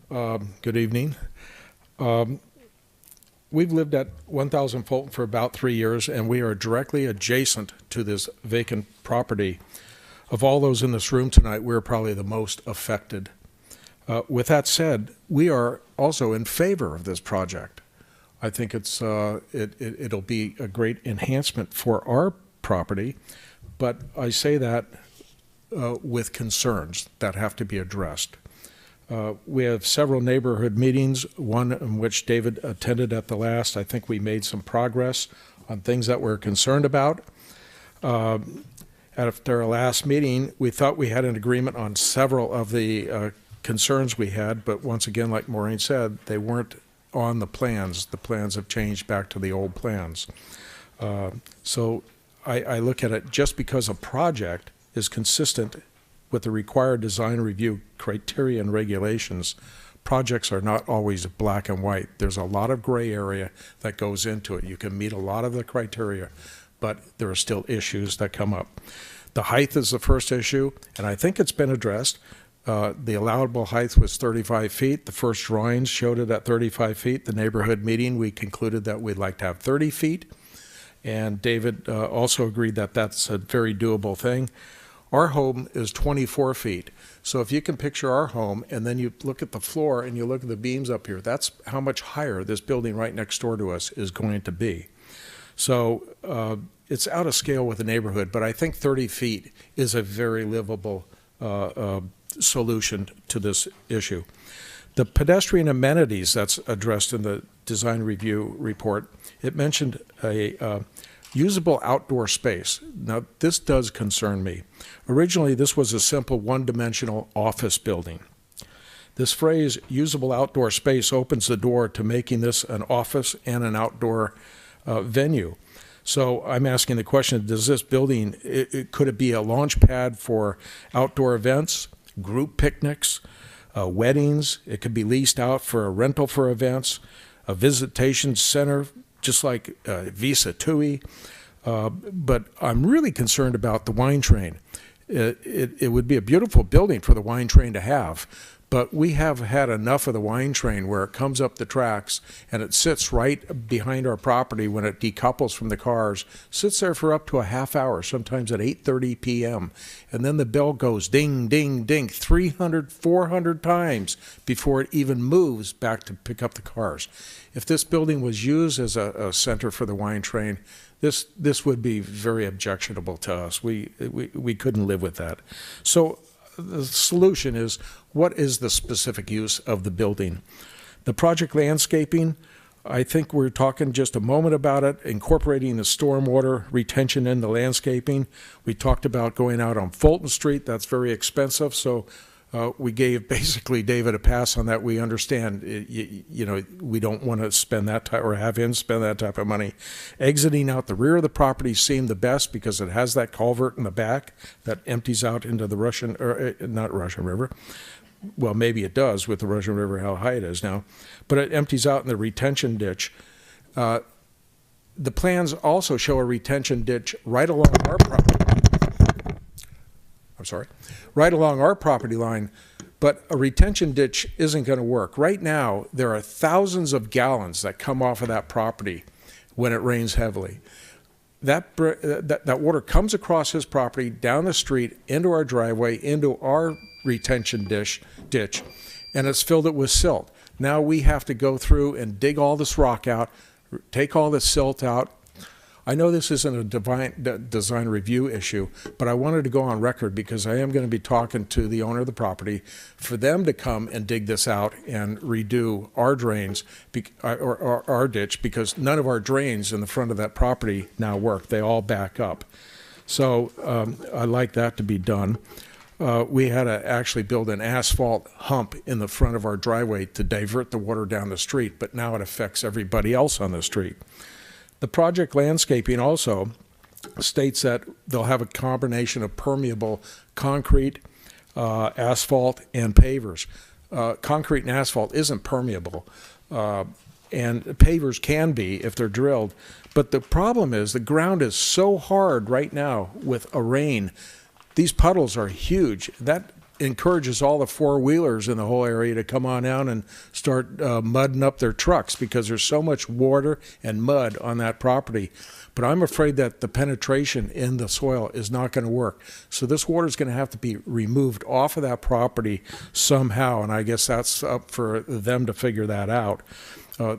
Good evening. We've lived at 1000 Fulton for about 3 years, and we are directly adjacent to this vacant property. Of all those in this room tonight, we're probably the most affected. With that said, we are also in favor of this project. I think it'll be a great enhancement for our property, but I say that with concerns that have to be addressed. We have several neighborhood meetings, one in which David attended at the last. I think we made some progress on things that we're concerned about. After our last meeting, we thought we had an agreement on several of the concerns we had, but once again, like Maureen said, they weren't on the plans. The plans have changed back to the old plans. So I look at it, just because a project is consistent with the required design review criteria and regulations, projects are not always black and white. There's a lot of gray area that goes into it. You can meet a lot of the criteria, but there are still issues that come up. The height is the first issue, and I think it's been addressed. The allowable height was 35 feet. The first drawings showed it at 35 feet. The neighborhood meeting, we concluded that we'd like to have 30 feet. And David also agreed that that's a very doable thing. Our home is 24 feet. So if you can picture our home and then you look at the floor and you look at the beams up here, that's how much higher this building right next door to us is going to be. So it's out of scale with the neighborhood, but I think 30 feet is a very livable solution to this issue. The pedestrian amenities that's addressed in the design review report, it mentioned a usable outdoor space. Now, this does concern me. Originally, this was a simple one-dimensional office building. This phrase, usable outdoor space, opens the door to making this an office and an outdoor venue. So I'm asking the question, does this building, could it be a launch pad for outdoor events, group picnics, weddings? It could be leased out for a rental for events, a visitation center, just like Visa TUI. But I'm really concerned about the wine train. It would be a beautiful building for the wine train to have, but we have had enough of the wine train where it comes up the tracks and it sits right behind our property when it decouples from the cars, sits there for up to a half hour, sometimes at 8:30 p.m. And then the bell goes ding, ding, ding, 300, 400 times before it even moves back to pick up the cars. If this building was used as a center for the wine train, this would be very objectionable to us. We couldn't live with that. So the solution is, what is the specific use of the building? The project landscaping, I think we're talking just a moment about it, incorporating the stormwater retention in the landscaping. We talked about going out on Fulton Street. That's very expensive, so we gave basically David a pass on that. We understand, you know, we don't want to spend that type or have him spend that type of money. Exiting out the rear of the property seemed the best because it has that culvert in the back that empties out into the not Russian River. Well, maybe it does with the Russian River, how high it is now, but it empties out in the retention ditch. The plans also show a retention ditch right along our property. Right along our property line, but a retention ditch isn't going to work. Right now, there are thousands of gallons that come off of that property when it rains heavily. That water comes across his property, down the street, into our driveway, into our retention ditch, and it's filled it with silt. Now we have to go through and dig all this rock out, take all this silt out. I know this isn't a design review issue, but I wanted to go on record because I am going to be talking to the owner of the property for them to come and dig this out and redo our drains or our ditch, because none of our drains in the front of that property now work. They all back up. So I'd like that to be done. We had to actually build an asphalt hump in the front of our driveway to divert the water down the street, but now it affects everybody else on the street. The project landscaping also states that they'll have a combination of permeable concrete, asphalt, and pavers. Concrete and asphalt isn't permeable, and pavers can be if they're drilled. But the problem is the ground is so hard right now with a rain. These puddles are huge. That encourages all the four-wheelers in the whole area to come on out and start mudding up their trucks because there's so much water and mud on that property. But I'm afraid that the penetration in the soil is not going to work. So this water is going to have to be removed off of that property somehow, and I guess that's up for them to figure that out.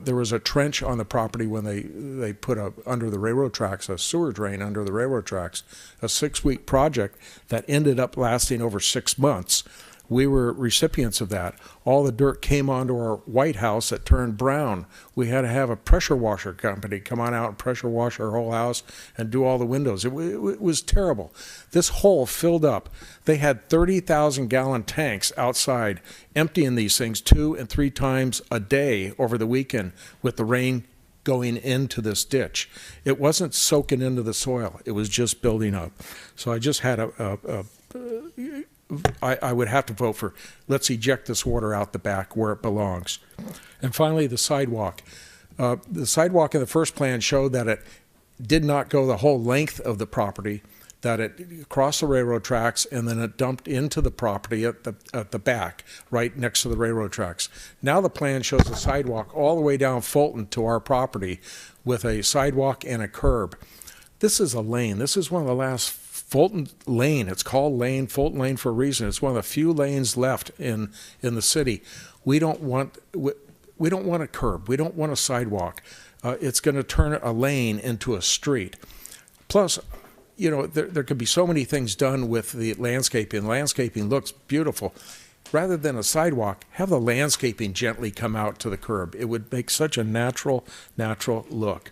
There was a trench on the property when they put under the railroad tracks, a sewer drain under the railroad tracks, a 6-week project that ended up lasting over 6 months. We were recipients of that. All the dirt came onto our White House that turned brown. We had to have a pressure washer company come on out and pressure wash our whole house and do all the windows. It was terrible. This hole filled up. They had 30,000-gallon tanks outside emptying these things 2 and 3 times a day over the weekend with the rain going into this ditch. It wasn't soaking into the soil. It was just building up. So I just had I would have to vote for, let's eject this water out the back where it belongs. And finally, the sidewalk. The sidewalk in the first plan showed that it did not go the whole length of the property, that it crossed the railroad tracks and then it dumped into the property at the back, right next to the railroad tracks. Now the plan shows a sidewalk all the way down Fulton to our property with a sidewalk and a curb. This is a lane. This is one of the last Fulton Lane. It's called Fulton Lane for a reason. It's one of the few lanes left in the city. We don't want a curb. We don't want a sidewalk. It's going to turn a lane into a street. Plus, there could be so many things done with the landscaping. Landscaping looks beautiful. Rather than a sidewalk, have the landscaping gently come out to the curb. It would make such a natural look.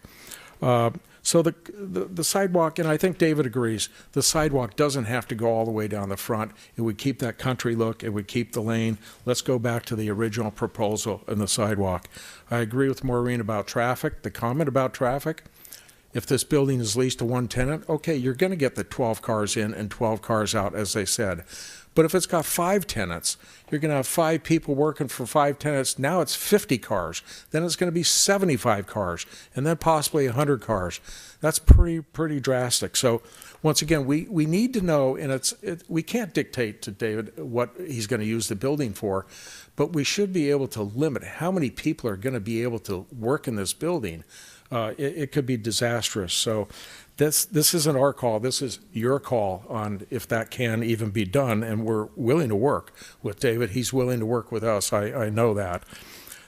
So the sidewalk, and I think David agrees, the sidewalk doesn't have to go all the way down the front. It would keep that country look. It would keep the lane. Let's go back to the original proposal in the sidewalk. I agree with Maureen about traffic. The comment about traffic, if this building is leased to one tenant, okay, you're going to get the 12 cars in and 12 cars out, as they said. But if it's got 5 tenants, you're going to have 5 people working for 5 tenants. Now it's 50 cars. Then it's going to be 75 cars, and then possibly 100 cars. That's pretty drastic. So once again, we need to know, and we can't dictate to David what he's going to use the building for, but we should be able to limit how many people are going to be able to work in this building. It could be disastrous. So this isn't our call. This is your call on if that can even be done, and we're willing to work with David. He's willing to work with us. I know that.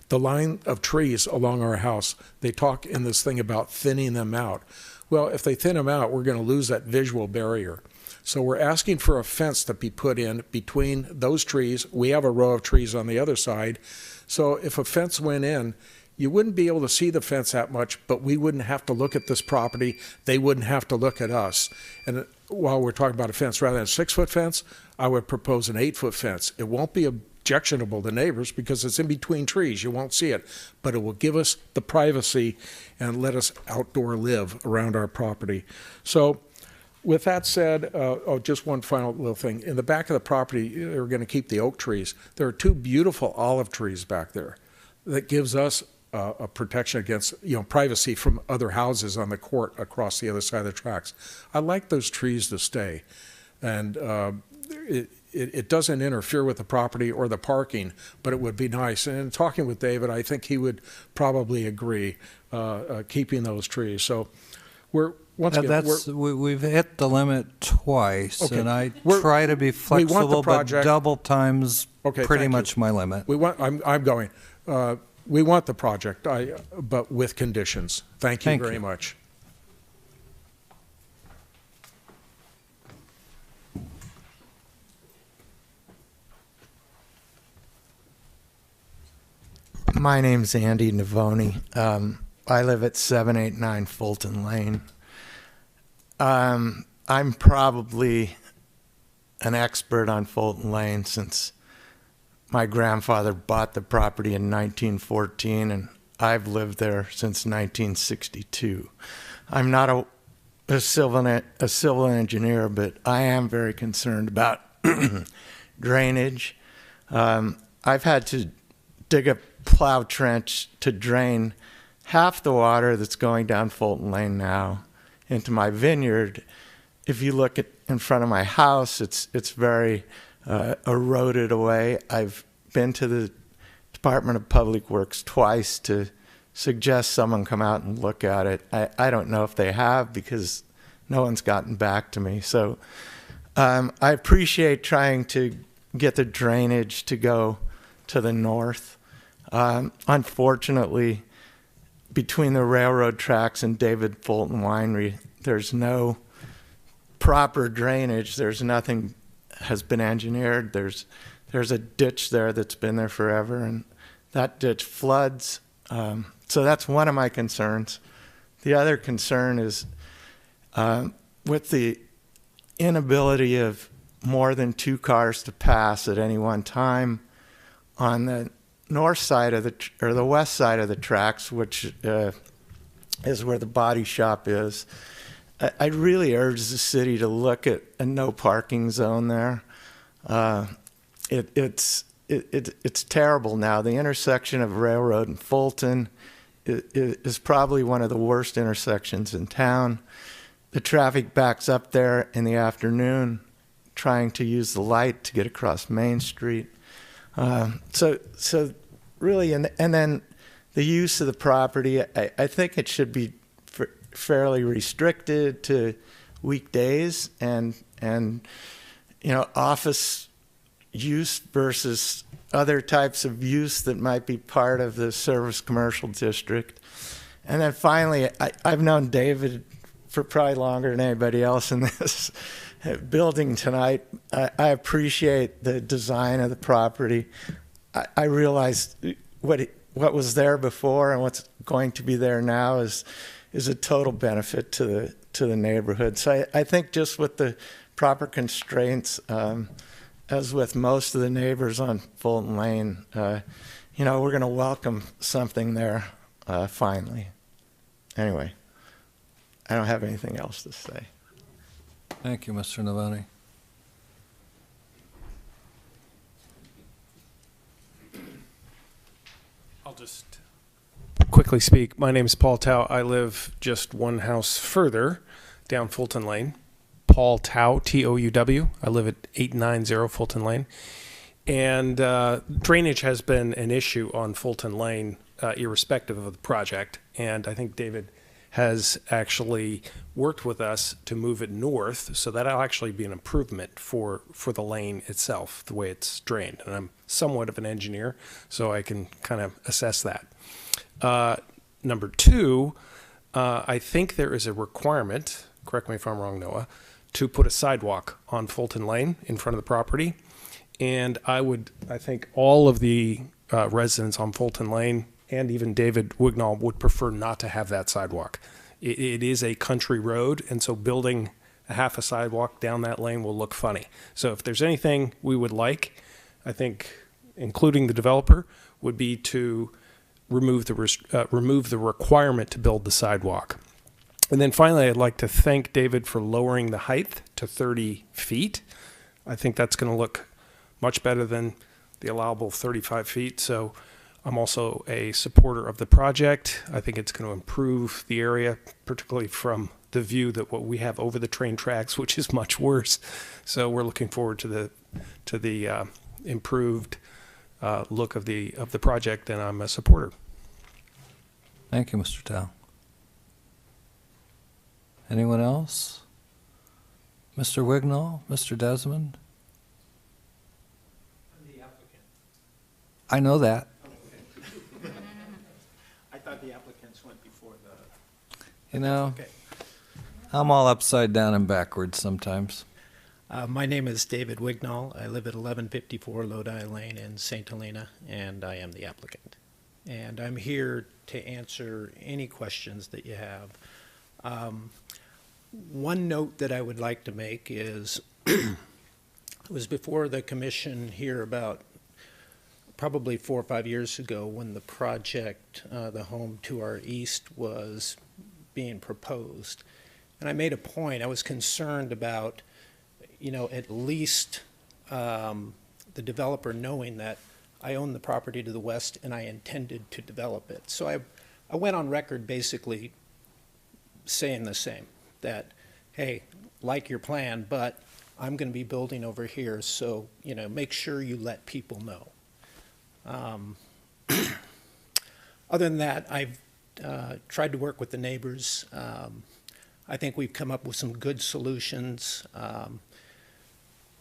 The line of trees along our house, they talk in this thing about thinning them out. Well, if they thin them out, we're going to lose that visual barrier. So we're asking for a fence to be put in between those trees. We have a row of trees on the other side. So if a fence went in, you wouldn't be able to see the fence that much, but we wouldn't have to look at this property. They wouldn't have to look at us. And while we're talking about a fence, rather than a 6-foot fence, I would propose an 8-foot fence. It won't be objectionable to neighbors because it's in between trees. You won't see it, but it will give us the privacy and let us outdoor live around our property. So with that said, just one final little thing. In the back of the property, we're going to keep the oak trees. There are 2 beautiful olive trees back there that gives us a protection against, privacy from other houses on the court across the other side of the tracks. I like those trees to stay, and it doesn't interfere with the property or the parking, but it would be nice. And in talking with David, I think he would probably agree keeping those trees. So we've hit the limit twice, Okay. and I try to be flexible, but double times pretty much my limit. I'm going. We want the project, but with conditions. Thank you very much. My name's Andy Navoni. I live at 789 Fulton Lane. I'm probably an expert on Fulton Lane since my grandfather bought the property in 1914, and I've lived there since 1962. I'm not a civil engineer, but I am very concerned about drainage. I've had to dig a plow trench to drain half the water that's going down Fulton Lane now into my vineyard. If you look in front of my house, it's very eroded away. I've been to the Department of Public Works twice to suggest someone come out and look at it. I don't know if they have because no one's gotten back to me. So I appreciate trying to get the drainage to go to the north. Unfortunately, between the railroad tracks and David Fulton Winery, there's no proper drainage. There's nothing has been engineered. There's a ditch there that's been there forever, and that ditch floods. So that's one of my concerns. The other concern is with the inability of more than 2 cars to pass at any one time on the north side of the west side of the tracks, which is where the body shop is. I really urge the city to look at a no parking zone there. It's terrible now. The intersection of Railroad and Fulton is probably one of the worst intersections in town. The traffic backs up there in the afternoon, trying to use the light to get across Main Street. So really, and then the use of the property, I think it should be fairly restricted to weekdays and office use versus other types of use that might be part of the service commercial district. And then finally, I've known David for probably longer than anybody else in this building tonight. I appreciate the design of the property. I realized what was there before and what's going to be there now is a total benefit to the neighborhood. So I think just with the proper constraints, as with most of the neighbors on Fulton Lane, we're going to welcome something there finally. Anyway, I don't have anything else to say. Thank you, Mr. Novoni. I'll just quickly speak. My name is Paul Tao. I live just one house further down Fulton Lane. Paul Tao, T-O-U-W. I live at 890 Fulton Lane. And drainage has been an issue on Fulton Lane, irrespective of the project. And I think David has actually worked with us to move it north, so that'll actually be an improvement for the lane itself, the way it's drained. And I'm somewhat of an engineer, so I can kind of assess that. Number two, I think there is a requirement, correct me if I'm wrong, Noah, to put a sidewalk on Fulton Lane in front of the property. And I think all of the residents on Fulton Lane and even David Wignall would prefer not to have that sidewalk. It is a country road, and so building a half a sidewalk down that lane will look funny. So if there's anything we would like, I think, including the developer, would be to remove the requirement to build the sidewalk. And then finally, I'd like to thank David for lowering the height to 30 feet. I think that's going to look much better than the allowable 35 feet. So I'm also a supporter of the project. I think it's going to improve the area, particularly from the view that what we have over the train tracks, which is much worse. So we're looking forward to the improved look of the project, and I'm a supporter. Thank you, Mr. Tao. Anyone else? Mr. Wignall, Mr. Desmond? I'm the applicant. I know that. I thought the applicants went before the... You know, Okay. I'm all upside down and backwards sometimes. My name is David Wignall. I live at 1154 Lodi Lane in St. Helena, and I am the applicant. And I'm here to answer any questions that you have. One note that I would like to make is, it was before the commission here about probably 4 or 5 years ago when the project, the home to our east, was being proposed. And I made a point, I was concerned about, at least the developer knowing that I own the property to the west and I intended to develop it. So I went on record basically saying the same, that, hey, like your plan, but I'm going to be building over here, so, make sure you let people know. Other than that, I've tried to work with the neighbors. I think we've come up with some good solutions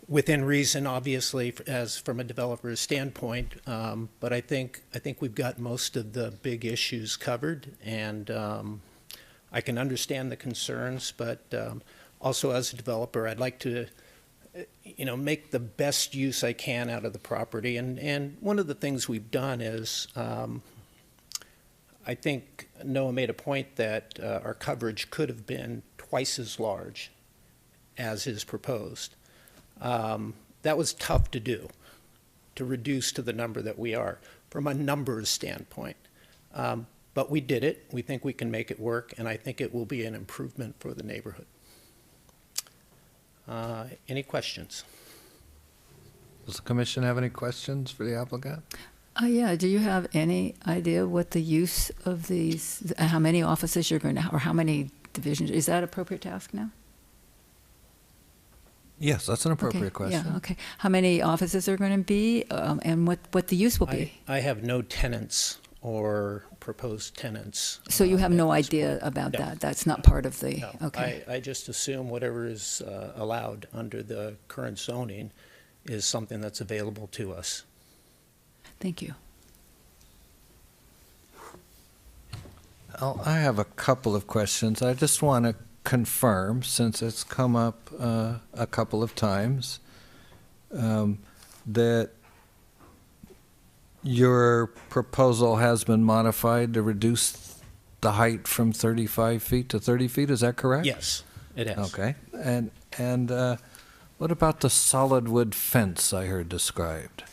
within reason, obviously, as from a developer's standpoint. But I think we've got most of the big issues covered, and I can understand the concerns. But also, as a developer, I'd like to, make the best use I can out of the property. And one of the things we've done is, I think Noah made a point that our coverage could have been twice as large as is proposed. That was tough to do, to reduce to the number that we are from a numbers standpoint. But we did it. We think we can make it work, and I think it will be an improvement for the neighborhood. Any questions? Does the commission have any questions for the applicant? Yeah, do you have any idea what the use of these, how many offices you're going to, or how many divisions, is that appropriate to ask now? Yes, that's an appropriate Okay, question. Yeah, okay. How many offices are going to be, and what the use will be? I have no tenants or proposed tenants. So you have no at this idea point. about No. that? That's not part of the, No, okay. I just assume whatever is allowed under the current zoning is something that's available to us. Thank you. I have a couple of questions. I just want to confirm, since it's come up a couple of times, that your proposal has been modified to reduce the height from 35 feet to 30 feet. Is that correct? Yes, it has. Okay. And what about the solid wood fence I heard described?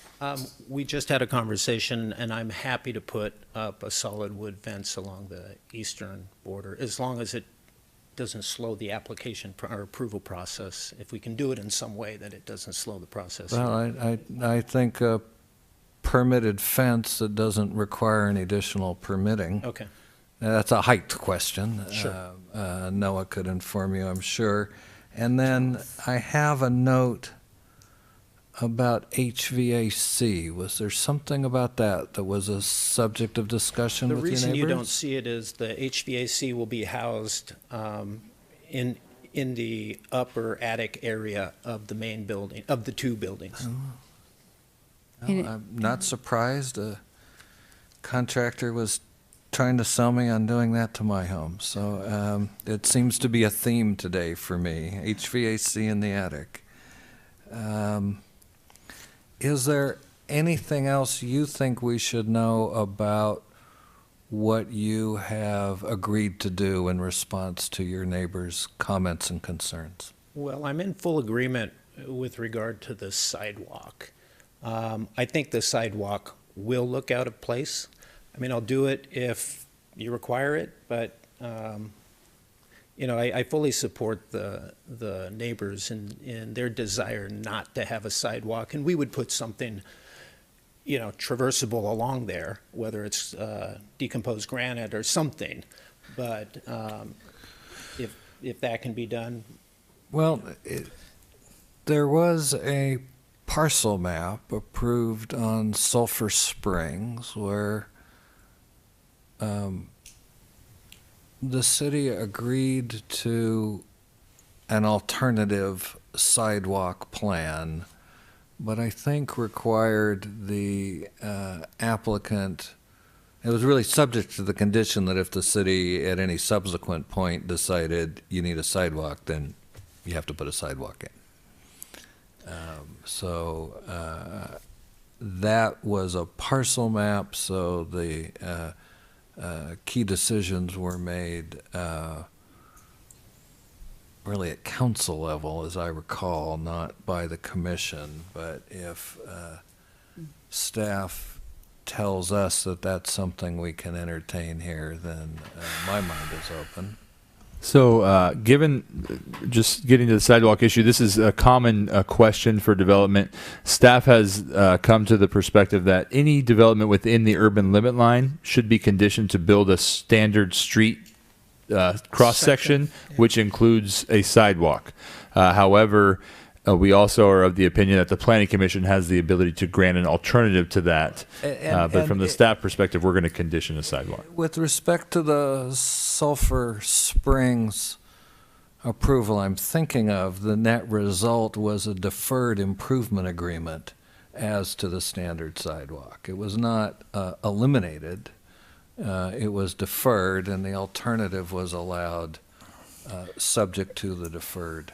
We just had a conversation, and I'm happy to put up a solid wood fence along the eastern border, as long as it doesn't slow the application or approval process. If we can do it in some way that it doesn't slow the process. Well, I think a permitted fence that doesn't require any additional permitting. Okay. That's a height question. Sure. Noah could inform you, I'm sure. And then I have a note about HVAC. Was there something about that that was a subject of discussion The with your neighbors? reason you don't see it is the HVAC will be housed in the upper attic area of the main building, of the two buildings. Well, I'm not surprised. A contractor was trying to sell me on doing that to my home. So it seems to be a theme today for me, HVAC in the attic. Is there anything else you think we should know about what you have agreed to do in response to your neighbors' comments and concerns? Well, I'm in full agreement with regard to the sidewalk. I think the sidewalk will look out of place. I mean, I'll do it if you require it, but, I fully support the neighbors in their desire not to have a sidewalk, and we would put something, traversable along there, whether it's decomposed granite or something. But if that can be done. Well, there was a parcel map approved on Sulphur Springs where the city agreed to an alternative sidewalk plan, but I think required the applicant, it was really subject to the condition that if the city at any subsequent point decided you need a sidewalk, then you have to put a sidewalk in. That was a parcel map, so the key decisions were made really at council level, as I recall, not by the commission. But if staff tells us that that's something we can entertain here, then my mind is open. So, just getting to the sidewalk issue, this is a common question for development. Staff has come to the perspective that any development within the urban limit line should be conditioned to build a standard street cross-section, which includes a sidewalk. However, we also are of the opinion that the Planning Commission has the ability to grant an alternative to that. But from the staff perspective, we're going to condition a sidewalk. With respect to the Sulphur Springs approval I'm thinking of, the net result was a deferred improvement agreement as to the standard sidewalk. It was not eliminated. It was deferred, and the alternative was allowed subject to the deferred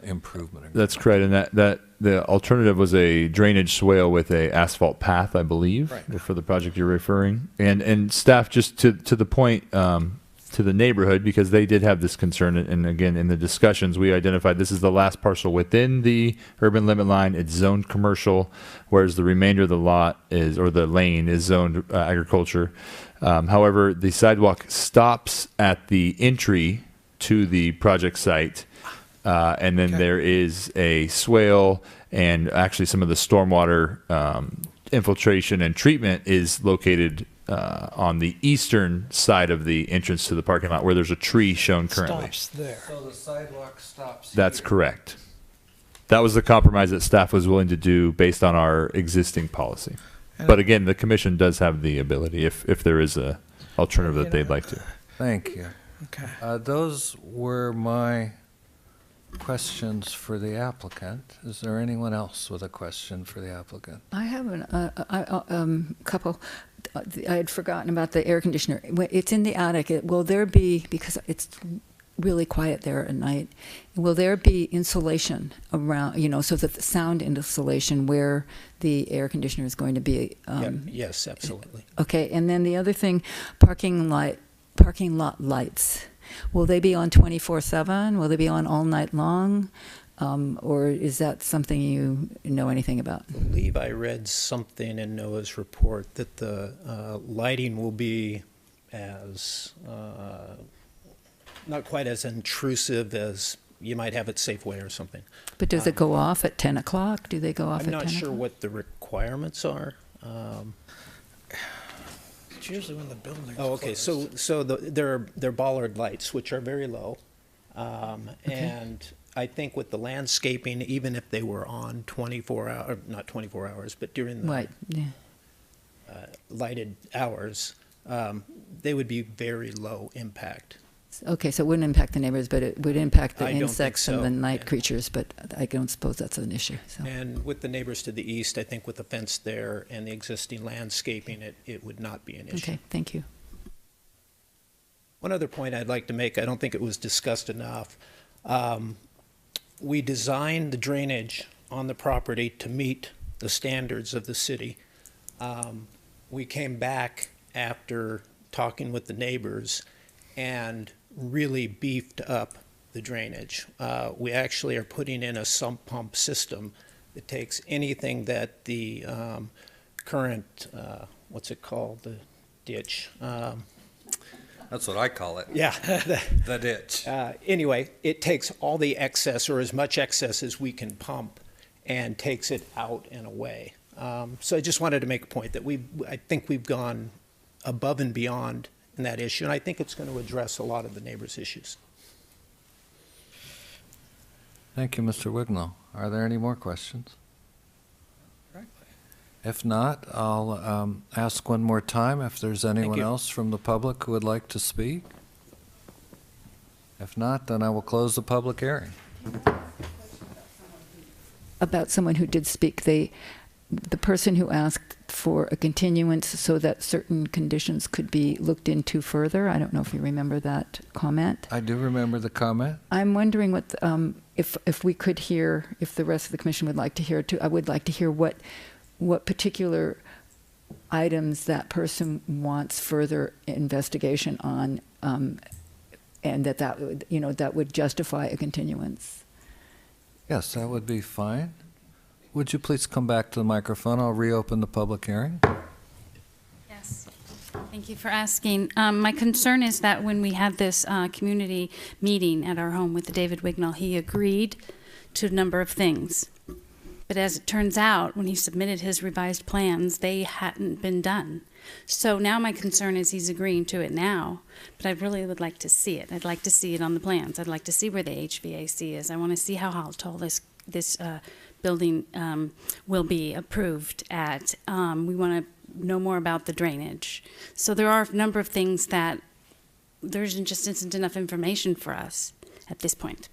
improvement agreement. That's correct, and that the alternative was a drainage swale with a asphalt path, I believe, for the project you're referring. And staff, just to the point, to the neighborhood, because they did have this concern, and again, in the discussions, we identified this is the last parcel within the urban limit line. It's zoned commercial, whereas the remainder of the lot is, or the lane is zoned agriculture. However, the sidewalk stops at the entry to the project site. And then there is a swale, and actually some of the stormwater infiltration and treatment is located on the eastern side of the entrance to the parking lot, where there's a tree shown currently. Stops there. So the sidewalk stops That's here. correct. That was the compromise that staff was willing to do based on our existing policy. But again, the commission does have the ability, if there is a alternative that they'd like to. Thank you. Okay. Those were my questions for the applicant. Is there anyone else with a question for the applicant? I have couple. I had forgotten about the air conditioner. It's in the attic. Will there be, because it's really quiet there at night, will there be insulation around, so that the sound insulation where the air conditioner is going to be? Yes, absolutely. Okay, and then the other thing, parking lot lights. Will they be on 24/7? Will they be on all night long? Or is that something you know anything about? I believe I read something in Noah's report that the lighting will be as, not quite as intrusive as you might have at Safeway or something. But does it go off at 10 o'clock? Do they go off I'm at 10 not sure o'clock? what the requirements are. It's usually when the building's Oh, okay, so they're bollard lights, which are very low. And I think with the landscaping, even if they were on 24 hour, not 24 hours, but during the Right, yeah. Lighted hours, they would be very low impact. Okay, so it wouldn't impact the neighbors, but it would impact the I don't think insects and so, the night creatures, but I don't suppose that's an issue, so. And with the neighbors to the east, I think with the fence there and the existing landscaping, it would not be an issue. Okay, thank you. One other point I'd like to make, I don't think it was discussed enough. We designed the drainage on the property to meet the standards of the city. We came back after talking with the neighbors and really beefed up the drainage. We actually are putting in a sump pump system that takes anything that the current, what's it called, the ditch? That's what I call it. Yeah. The ditch. Anyway, it takes all the excess, or as much excess as we can pump, and takes it out and away. So I just wanted to make a point that I think we've gone above and beyond in that issue, and I think it's going to address a lot of the neighbors' issues. Thank you, Mr. Wignall. Are there any more questions? If not, I'll ask one more time if there's anyone you. else from the public who would like to speak. If not, then I will close the public hearing. About someone who did speak, the person who asked for a continuance so that certain conditions could be looked into further. I don't know if you remember that comment. I do remember the comment. I'm wondering what, if we could hear, if the rest of the commission would like to hear too. I would like to hear what particular items that person wants further investigation on, and that would justify a continuance. Yes, that would be fine. Would you please come back to the microphone? I'll reopen the public hearing. Yes, thank you for asking. My concern is that when we had this community meeting at our home with David Wignall, he agreed to a number of things. But as it turns out, when he submitted his revised plans, they hadn't been done. So now my concern is he's agreeing to it now, but I really would like to see it. I'd like to see it on the plans. I'd like to see where the HVAC is. I want to see how tall this building will be approved at. We want to know more about the drainage. So there are a number of things that there just isn't enough information for us at this point.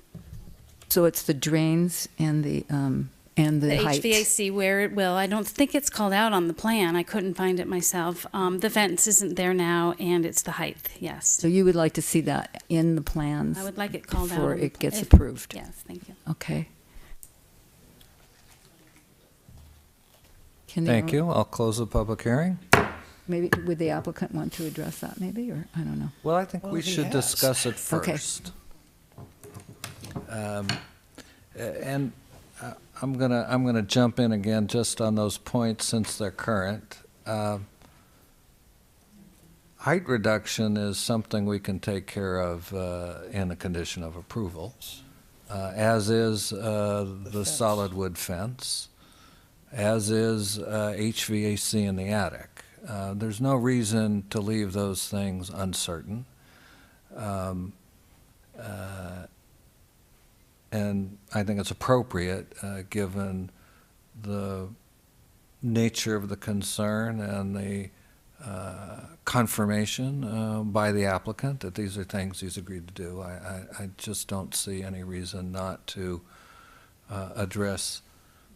So it's the drains and the height. HVAC, where it will. I don't think it's called out on the plan. I couldn't find it myself. The fence isn't there now, and it's the height, yes. So you would like to see that in the plans? I would like it called out. Before on the it gets if- approved? Yes, thank you. Okay. Thank you. I'll close the public hearing. Maybe, would the applicant want to address that maybe, or, I don't know. Well, I think we should discuss it Okay. first. And I'm gonna jump in again just on those points since they're current. Height reduction is something we can take care of in a condition of approval. as is the solid wood fence, as is HVAC in the attic. There's no reason to leave those things uncertain. And I think it's appropriate, given the nature of the concern and the confirmation by the applicant that these are things he's agreed to do. I just don't see any reason not to address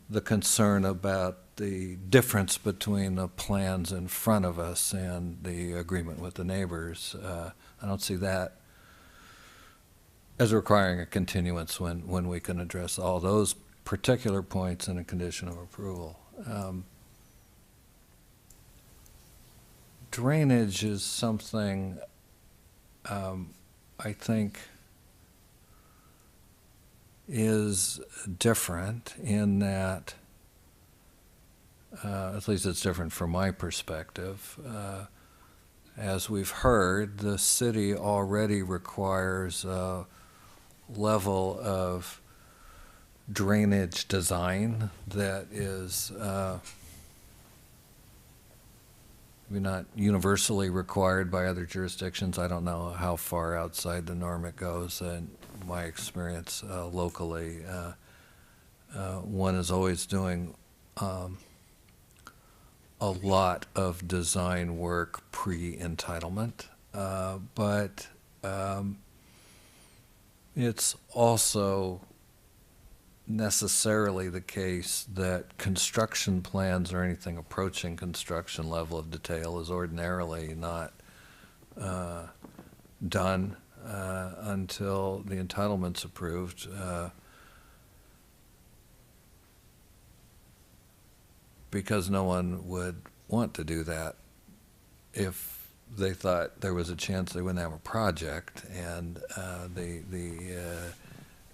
the concern about the difference between the plans in front of us and the agreement with the neighbors. I don't see that as requiring a continuance when we can address all those particular points in a condition of approval. Drainage is something I think is different in that, at least it's different from my perspective. As we've heard, the city already requires a level of drainage design that is maybe not universally required by other jurisdictions. I don't know how far outside the norm it goes. In my experience locally, one is always doing a lot of design work pre-entitlement, but it's also necessarily the case that construction plans or anything approaching construction level of detail is ordinarily not done until the entitlement's approved. Because no one would want to do that if they thought there was a chance they wouldn't have a project, and the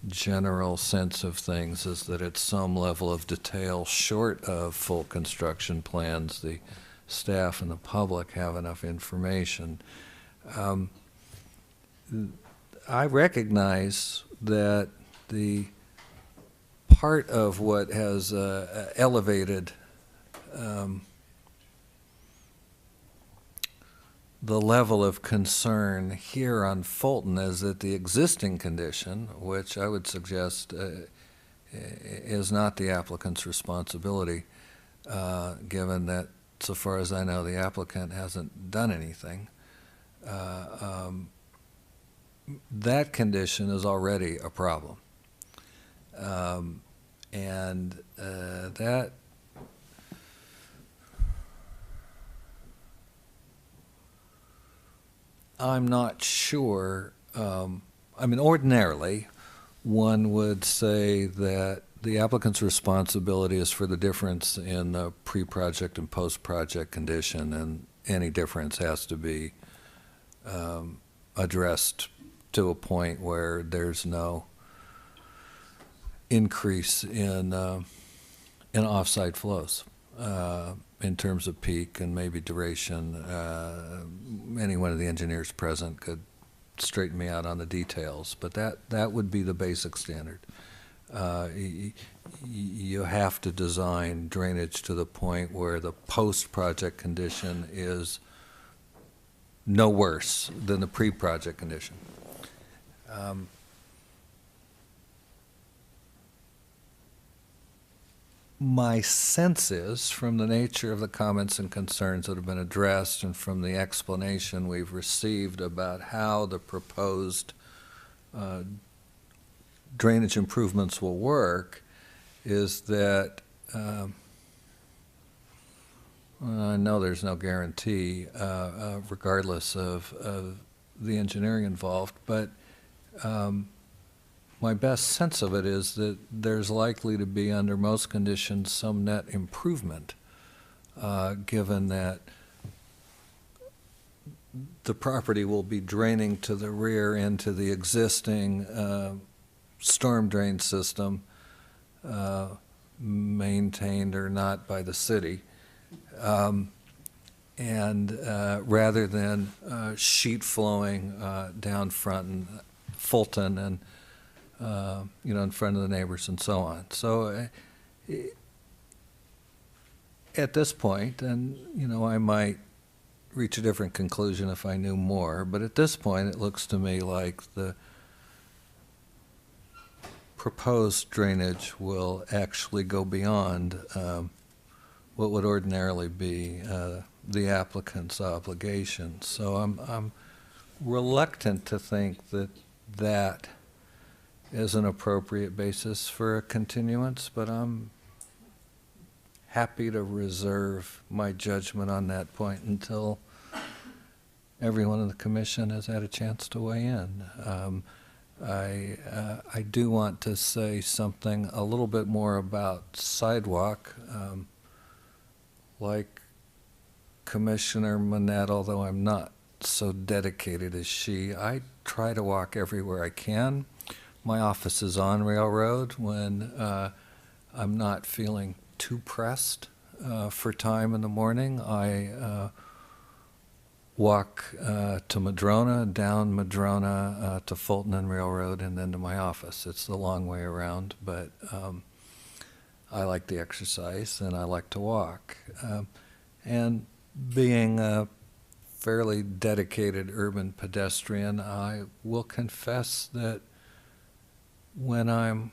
general sense of things is that at some level of detail short of full construction plans, the staff and the public have enough information. I recognize that the part of what has elevated the level of concern here on Fulton is that the existing condition, which I would suggest is not the applicant's responsibility, given that, so far as I know, the applicant hasn't done anything. That condition is already a problem. And that I'm not sure. I mean, ordinarily, one would say that the applicant's responsibility is for the difference in the pre-project and post-project condition, and any difference has to be addressed to a point where there's no increase in off-site flows. In terms of peak and maybe duration, any one of the engineers present could straighten me out on the details, but that would be the basic standard. You have to design drainage to the point where the post-project condition is no worse than the pre-project condition. My sense is, from the nature of the comments and concerns that have been addressed and from the explanation we've received about how the proposed drainage improvements will work, is that I know there's no guarantee regardless of the engineering involved, but my best sense of it is that there's likely to be, under most conditions, some net improvement, given that the property will be draining to the rear into the existing storm drain system, maintained or not by the city, and rather than sheet flowing down front in Fulton and in front of the neighbors and so on. So at this point, and, I might reach a different conclusion if I knew more, but at this point, it looks to me like the proposed drainage will actually go beyond what would ordinarily be the applicant's obligation. So I'm reluctant to think that that is an appropriate basis for a continuance, but I'm happy to reserve my judgment on that point until everyone in the commission has had a chance to weigh in. I do want to say something a little bit more about sidewalk. Like Commissioner Manette, although I'm not so dedicated as she, I try to walk everywhere I can. My office is on Railroad when I'm not feeling too pressed for time in the morning. I walk to Madrona, down Madrona to Fulton and Railroad, and then to my office. It's the long way around, but I like the exercise and I like to walk. And being a fairly dedicated urban pedestrian, I will confess that when I'm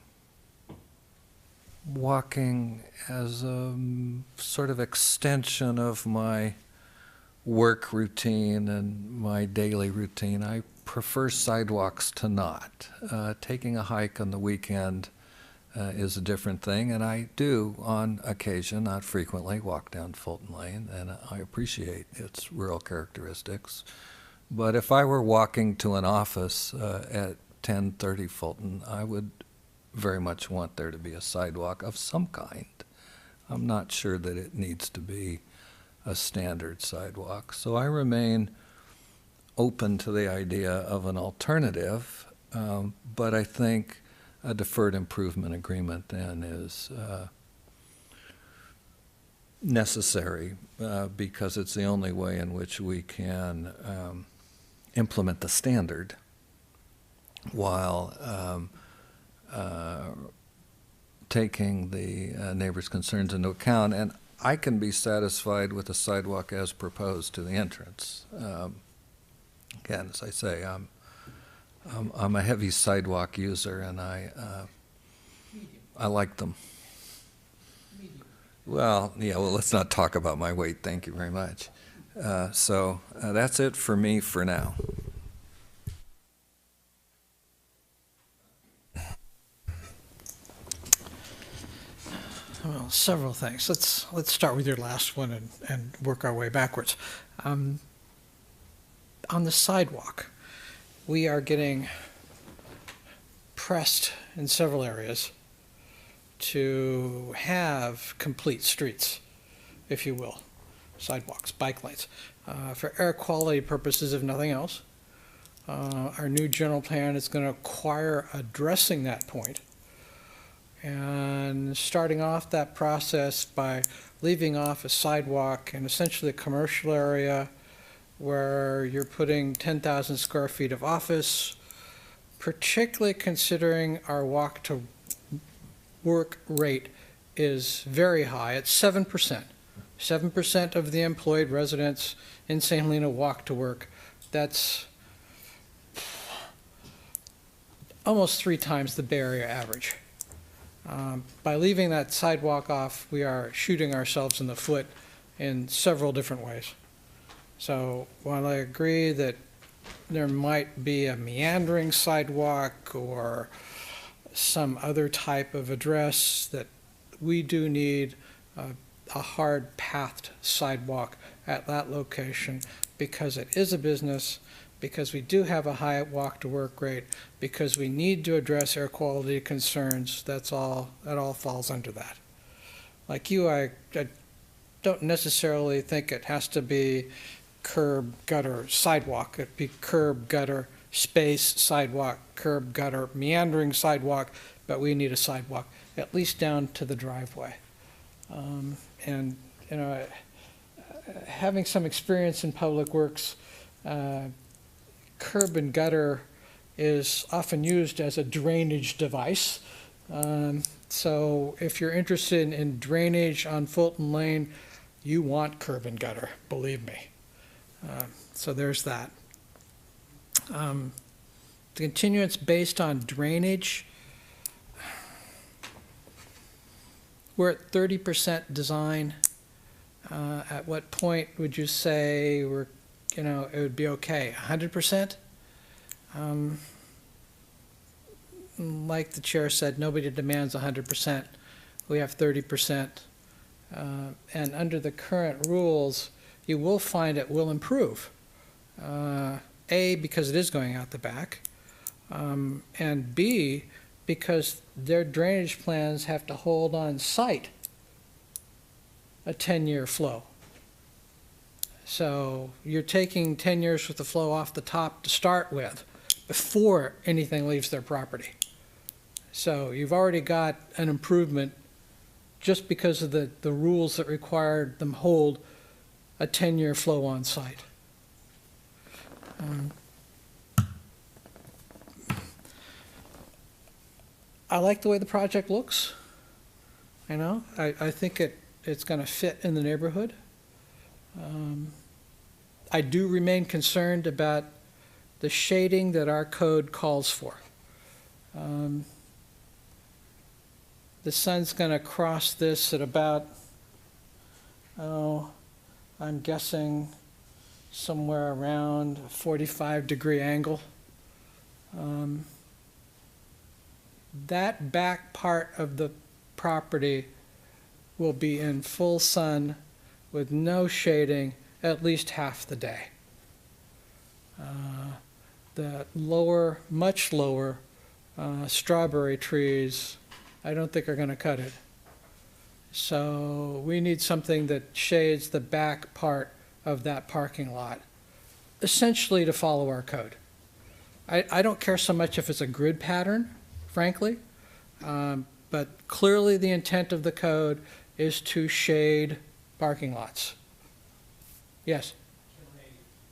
walking as a sort of extension of my work routine and my daily routine, I prefer sidewalks to not. Taking a hike on the weekend is a different thing, and I do, on occasion, not frequently, walk down Fulton Lane, and I appreciate its rural characteristics. But if I were walking to an office at 1030 Fulton, I would very much want there to be a sidewalk of some kind. I'm not sure that it needs to be a standard sidewalk. So I remain open to the idea of an alternative, but I think a deferred improvement agreement then is necessary because it's the only way in which we can implement the standard while taking the neighbors' concerns into account. And I can be satisfied with a sidewalk as proposed to the entrance. Again, as I say, I'm a heavy sidewalk user, and I like them. Well, let's not talk about my weight. Thank you very much. So that's it for me for now. Well, several things. Let's start with your last one and work our way backwards. On the sidewalk, we are getting pressed in several areas to have complete streets, if you will, sidewalks, bike lanes. For air quality purposes, if nothing else, our new general plan is going to require addressing that point and starting off that process by leaving off a sidewalk in essentially a commercial area where you're putting 10,000 square feet of office, particularly considering our walk to work rate is very high. It's 7%. 7% of the employed residents in St. Helena walk to work. That's almost 3 times the Bay Area average. By leaving that sidewalk off, we are shooting ourselves in the foot in several different ways. So while I agree that there might be a meandering sidewalk or some other type of address, that we do need a hard pathed sidewalk at that location because it is a business, because we do have a high walk to work rate, because we need to address air quality concerns. That all falls under that. Like you, I don't necessarily think it has to be curb, gutter, sidewalk. It'd be curb, gutter, space, sidewalk, curb, gutter, meandering sidewalk, but we need a sidewalk, at least down to the driveway. And, having some experience in public works, curb and gutter is often used as a drainage device. So if you're interested in drainage on Fulton Lane, you want curb and gutter, believe me. So there's that. The continuance based on drainage, we're at 30% design. At what point would you say it would be okay? 100%? Like the chair said, nobody demands 100%. We have 30%. And under the current rules, you will find it will improve. A, because it is going out the back, and B, because their drainage plans have to hold on site a 10-year flow. So you're taking 10 years worth of flow off the top to start with before anything leaves their property. So you've already got an improvement just because of the rules that require them hold a 10-year flow on site. I like the way the project looks. I think it's going to fit in the neighborhood. I do remain concerned about the shading that our code calls for. The sun's going to cross this at about, I'm guessing somewhere around a 45-degree angle. That back part of the property will be in full sun with no shading at least half the day. The lower, much lower strawberry trees, I don't think are going to cut it. So we need something that shades the back part of that parking lot, essentially to follow our code. I don't care so much if it's a grid pattern, frankly, but clearly the intent of the code is to shade parking lots. Yes? Can I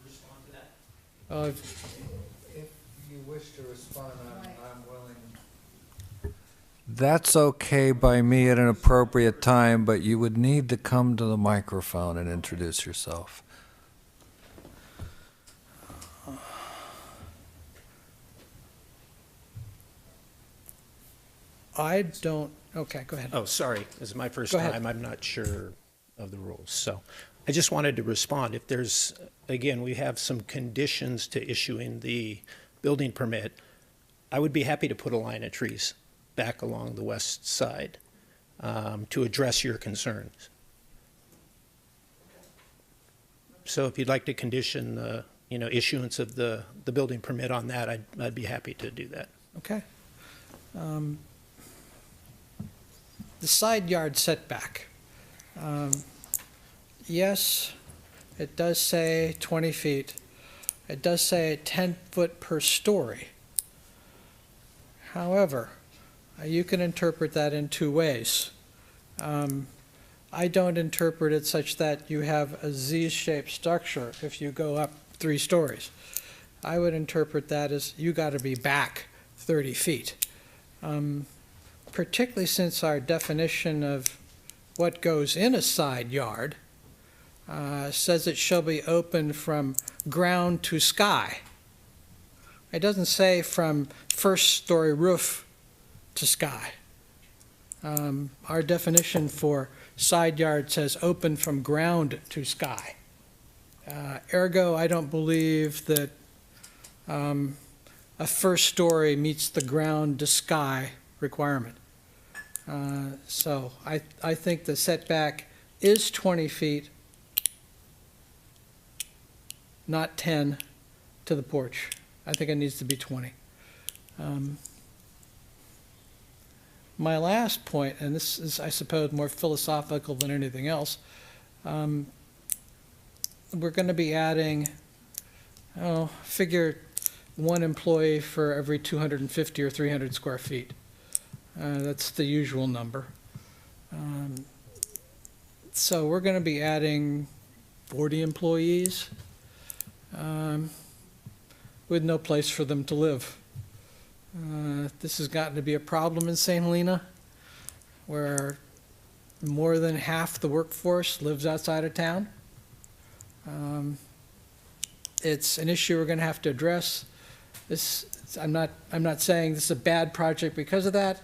respond to that? If you wish to respond, I'm willing. That's okay by me at an appropriate time, but you would need to come to the microphone and introduce yourself. I don't, okay, go ahead. Oh, sorry, this is my first Go ahead. time. I'm not sure of the rules. So I just wanted to respond. If there's, again, we have some conditions to issuing the building permit, I would be happy to put a line of trees back along the west side to address your concerns. So if you'd like to condition the, issuance of the building permit on that, I'd be happy to do that. Okay. The side yard setback. Yes, it does say 20 feet. It does say 10 foot per story. However, you can interpret that in two ways. I don't interpret it such that you have a Z-shaped structure if you go up 3 stories. I would interpret that as you got to be back 30 feet. Particularly since our definition of what goes in a side yard says it shall be open from ground to sky. It doesn't say from first-story roof to sky. Our definition for side yard says open from ground to sky. Ergo, I don't believe that a first story meets the ground to sky requirement. So I think the setback is 20 feet, not 10 to the porch. I think it needs to be 20. My last point, and this is, I suppose, more philosophical than anything else, we're going to be adding, figure 1 employee for every 250 or 300 square feet. That's the usual number. So we're going to be adding 40 employees with no place for them to live. This has gotten to be a problem in St. Helena, where more than half the workforce lives outside of town. It's an issue we're going to have to address. I'm not saying this is a bad project because of that.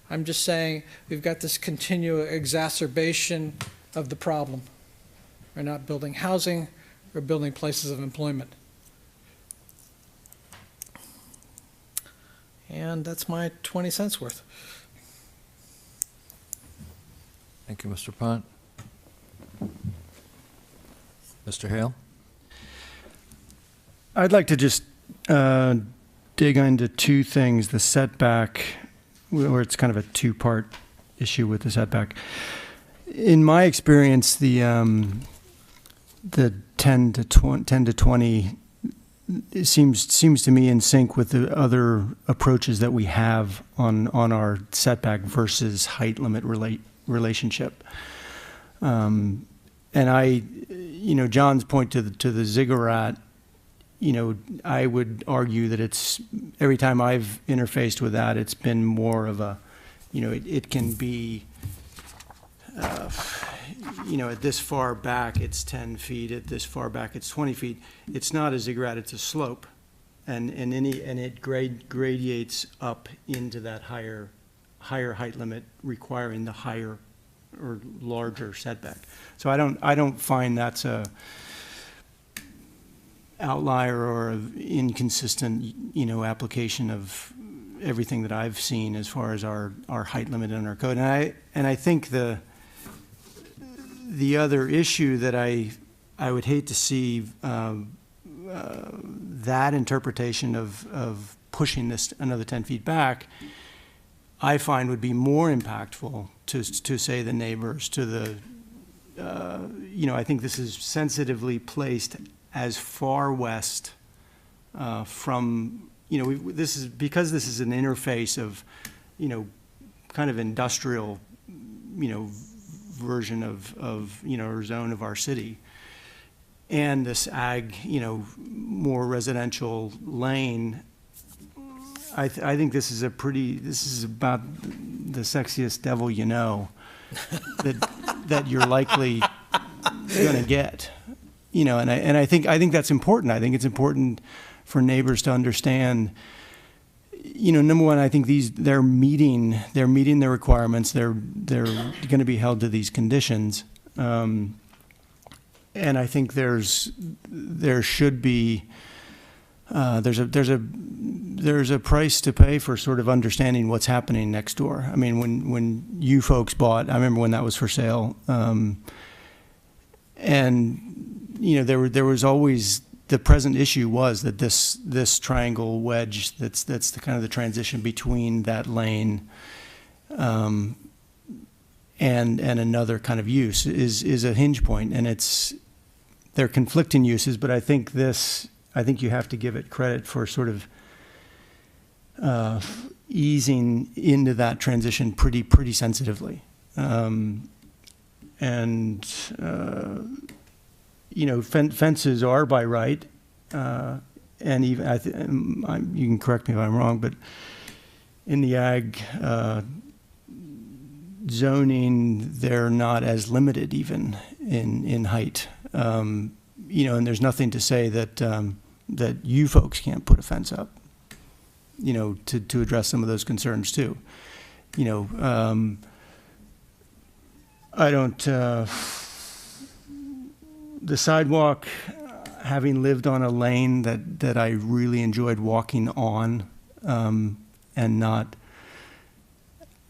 I'm just saying we've got this continual exacerbation of the problem. We're not building housing, we're building places of employment. And that's my 20 cents worth. Thank you, Mr. Pont. Mr. Hale? I'd like to just dig into two things. The setback, where it's kind of a two-part issue with the setback. In my experience, the 10 to 20 it seems to me in sync with the other approaches that we have on our setback versus height limit relationship. And John's point to the ziggurat, I would argue that it's, every time I've interfaced with that, it's been more of a, it can be, at this far back, it's 10 feet, at this far back, it's 20 feet. It's not a ziggurat, it's a slope. And it gradiates up into that higher height limit, requiring the higher or larger setback. So I don't find that's a outlier or an inconsistent, application of everything that I've seen as far as our height limit in our code. And I think the other issue that I would hate to see that interpretation of pushing this another 10 feet back, I find would be more impactful to say the neighbors, to the, I think this is sensitively placed as far west from, this is, because this is an interface of, kind of industrial, version of or zone of our city, and this ag, more residential lane. I think this is about the sexiest devil that you're likely going to get, and I think that's important. I think it's important for neighbors to understand, number one, I think they're meeting their requirements. They're going to be held to these conditions, and I think there should be there's a price to pay for sort of understanding what's happening next door. I mean, when you folks bought, I remember when that was for sale, and there was always. The present issue was that this triangle wedge, that's the kind of the transition between that lane and another kind of use is a hinge point, and they're conflicting uses. But I think you have to give it credit for sort of easing into that transition pretty sensitively, fences are by right, and even you can correct me if I'm wrong, but in the ag zoning, they're not as limited even in height, and there's nothing to say that you folks can't put a fence up, to address some of those concerns too. I don't. The sidewalk, having lived on a lane that I really enjoyed walking on, and not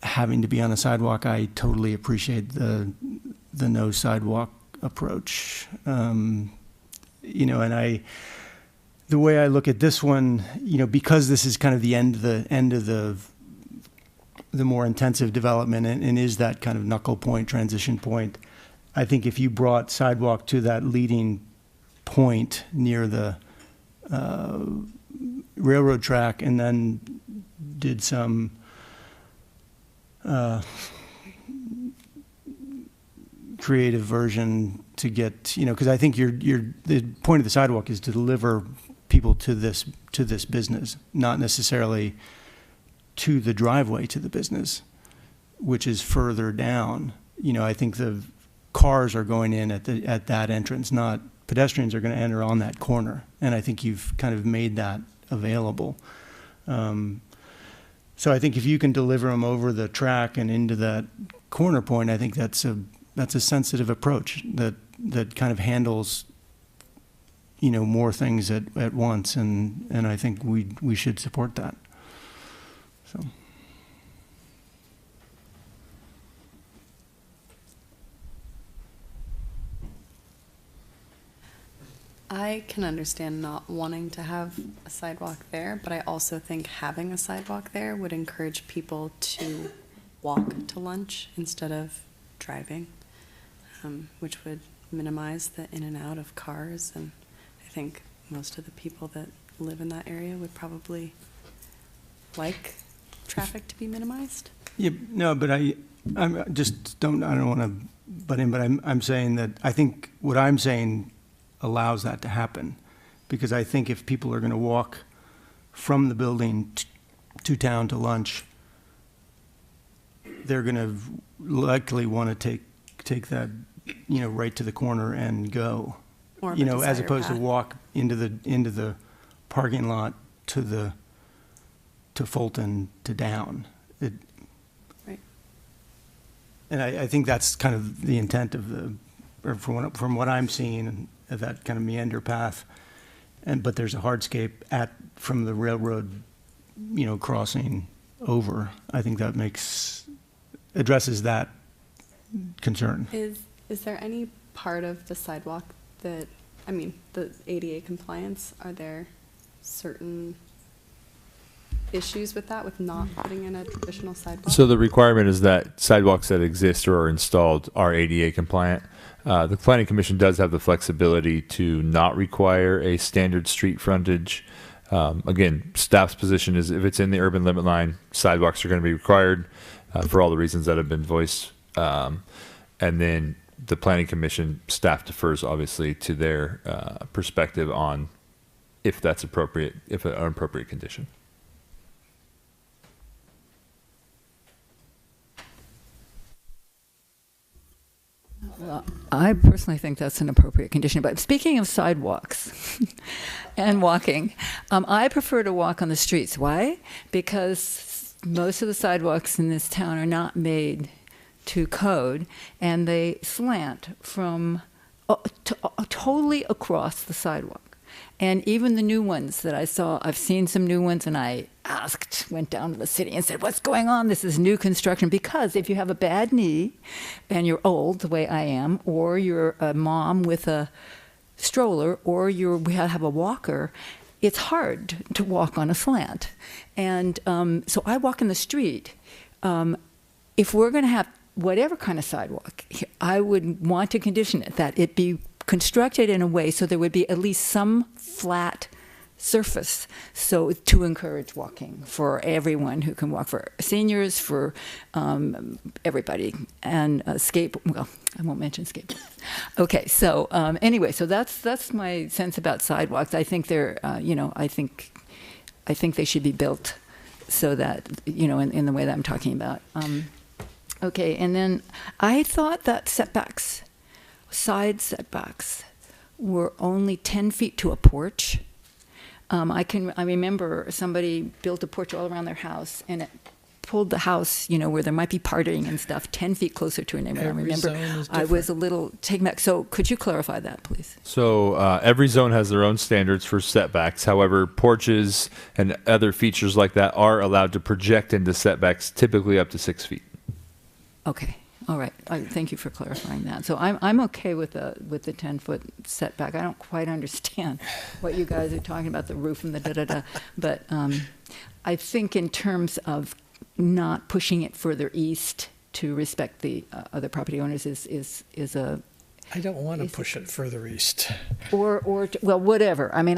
having to be on a sidewalk, I totally appreciate the no sidewalk approach. And the way I look at this one, because this is kind of the end of the more intensive development and is that kind of knuckle point, transition point, I think if you brought sidewalk to that leading point near the railroad track and then did some creative version to get, because I think the point of the sidewalk is to deliver people to this business, not necessarily to the driveway to the business, which is further down. You know, I think the cars are going in at that entrance, not pedestrians are going to enter on that corner. And I think you've kind of made that available. So I think if you can deliver them over the track and into that corner point, I think that's a sensitive approach that kind of handles, you know, more things at once, and I think we should support that. So. I can understand not wanting to have a sidewalk there, but I also think having a sidewalk there would encourage people to walk to lunch instead of driving, which would minimize the in and out of cars. And I think most of the people that live in that area would probably like traffic to be minimized. Yeah, no, but I don't want to butt in, but I'm saying that I think what I'm saying allows that to happen, because I think if people are going to walk from the building to town to lunch, they're going to likely want to take that, you know, right to the corner and go, you know, as opposed to walk into the parking lot to Fulton to down. Right. And I think that's kind of the intent of from what I'm seeing, that kind of meander path. But there's a hardscape from the railroad, you know, crossing over. I think that addresses that concern. Is there any part of the sidewalk that, I mean, the ADA compliance, are there certain issues with that, with not putting in a traditional sidewalk? So the requirement is that sidewalks that exist or are installed are ADA compliant. The Planning Commission does have the flexibility to not require a standard street frontage. Again, staff's position is if it's in the urban limit line, sidewalks are going to be required for all the reasons that have been voiced. And then the Planning Commission staff defers obviously to their perspective on if that's appropriate, if an appropriate condition. Well, I personally think that's an appropriate condition. But speaking of sidewalks and walking, I prefer to walk on the streets. Why? Because most of the sidewalks in this town are not made to code, and they slant from totally across the sidewalk. And even the new ones that I saw, I've seen some new ones, and I went down to the city and said, what's going on? This is new construction. Because if you have a bad knee and you're old, the way I am, or you're a mom with a stroller, or we have a walker, it's hard to walk on a slant. And so I walk in the street. If we're going to have whatever kind of sidewalk, I would want to condition it that it be constructed in a way so there would be at least some flat surface, so to encourage walking for everyone who can walk, for seniors, for everybody, and well, I won't mention skateboards. Okay, so anyway, so that's my sense about sidewalks. I think they're, I think they should be built so that, in the way that I'm talking about. Okay, and then I thought that side setbacks were only 10 feet to a porch. I remember somebody built a porch all around their house, and it pulled the house, where there might be partying and stuff, 10 feet closer to a neighbor. I remember I was a little taken back. So could you clarify that, please? So every zone has their own standards for setbacks. However, porches and other features like that are allowed to project into setbacks, typically up to 6 feet. Okay. All right. Thank you for clarifying that. So I'm okay with the 10-foot setback. I don't quite understand what you guys are talking about, the roof and the da-da-da. But I think in terms of not pushing it further east to respect the other property owners is a... I don't want to push it further east. Or well, whatever. I mean,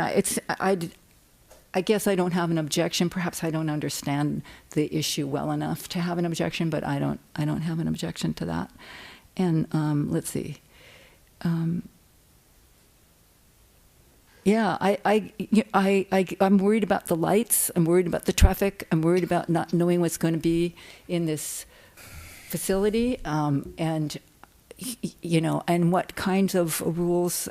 I guess I don't have an objection. Perhaps I don't understand the issue well enough to have an objection, but I don't have an objection to that. And let's see. Yeah, I'm worried about the lights. I'm worried about the traffic. I'm worried about not knowing what's going to be in this facility, and and what kinds of rules,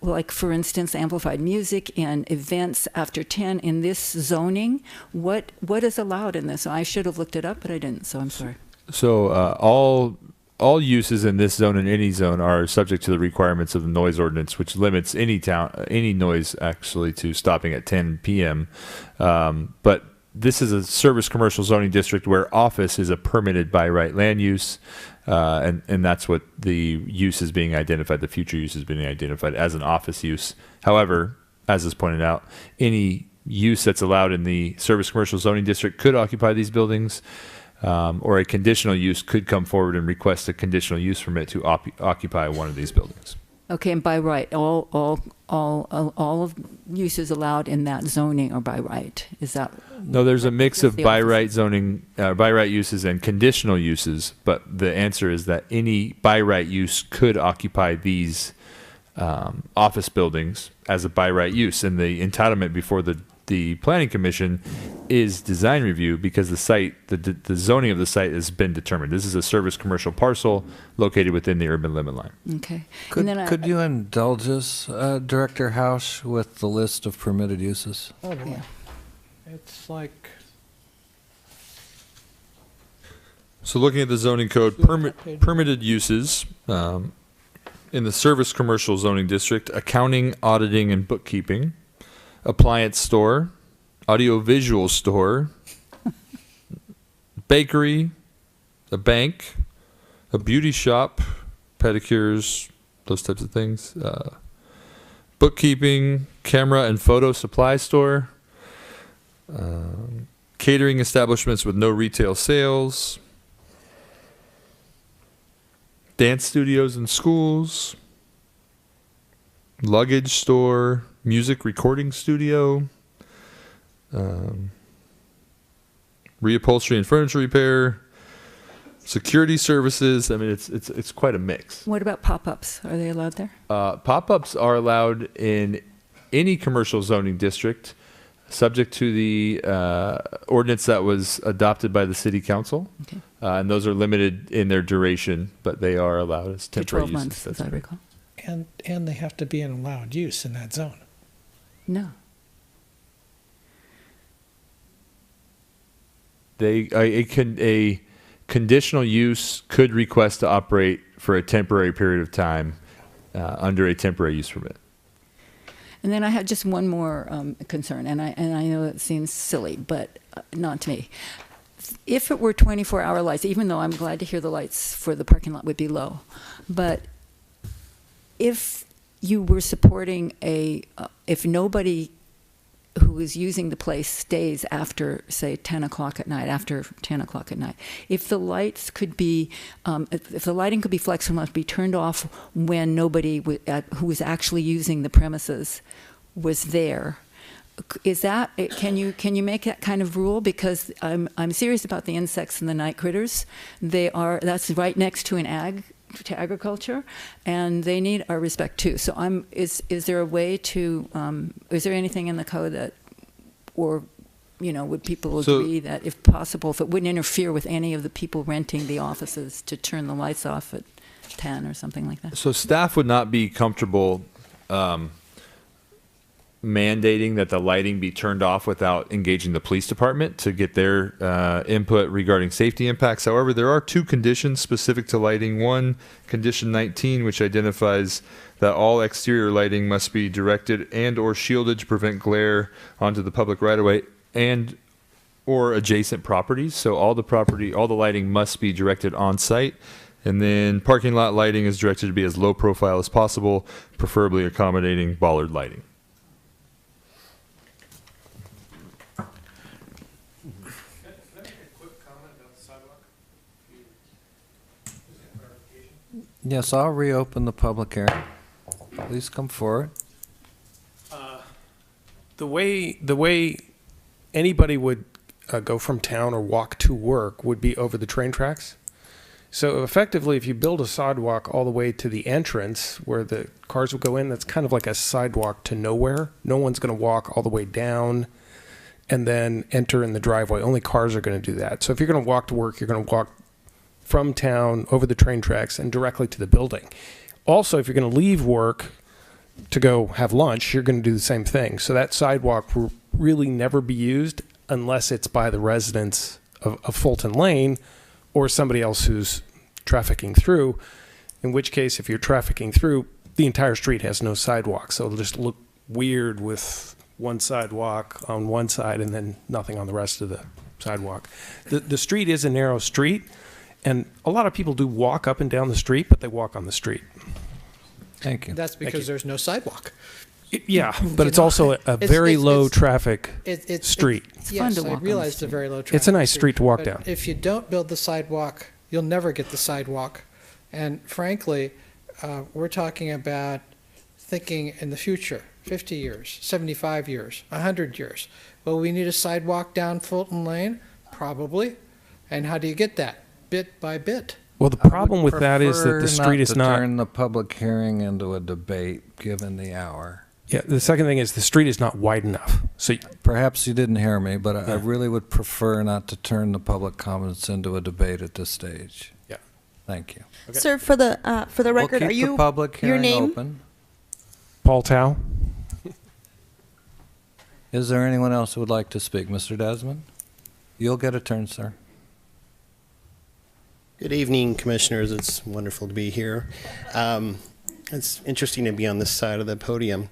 like for instance, amplified music and events after 10 in this zoning. What is allowed in this? I should have looked it up, but I didn't. So I'm sorry. So all uses in this zone and any zone are subject to the requirements of the noise ordinance, which limits any noise actually to stopping at 10 p.m. But this is a service commercial zoning district where office is a permitted by right land use, and that's what the use is being identified. The future use is being identified as an office use. However, as is pointed out, any use that's allowed in the service commercial zoning district could occupy these buildings. Or a conditional use could come forward and request a conditional use permit to occupy one of these buildings. Okay, and by right, all of uses allowed in that zoning are by right. Is that? No, there's a mix of the by office? right zoning, by right uses and conditional uses, but the answer is that any by right use could occupy these office buildings as a by right use, and the entitlement before the planning commission is design review because the site, the zoning of the site has been determined. This is a service commercial parcel located within the urban limit line. Okay. Could you indulge us, Director Hausch, with the list of permitted uses? Oh, boy. Yeah. It's like, So looking at the zoning code, permitted uses in the service commercial zoning district, accounting, auditing, and bookkeeping, appliance store, audiovisual store, bakery, a bank, a beauty shop, pedicures, those types of things, bookkeeping, camera and photo supply store, catering establishments with no retail sales, dance studios and schools, luggage store, music recording studio, reupholstery and furniture repair, security services. I mean, it's quite a mix. What about pop-ups? Are they allowed there? Pop-ups are allowed in any commercial zoning district, subject to the ordinance that was adopted by the city council. Okay. And those are limited in their duration, but they are allowed as To temporary 12 uses. months, That's as I right. recall. and they have to be an allowed use in that zone. No. A conditional use could request to operate for a temporary period of time under a temporary use permit. And then I had just one more concern, and I know it seems silly, but not to me. If it were 24-hour lights, even though I'm glad to hear the lights for the parking lot would be low, but if you were supporting if nobody who is using the place stays after, say, 10 o'clock at night, if the lights could be, if the lighting could be flexible enough to be turned off when nobody who was actually using the premises was there, is that, can you make that kind of rule? Because I'm serious about the insects and the night critters. That's right next to to agriculture, and they need our respect too. So is there a way to, is there anything in the code that, or, would people agree that if possible, if it wouldn't interfere with any of the people renting the offices, to turn the lights off at 10 or something like that? So staff would not be comfortable mandating that the lighting be turned off without engaging the police department to get their input regarding safety impacts. However, there are two conditions specific to lighting. One, condition 19, which identifies that all exterior lighting must be directed and or shielded to prevent glare onto the public right-of-way and or adjacent properties. So all the lighting must be directed on site. And then parking lot lighting is directed to be as low profile as possible, preferably accommodating bollard lighting. Yes, I'll reopen the public hearing. Please come forward. The way anybody would go from town or walk to work would be over the train tracks. So effectively, if you build a sidewalk all the way to the entrance where the cars will go in, that's kind of like a sidewalk to nowhere. No one's going to walk all the way down and then enter in the driveway. Only cars are going to do that. So if you're going to walk to work, you're going to walk from town over the train tracks and directly to the building. Also, if you're going to leave work to go have lunch, you're going to do the same thing. So that sidewalk will really never be used unless it's by the residents of Fulton Lane or somebody else who's trafficking through, in which case, if you're trafficking through, the entire street has no sidewalk. So it'll just look weird with one sidewalk on one side and then nothing on the rest of the sidewalk. The street is a narrow street, and a lot of people do walk up and down the street, but they walk on the street. Thank you. That's because there's no sidewalk. Yeah, but it's also a very low traffic street. It's fun to walk I on realize the it's a street. very low traffic. It's a nice street to walk but down. If you don't build the sidewalk, you'll never get the sidewalk. And frankly, we're talking about thinking in the future, 50 years, 75 years, 100 years. Will we need a sidewalk down Fulton Lane? Probably. And how do you get that? Bit by bit. Well, the problem with that is that the street is not. Turn the public hearing into a debate, given the hour. Yeah, the second thing is the street is not wide enough. So Perhaps you didn't hear me, but I really would prefer not to turn the public comments into a debate at this stage. Yeah. Thank you. Okay. Sir, for the record, We'll are keep you the public your hearing name? open. Paul Tao. Is there anyone else who would like to speak? Mr. Desmond? You'll get a turn, sir. Good evening, Commissioners. It's wonderful to be here. It's interesting to be on this side of the podium.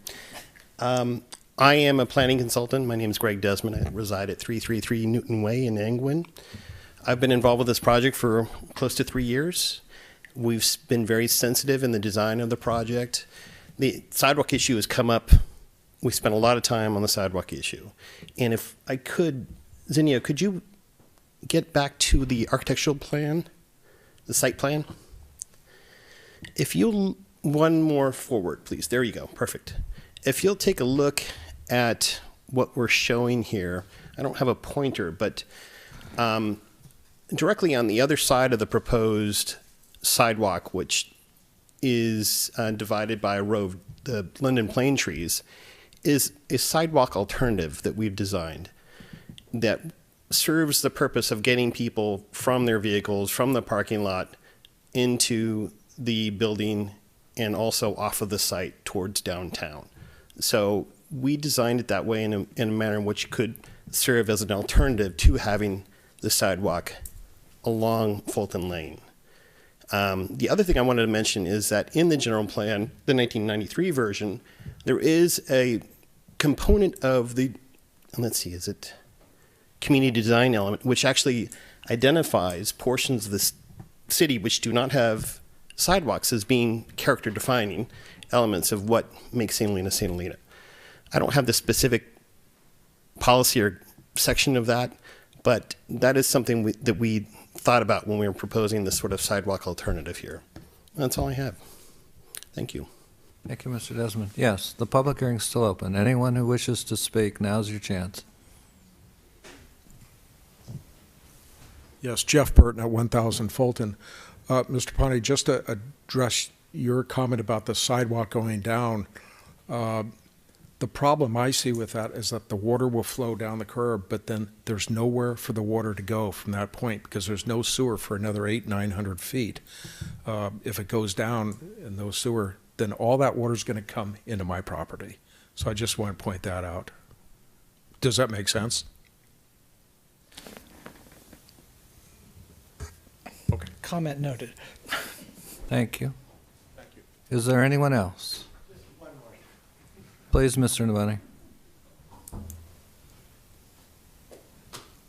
I am a planning consultant. My name is Greg Desmond. I reside at 333 Newton Way in Angwin. I've been involved with this project for close to 3 years. We've been very sensitive in the design of the project. The sidewalk issue has come up. We spent a lot of time on the sidewalk issue. And if I could, Zinnia, could you get back to the architectural plan, the site plan? If you'll, one more forward, please. There you go. Perfect. If you'll take a look at what we're showing here, I don't have a pointer, but directly on the other side of the proposed sidewalk, which is divided by a row of the London plane trees, is a sidewalk alternative that we've designed that serves the purpose of getting people from their vehicles, from the parking lot, into the building and also off of the site towards downtown. So we designed it that way in a manner in which could serve as an alternative to having the sidewalk along Fulton Lane. The other thing I wanted to mention is that in the general plan, the 1993 version, there is a component of the, let's see, is it community design element, which actually identifies portions of the city which do not have sidewalks as being character defining elements of what makes St. Helena St. Helena. I don't have the specific policy or section of that, but that is something that we thought about when we were proposing this sort of sidewalk alternative here. That's all I have. Thank you. Thank you, Mr. Desmond. Yes, the public hearing's still open. Anyone who wishes to speak, now's your chance. Yes, Jeff Burton at 1000 Fulton. Mr. Ponte, just to address your comment about the sidewalk going down, the problem I see with that is that the water will flow down the curb, but then there's nowhere for the water to go from that point because there's no sewer for another 800-900 feet. If it goes down in no sewer, then all that water is going to come into my property. So I just want to point that out. Does that make sense? Okay. Comment noted. Thank you. Thank you. Is there anyone else? Please, Mr. Navani.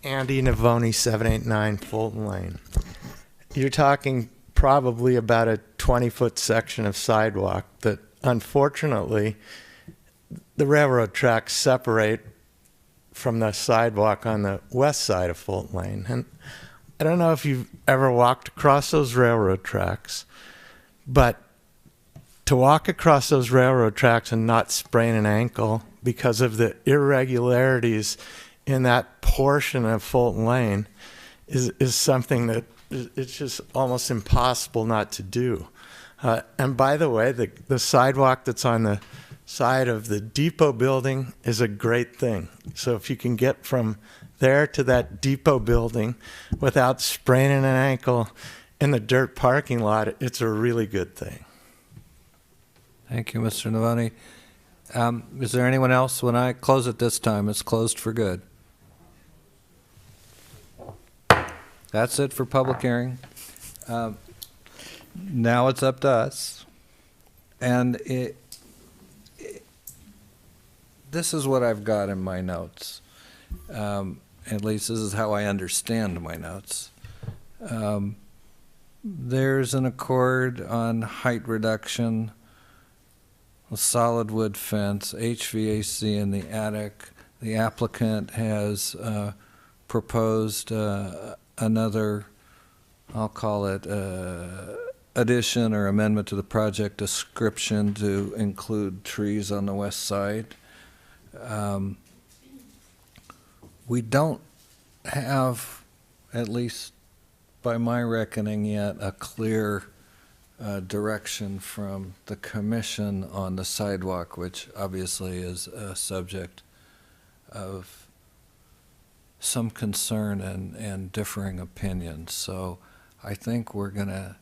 Andy Navoni, 789 Fulton Lane. You're talking probably about a 20-foot section of sidewalk that, unfortunately, the railroad tracks separate from the sidewalk on the west side of Fulton Lane. And I don't know if you've ever walked across those railroad tracks, but to walk across those railroad tracks and not sprain an ankle because of the irregularities in that portion of Fulton Lane is something that it's just almost impossible not to do. And by the way, the sidewalk that's on the side of the depot building is a great thing. So if you can get from there to that depot building without spraining an ankle in the dirt parking lot, it's a really good thing. Thank you, Mr. Novani. Is there anyone else? When I close it this time, it's closed for good. That's it for public hearing. Now it's up to us. And this is what I've got in my notes. At least this is how I understand my notes. There's an accord on height reduction, a solid wood fence, HVAC in the attic. The applicant has proposed another, I'll call it addition or amendment to the project description to include trees on the west side. We don't have, at least by my reckoning yet, a clear direction from the commission on the sidewalk, which obviously is a subject of some concern and differing opinions. So I think we're going to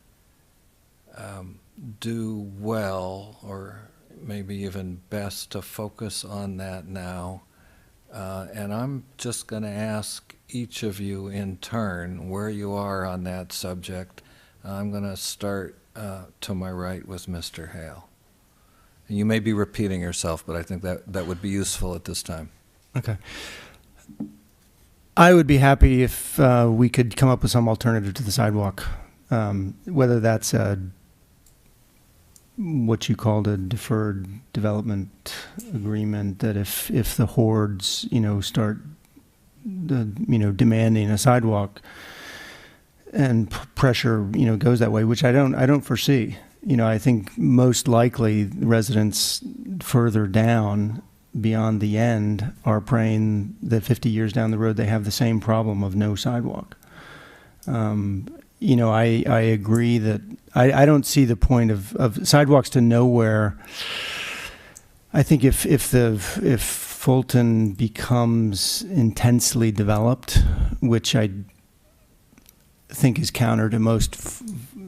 do well, or maybe even best, to focus on that now. And I'm just going to ask each of you in turn where you are on that subject. I'm going to start to my right with Mr. Hale. And you may be repeating yourself, but I think that would be useful at this time. Okay. I would be happy if we could come up with some alternative to the sidewalk, whether that's what you called a deferred development agreement, that if the hordes, start demanding a sidewalk and pressure, goes that way, which I don't foresee. I think most likely residents further down beyond the end are praying that 50 years down the road they have the same problem of no sidewalk. I agree that I don't see the point of sidewalks to nowhere. I think if Fulton becomes intensely developed, which I think is counter to most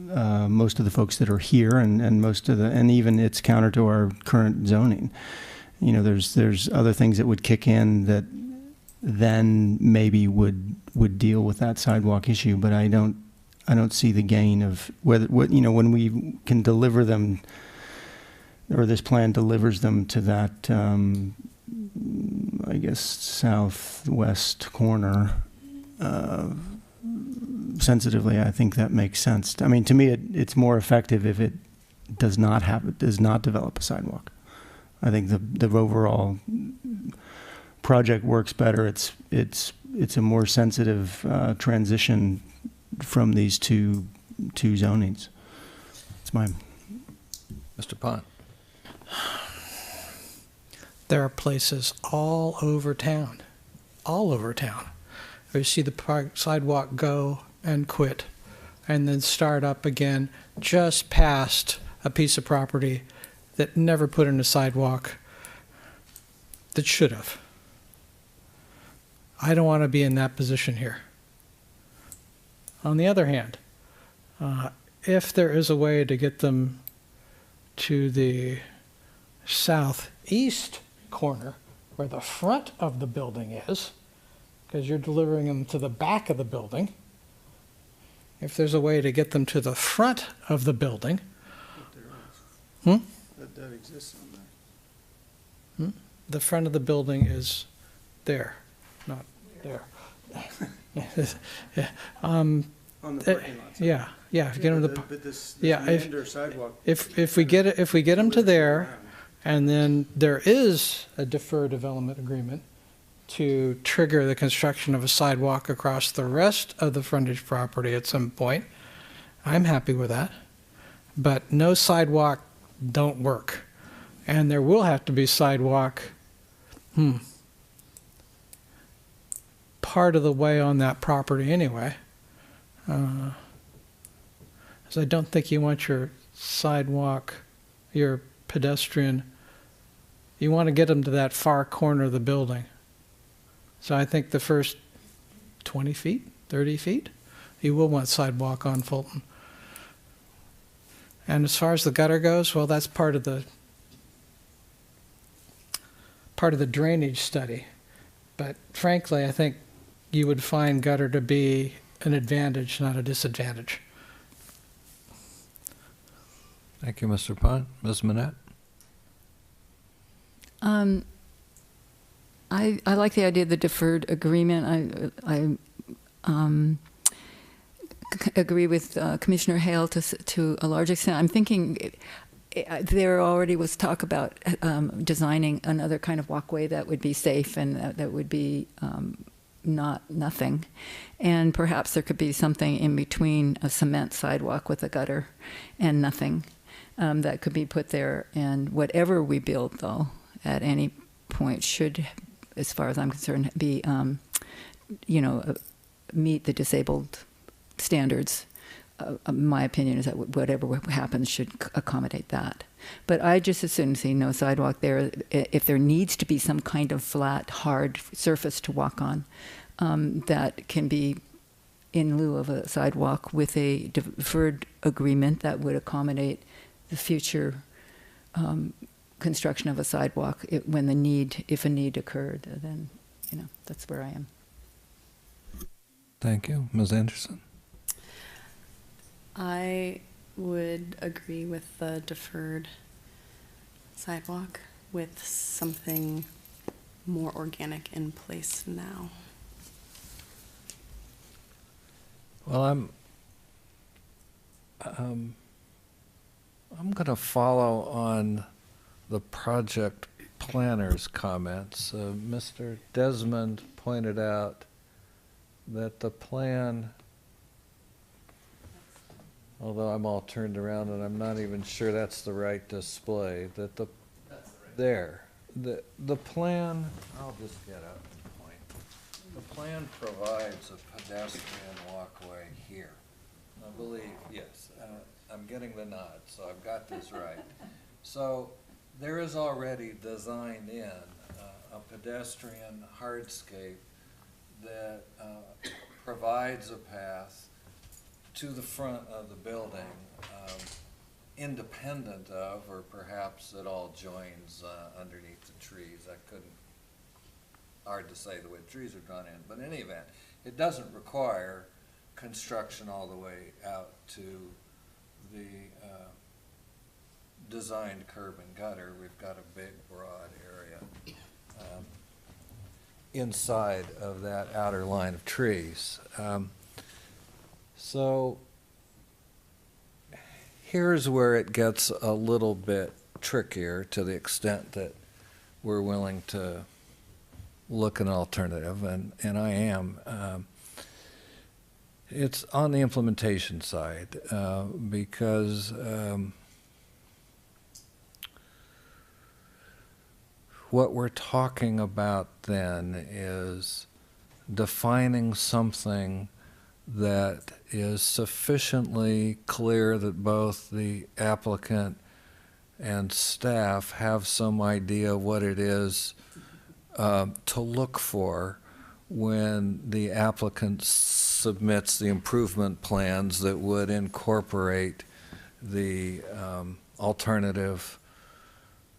of the folks that are here, and even it's counter to our current zoning. There's other things that would kick in that then maybe would deal with that sidewalk issue, but I don't see the gain of when we can deliver them, or this plan delivers them to that I guess southwest corner sensitively. I think that makes sense. I mean, to me, it's more effective if it does not develop a sidewalk. I think the overall project works better. It's a more sensitive transition from these two zonings. It's my Mr. Pont. There are places all over town, where you see the sidewalk go and quit and then start up again just past a piece of property that never put in a sidewalk that should have. I don't want to be in that position here. On the other hand, if there is a way to get them to the southeast corner where the front of the building is, because you're delivering them to the back of the building, if there's a way to get them to the front of the building, that exists on there. the front of the building is there, not there. On the parking lot. Yeah. If you get them to but this yeah, meander sidewalk. if we get them to there, and then there is a deferred development agreement to trigger the construction of a sidewalk across the rest of the frontage property at some point, I'm happy with that. But no sidewalk don't work, and there will have to be sidewalk part of the way on that property anyway. So I don't think you want your sidewalk, your pedestrian, you want to get them to that far corner of the building. So I think the first 20 feet, 30 feet, you will want sidewalk on Fulton. And as far as the gutter goes, well, that's part of the drainage study. But frankly, I think you would find gutter to be an advantage, not a disadvantage. Thank you, Mr. Pond. Ms. Manette? I like the idea of the deferred agreement. I agree with Commissioner Hale to a large extent. I'm thinking there already was talk about designing another kind of walkway that would be safe and that would be nothing. And perhaps there could be something in between a cement sidewalk with a gutter and nothing that could be put there. And whatever we build, though, at any point should, as far as I'm concerned, be, meet the disabled standards. My opinion is that whatever happens should accommodate that. But I just as soon see no sidewalk there. If there needs to be some kind of flat, hard surface to walk on, that can be in lieu of a sidewalk with a deferred agreement that would accommodate the future construction of a sidewalk if a need occurred, then, that's where I am. Thank you. Ms. Anderson? I would agree with the deferred sidewalk with something more organic in place now. Well, I'm going to follow on the project planner's comments. Mr. Desmond pointed out that the plan, although I'm all turned around and I'm not even sure that's the right display, that the plan, I'll just get up to the point. The plan provides a pedestrian walkway here. I believe, yes, I'm getting the nod, so I've got this right. So there is already designed in a pedestrian hardscape that provides a path to the front of the building, independent of, or perhaps it all joins underneath the trees. Hard to say the way the trees are drawn in, but in any event, it doesn't require construction all the way out to the designed curb and gutter. We've got a big, broad area inside of that outer line of trees. So here's where it gets a little bit trickier to the extent that we're willing to look at an alternative, and I am. It's on the implementation side because what we're talking about then is defining something that is sufficiently clear that both the applicant and staff have some idea what it is to look for when the applicant submits the improvement plans that would incorporate the alternative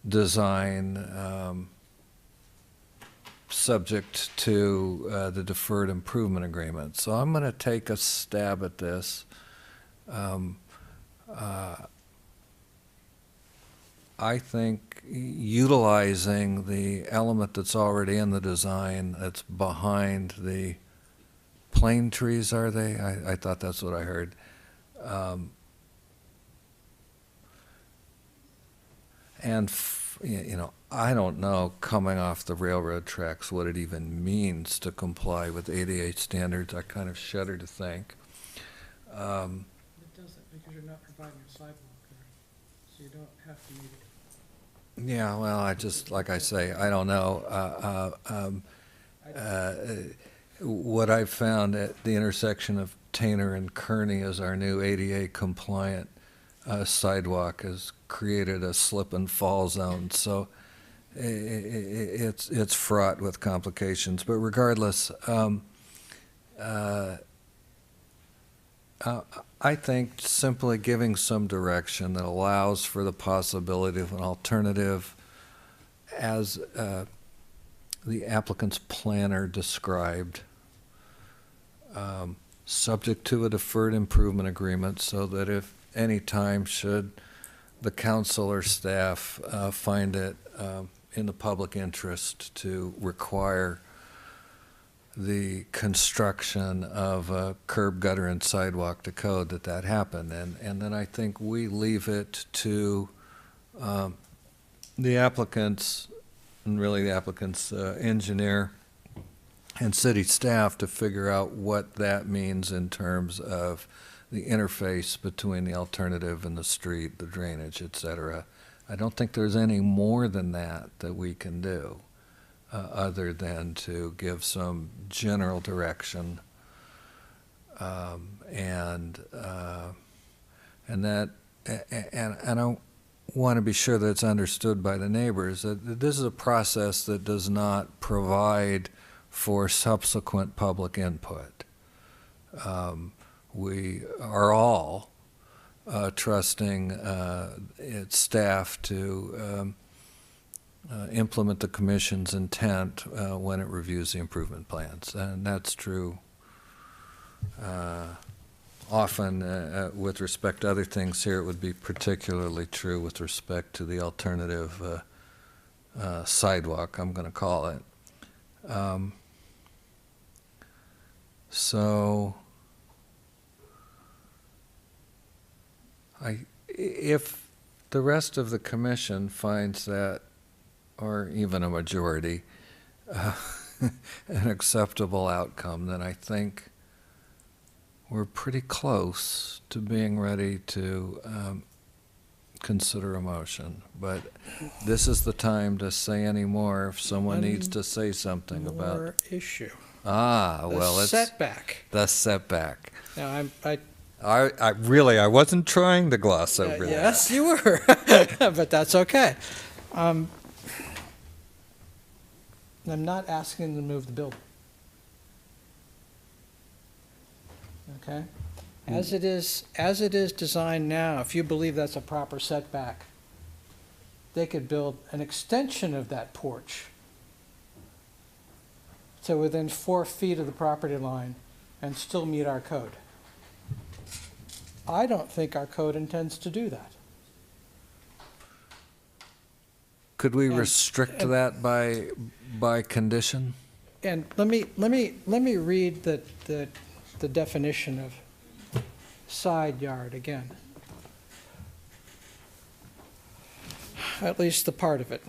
design subject to the deferred improvement agreement. So I'm going to take a stab at this. I think utilizing the element that's already in the design that's behind the plane trees, are they? I thought that's what I heard. I don't know, coming off the railroad tracks, what it even means to comply with ADA standards. I kind of shudder to think. It doesn't, because you're not providing a sidewalk there, so you don't have to meet it. Yeah, well, like I say, I don't know. What I've found at the intersection of Tainer and Kearney as our new ADA compliant sidewalk has created a slip and fall zone. So it's fraught with complications. But regardless, I think simply giving some direction that allows for the possibility of an alternative as the applicant's planner described, subject to a deferred improvement agreement, so that if any time should the council or staff find it in the public interest to require the construction of a curb, gutter, and sidewalk to code, that happen. And then I think we leave it to the applicants, and really the applicant's engineer and city staff to figure out what that means in terms of the interface between the alternative and the street, the drainage, et cetera. I don't think there's any more than that we can do, other than to give some general direction, and I want to be sure that it's understood by the neighbors that this is a process that does not provide for subsequent public input. We are all trusting its staff to implement the commission's intent when it reviews the improvement plans. And that's true often with respect to other things. Here it would be particularly true with respect to the alternative sidewalk, I'm going to call it. So if the rest of the commission finds that, or even a majority, an acceptable outcome, then I think we're pretty close to being ready to consider a motion. But this is the time to say any more if someone needs to say something about More issue. Well, it's setback. the setback. Now, I wasn't trying to gloss over that. Yes, you were, but that's okay. I'm not asking them to move the building. Okay? As it is designed now, if you believe that's a proper setback, they could build an extension of that porch to within 4 feet of the property line and still meet our code. I don't think our code intends to do that. Could we restrict that by condition? And let me read the definition of side yard again. At least the part of it.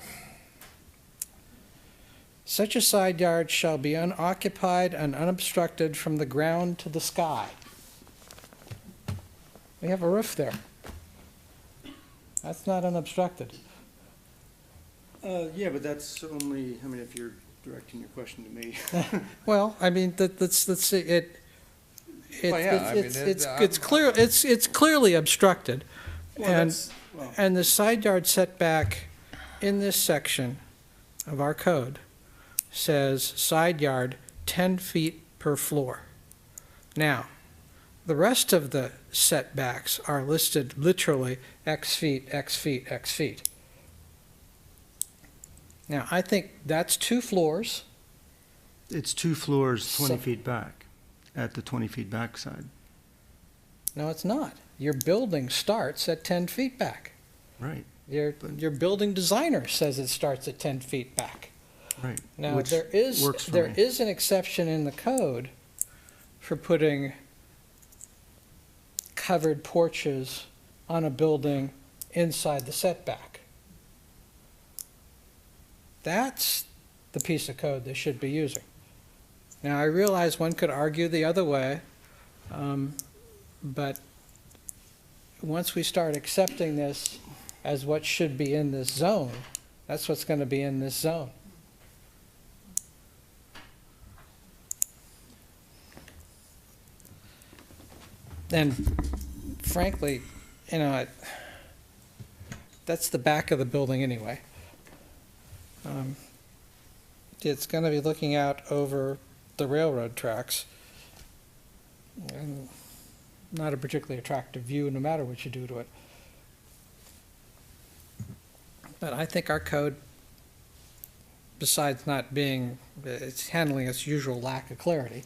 Such a side yard shall be unoccupied and unobstructed from the ground to the sky. We have a roof there. That's not unobstructed. Yeah, but that's only, I mean, if you're directing your question to me. Well, I mean, let's see, it's clearly obstructed. And the side yard setback in this section of our code says side yard 10 feet per floor. Now, the rest of the setbacks are listed literally X feet, X feet, X feet. Now, I think that's 2 floors. It's 2 floors, 20 feet back, at the 20 feet back side. No, it's not. Your building starts at 10 feet back. Right. Your building designer says it starts at 10 feet back. Right. Now, Which there is works for me. an exception in the code for putting covered porches on a building inside the setback. That's the piece of code they should be using. Now, I realize one could argue the other way, but once we start accepting this as what should be in this zone, that's what's going to be in this zone. frankly, that's the back of the building anyway. It's going to be looking out over the railroad tracks. And not a particularly attractive view, no matter what you do to it. But I think our code, besides not being, it's handling its usual lack of clarity.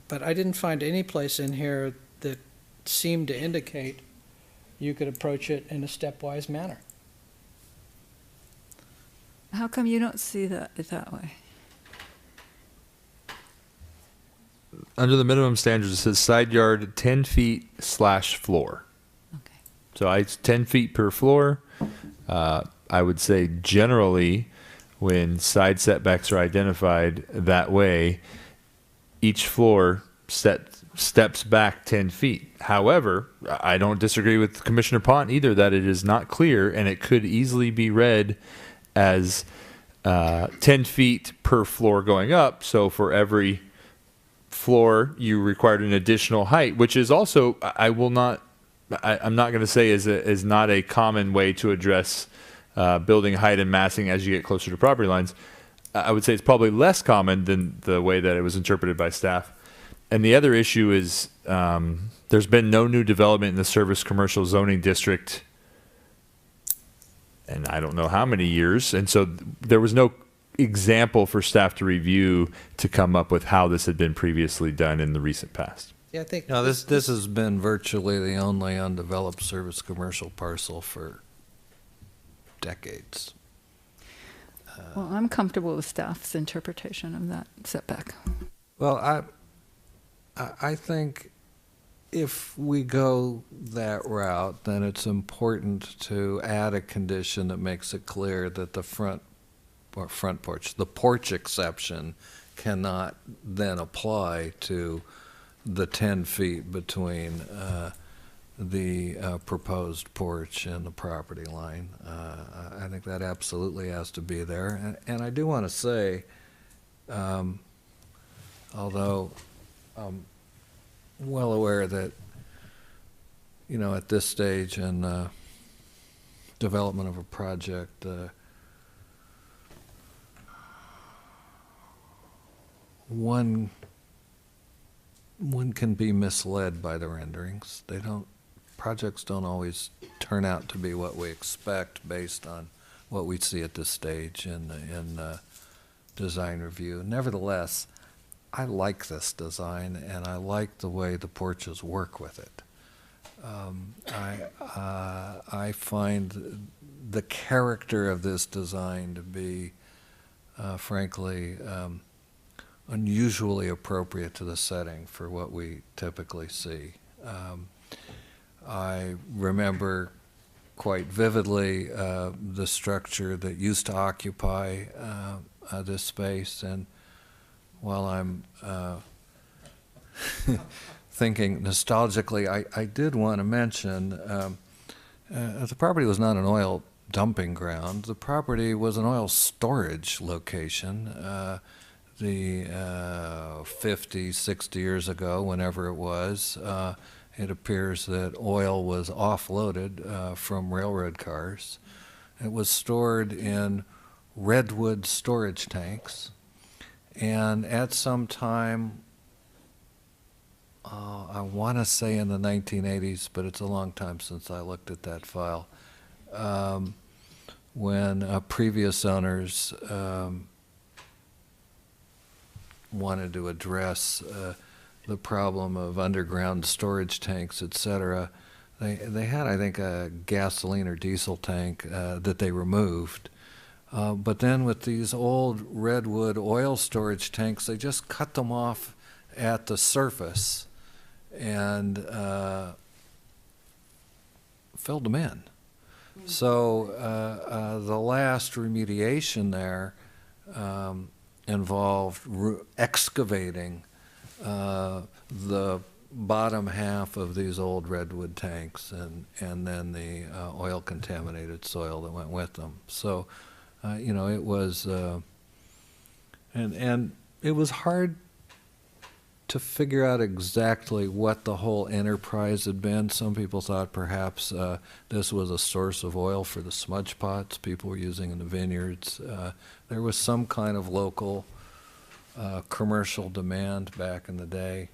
But I didn't find any place in here that seemed to indicate you could approach it in a stepwise manner. How come you don't see that way? Under the minimum standards, it says side yard 10 feet / floor. Okay. So it's 10 feet per floor. I would say generally, when side setbacks are identified that way, each floor steps back 10 feet. However, I don't disagree with Commissioner Pont either that it is not clear, and it could easily be read as 10 feet per floor going up. So for every floor, you required an additional height, which is also, I'm not going to say is not a common way to address building height and massing as you get closer to property lines. I would say it's probably less common than the way that it was interpreted by staff. And the other issue is there's been no new development in the service commercial zoning district, and I don't know how many years. And so there was no example for staff to review to come up with how this had been previously done in the recent past. Yeah, I think. No, this has been virtually the only undeveloped service commercial parcel for decades. Well, I'm comfortable with staff's interpretation of that setback. Well, I think if we go that route, then it's important to add a condition that makes it clear that the front porch, the porch exception cannot then apply to the 10 feet between the proposed porch and the property line. I think that absolutely has to be there. And I do want to say, although I'm well aware that, at this stage in development of a project, one can be misled by the renderings. Projects don't always turn out to be what we expect based on what we see at this stage in design review. Nevertheless, I like this design, and I like the way the porches work with it. I find the character of this design to be, frankly, unusually appropriate to the setting for what we typically see. I remember quite vividly the structure that used to occupy this space, and while I'm thinking nostalgically, I did want to mention the property was not an oil dumping ground. The property was an oil storage location. The 50, 60 years ago, whenever it was, it appears that oil was offloaded from railroad cars. It was stored in redwood storage tanks. And at some time, I want to say in the 1980s, but it's a long time since I looked at that file, when previous owners wanted to address the problem of underground storage tanks, et cetera. They had, I think, a gasoline or diesel tank that they removed. But then with these old redwood oil storage tanks, they just cut them off at the surface and filled them in. So the last remediation there involved excavating the bottom half of these old redwood tanks and then the oil contaminated soil that went with them. So it was and it was hard to figure out exactly what the whole enterprise had been. Some people thought perhaps this was a source of oil for the smudge pots people were using in the vineyards. There was some kind of local commercial demand back in the day.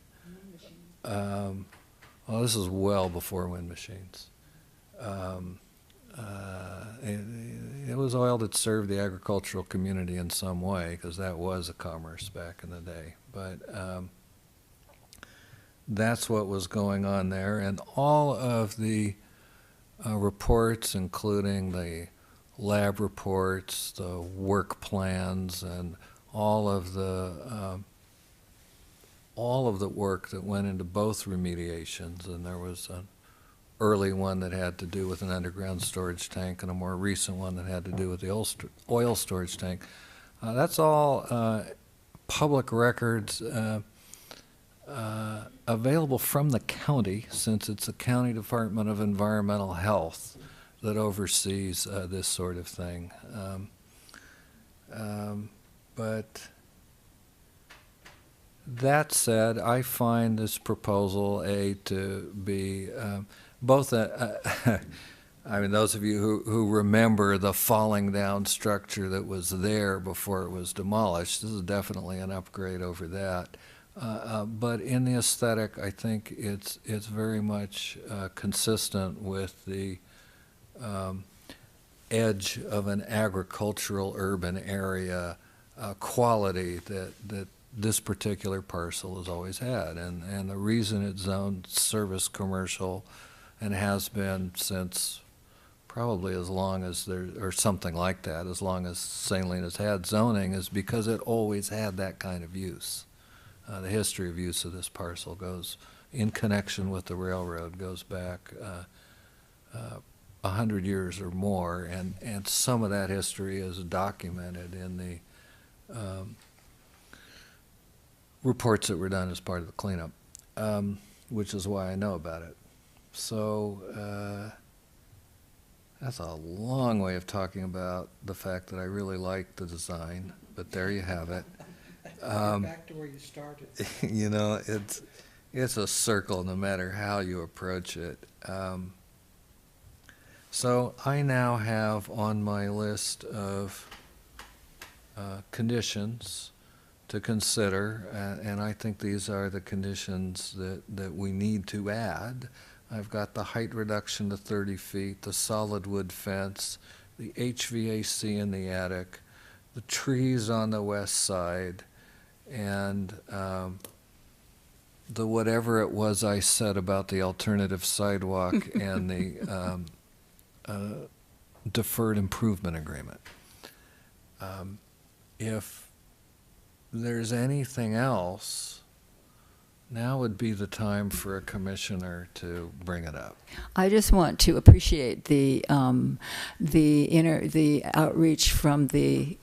Well, this is well before wind machines. It was oil that served the agricultural community in some way, because that was a commerce back in the day. But that's what was going on there. And all of the reports, including the lab reports, the work plans, and all of the work that went into both remediations, and there was an early one that had to do with an underground storage tank and a more recent one that had to do with the oil storage tank. That's all public records available from the county, since it's the County Department of Environmental Health that oversees this sort of thing. But that said, I find this proposal to be both I mean, those of you who remember the falling down structure that was there before it was demolished, this is definitely an upgrade over that. But in the aesthetic, I think it's very much consistent with the edge of an agricultural urban area quality that this particular parcel has always had. And the reason it's zoned service commercial and has been since probably as long as or something like that, as long as St. Helena's had zoning, is because it always had that kind of use. The history of use of this parcel goes, in connection with the railroad, goes back 100 years or more, and some of that history is documented in the reports that were done as part of the cleanup, which is why I know about it. So that's a long way of talking about the fact that I really like the design, but there you have it. Back to where you started. You know, it's a circle no matter how you approach it. So I now have on my list of conditions to consider, and I think these are the conditions that we need to add. I've got the height reduction to 30 feet, the solid wood fence, the HVAC in the attic, the trees on the west side, and the whatever it was I said about the alternative sidewalk and the deferred improvement agreement. If there's anything else, now would be the time for a commissioner to bring it up. I just want to appreciate the outreach from the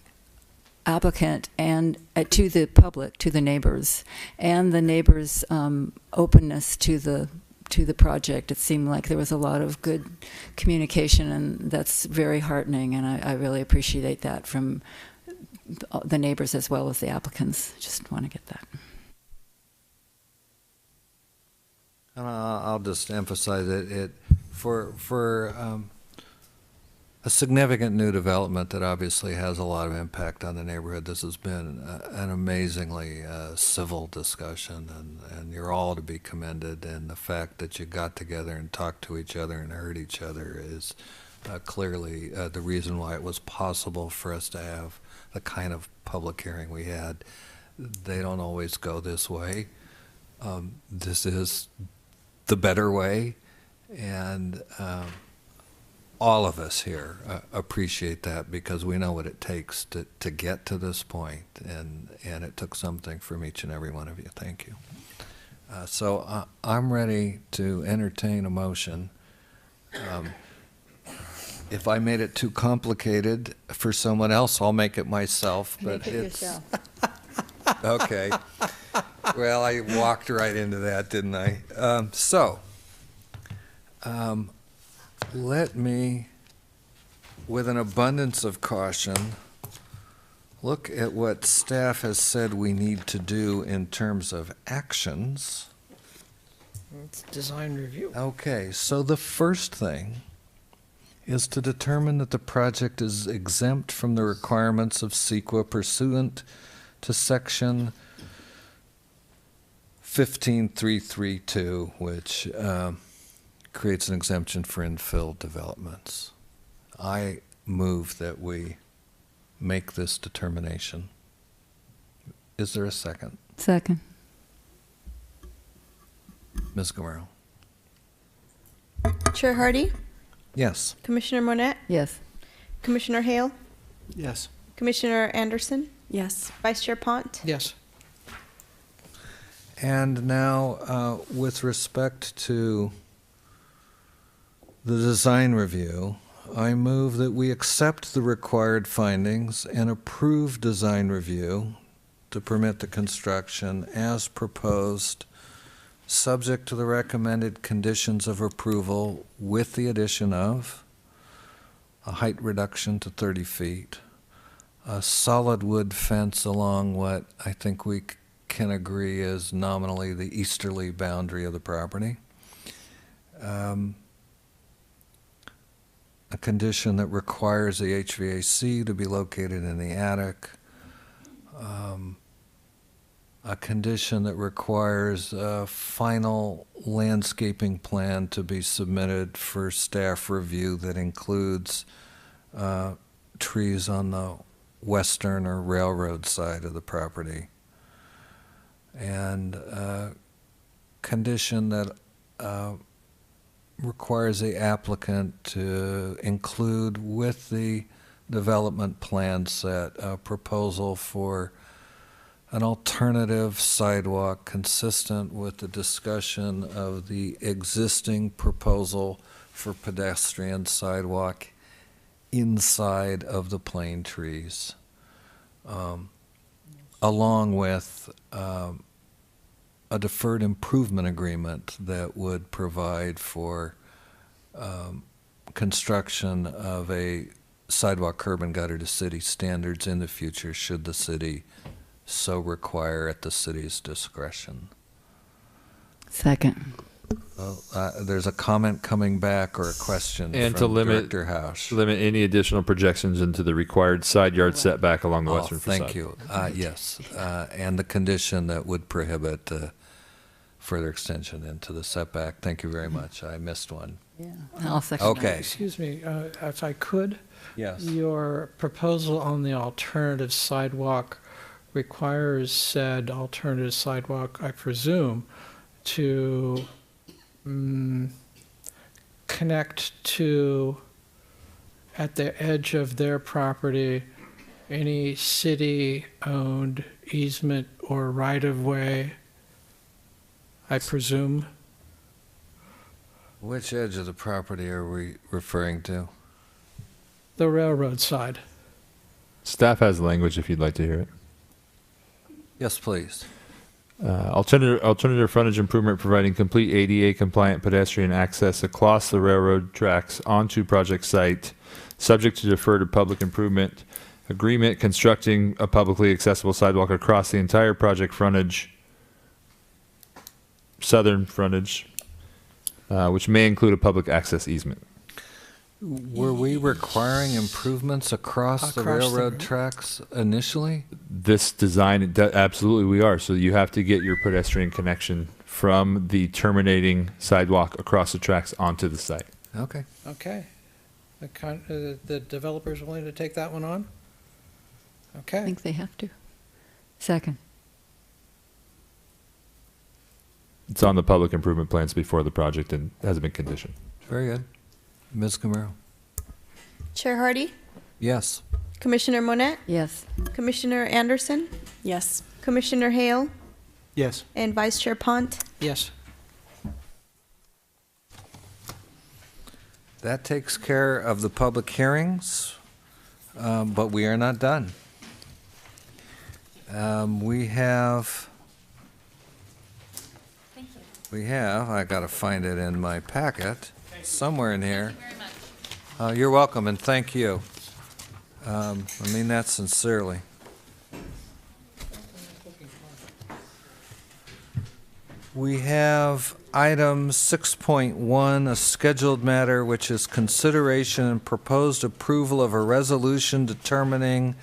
applicant and to the public, to the neighbors, and the neighbors' openness to the project. It seemed like there was a lot of good communication, and that's very heartening, and I really appreciate that from the neighbors as well as the applicants. Just want to get that. I'll just emphasize it for a significant new development that obviously has a lot of impact on the neighborhood. This has been an amazingly civil discussion, and you're all to be commended. And the fact that you got together and talked to each other and heard each other is clearly the reason why it was possible for us to have the kind of public hearing we had. They don't always go this way. This is the better way, and all of us here appreciate that, because we know what it takes to get to this point, and it took something from each and every one of you. Thank you. So I'm ready to entertain a motion. If I made it too complicated for someone else, I'll make it myself. But Make it yourself. Okay. Well, I walked right into that, didn't I? Let me, with an abundance of caution, look at what staff has said we need to do in terms of actions. It's design review. Okay, so the first thing is to determine that the project is exempt from the requirements of CEQA pursuant to section 15332, which creates an exemption for infill developments. I move that we make this determination. Is there a second? Second. Ms. Guerrero? Chair Hardy, Yes. Commissioner Monette, Yes. Commissioner Hale, Yes. Commissioner Anderson, Yes. Vice Chair Pont. Yes. And now, with respect to the design review, I move that we accept the required findings and approve design review to permit the construction as proposed, subject to the recommended conditions of approval with the addition of a height reduction to 30 feet, a solid wood fence along what I think we can agree is nominally the easterly boundary of the property, a condition that requires the HVAC to be located in the attic, a condition that requires a final landscaping plan to be submitted for staff review that includes trees on the western or railroad side of the property, and a condition that requires the applicant to include with the development plan set a proposal for an alternative sidewalk consistent with the discussion of the existing proposal for pedestrian sidewalk inside of the plane trees, along with a deferred improvement agreement that would provide for construction of a sidewalk curb and gutter to city standards in the future, should the city so require at the city's discretion. Second. There's a comment coming back or a question And from to limit Director Hausch. limit any additional projections into the required side yard setback along the western facade. Thank you. Yes, and the condition that would prohibit further extension into the setback. Thank you very much. I missed one. Yeah. I'll second that. Okay. Excuse me, if I could? Yes. Your proposal on the alternative sidewalk requires said alternative sidewalk, I presume, to connect to, at the edge of their property, any city-owned easement or right-of-way, I presume. Which edge of the property are we referring to? The railroad side. Staff has language if you'd like to hear it. Yes, please. Alternative frontage improvement providing complete ADA compliant pedestrian access across the railroad tracks onto project site, subject to deferred public improvement agreement, constructing a publicly accessible sidewalk across the entire project frontage, southern frontage, which may include a public access easement. Were we requiring improvements across the railroad tracks initially? This design, absolutely we are. So you have to get your pedestrian connection from the terminating sidewalk across the tracks onto the site. Okay. Okay. The developer's willing to take that one on? I Okay. think they have to. Second. It's on the public improvement plans before the project and hasn't been conditioned. Very good. Ms. Camaro? Chair Hardy, Yes. Commissioner Monette, Yes. Commissioner Anderson, Yes. Commissioner Hale, Yes. and Vice Chair Pont. Yes. That takes care of the public hearings, but we are not done. We have, I gotta find it in my packet, somewhere in here. Thank you very much. You're welcome, and thank you. I mean that sincerely. We have item 6.1, a scheduled matter, which is consideration and proposed approval of a resolution determining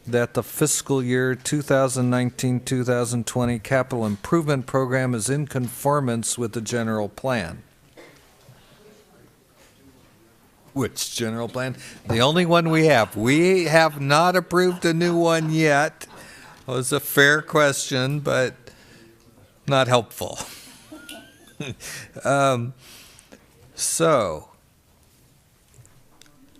that the fiscal year 2019-2020 capital improvement program is in conformance with the general plan. Which general plan? The only one we have. We have not approved a new one yet. It was a fair question, but not helpful. So,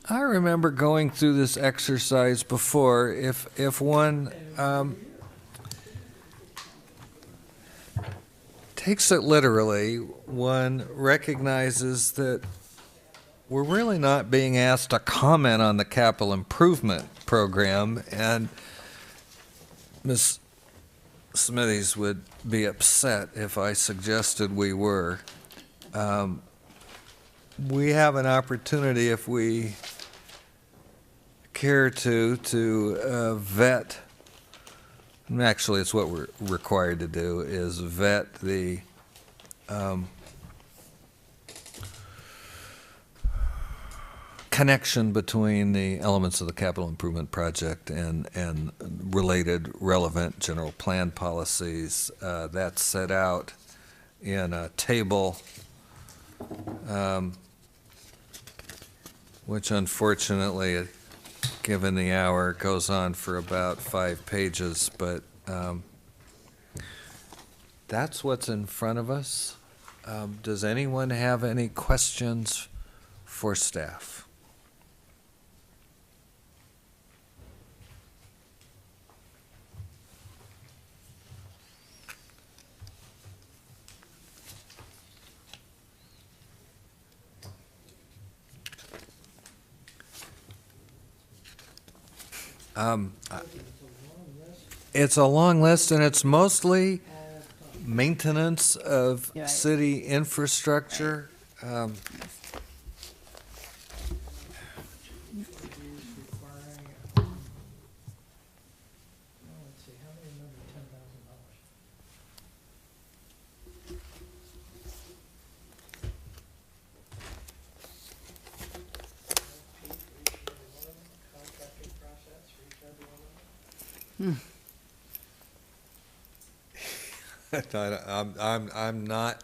I remember going through this exercise before. If one takes it literally, one recognizes that we're really not being asked to comment on the capital improvement program, and Ms. Smithies would be upset if I suggested we were. We have an opportunity, if we care to vet, and actually it's what we're required to do, is vet the connection between the elements of the capital improvement project and related relevant general plan policies. That's set out in a table, which unfortunately, given the hour, goes on for about 5 pages, but that's what's in front of us. Does anyone have any questions for staff? It's a long list, and it's mostly maintenance of city infrastructure.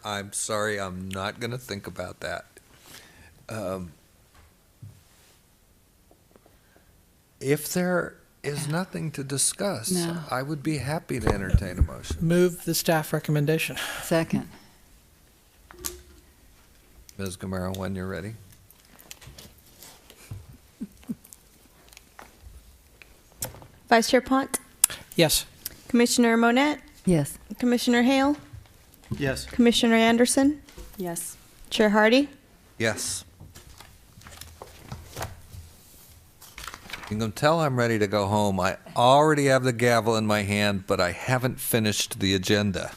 I'm sorry, I'm not going to think about that. If there is nothing to discuss, No. I would be happy to entertain a motion. Move the staff recommendation. Second. Ms. Gamaro, when you're ready. Vice Chair Pont, Yes. Commissioner Monette, Yes. Commissioner Hale, Yes. Commissioner Anderson, Yes. Chair Hardy. Yes. You can tell I'm ready to go home. I already have the gavel in my hand, but I haven't finished the agenda.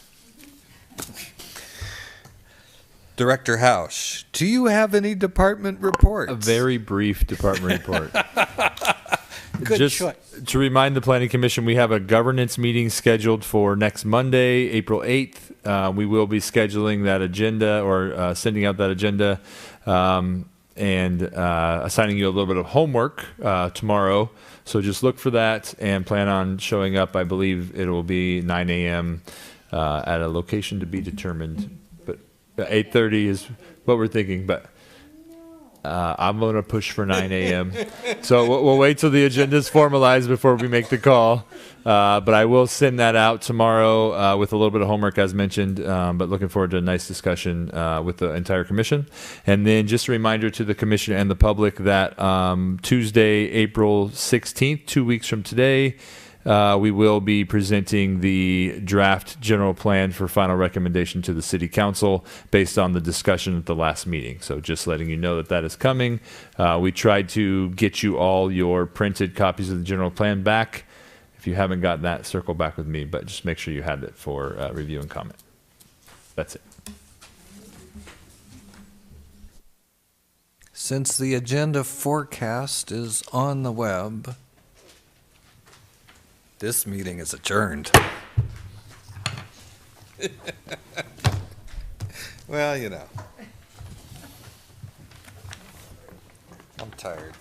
Director Hausch, do you have any department reports? A very brief department report. Good Just choice. to remind the Planning Commission, we have a governance meeting scheduled for next Monday, April 8th. We will be scheduling that agenda or sending out that agenda and assigning you a little bit of homework tomorrow. So just look for that and plan on showing up. I believe it will be 9 a.m. At a location to be determined. But 8:30 is what we're thinking. But I'm going to push for 9 a.m. So we'll wait till the agenda is formalized before we make the call. But I will send that out tomorrow with a little bit of homework, as mentioned. But looking forward to a nice discussion with the entire commission. And then just a reminder to the commission and the public that Tuesday, April 16th, 2 weeks from today, we will be presenting the draft general plan for final recommendation to the city council based on the discussion at the last meeting. So just letting you know that that is coming. We tried to get you all your printed copies of the general plan back. If you haven't got that, circle back with me, but just make sure you had it for review and comment. That's it. Since the agenda forecast is on the web, this meeting is adjourned. Well, you know. I'm tired.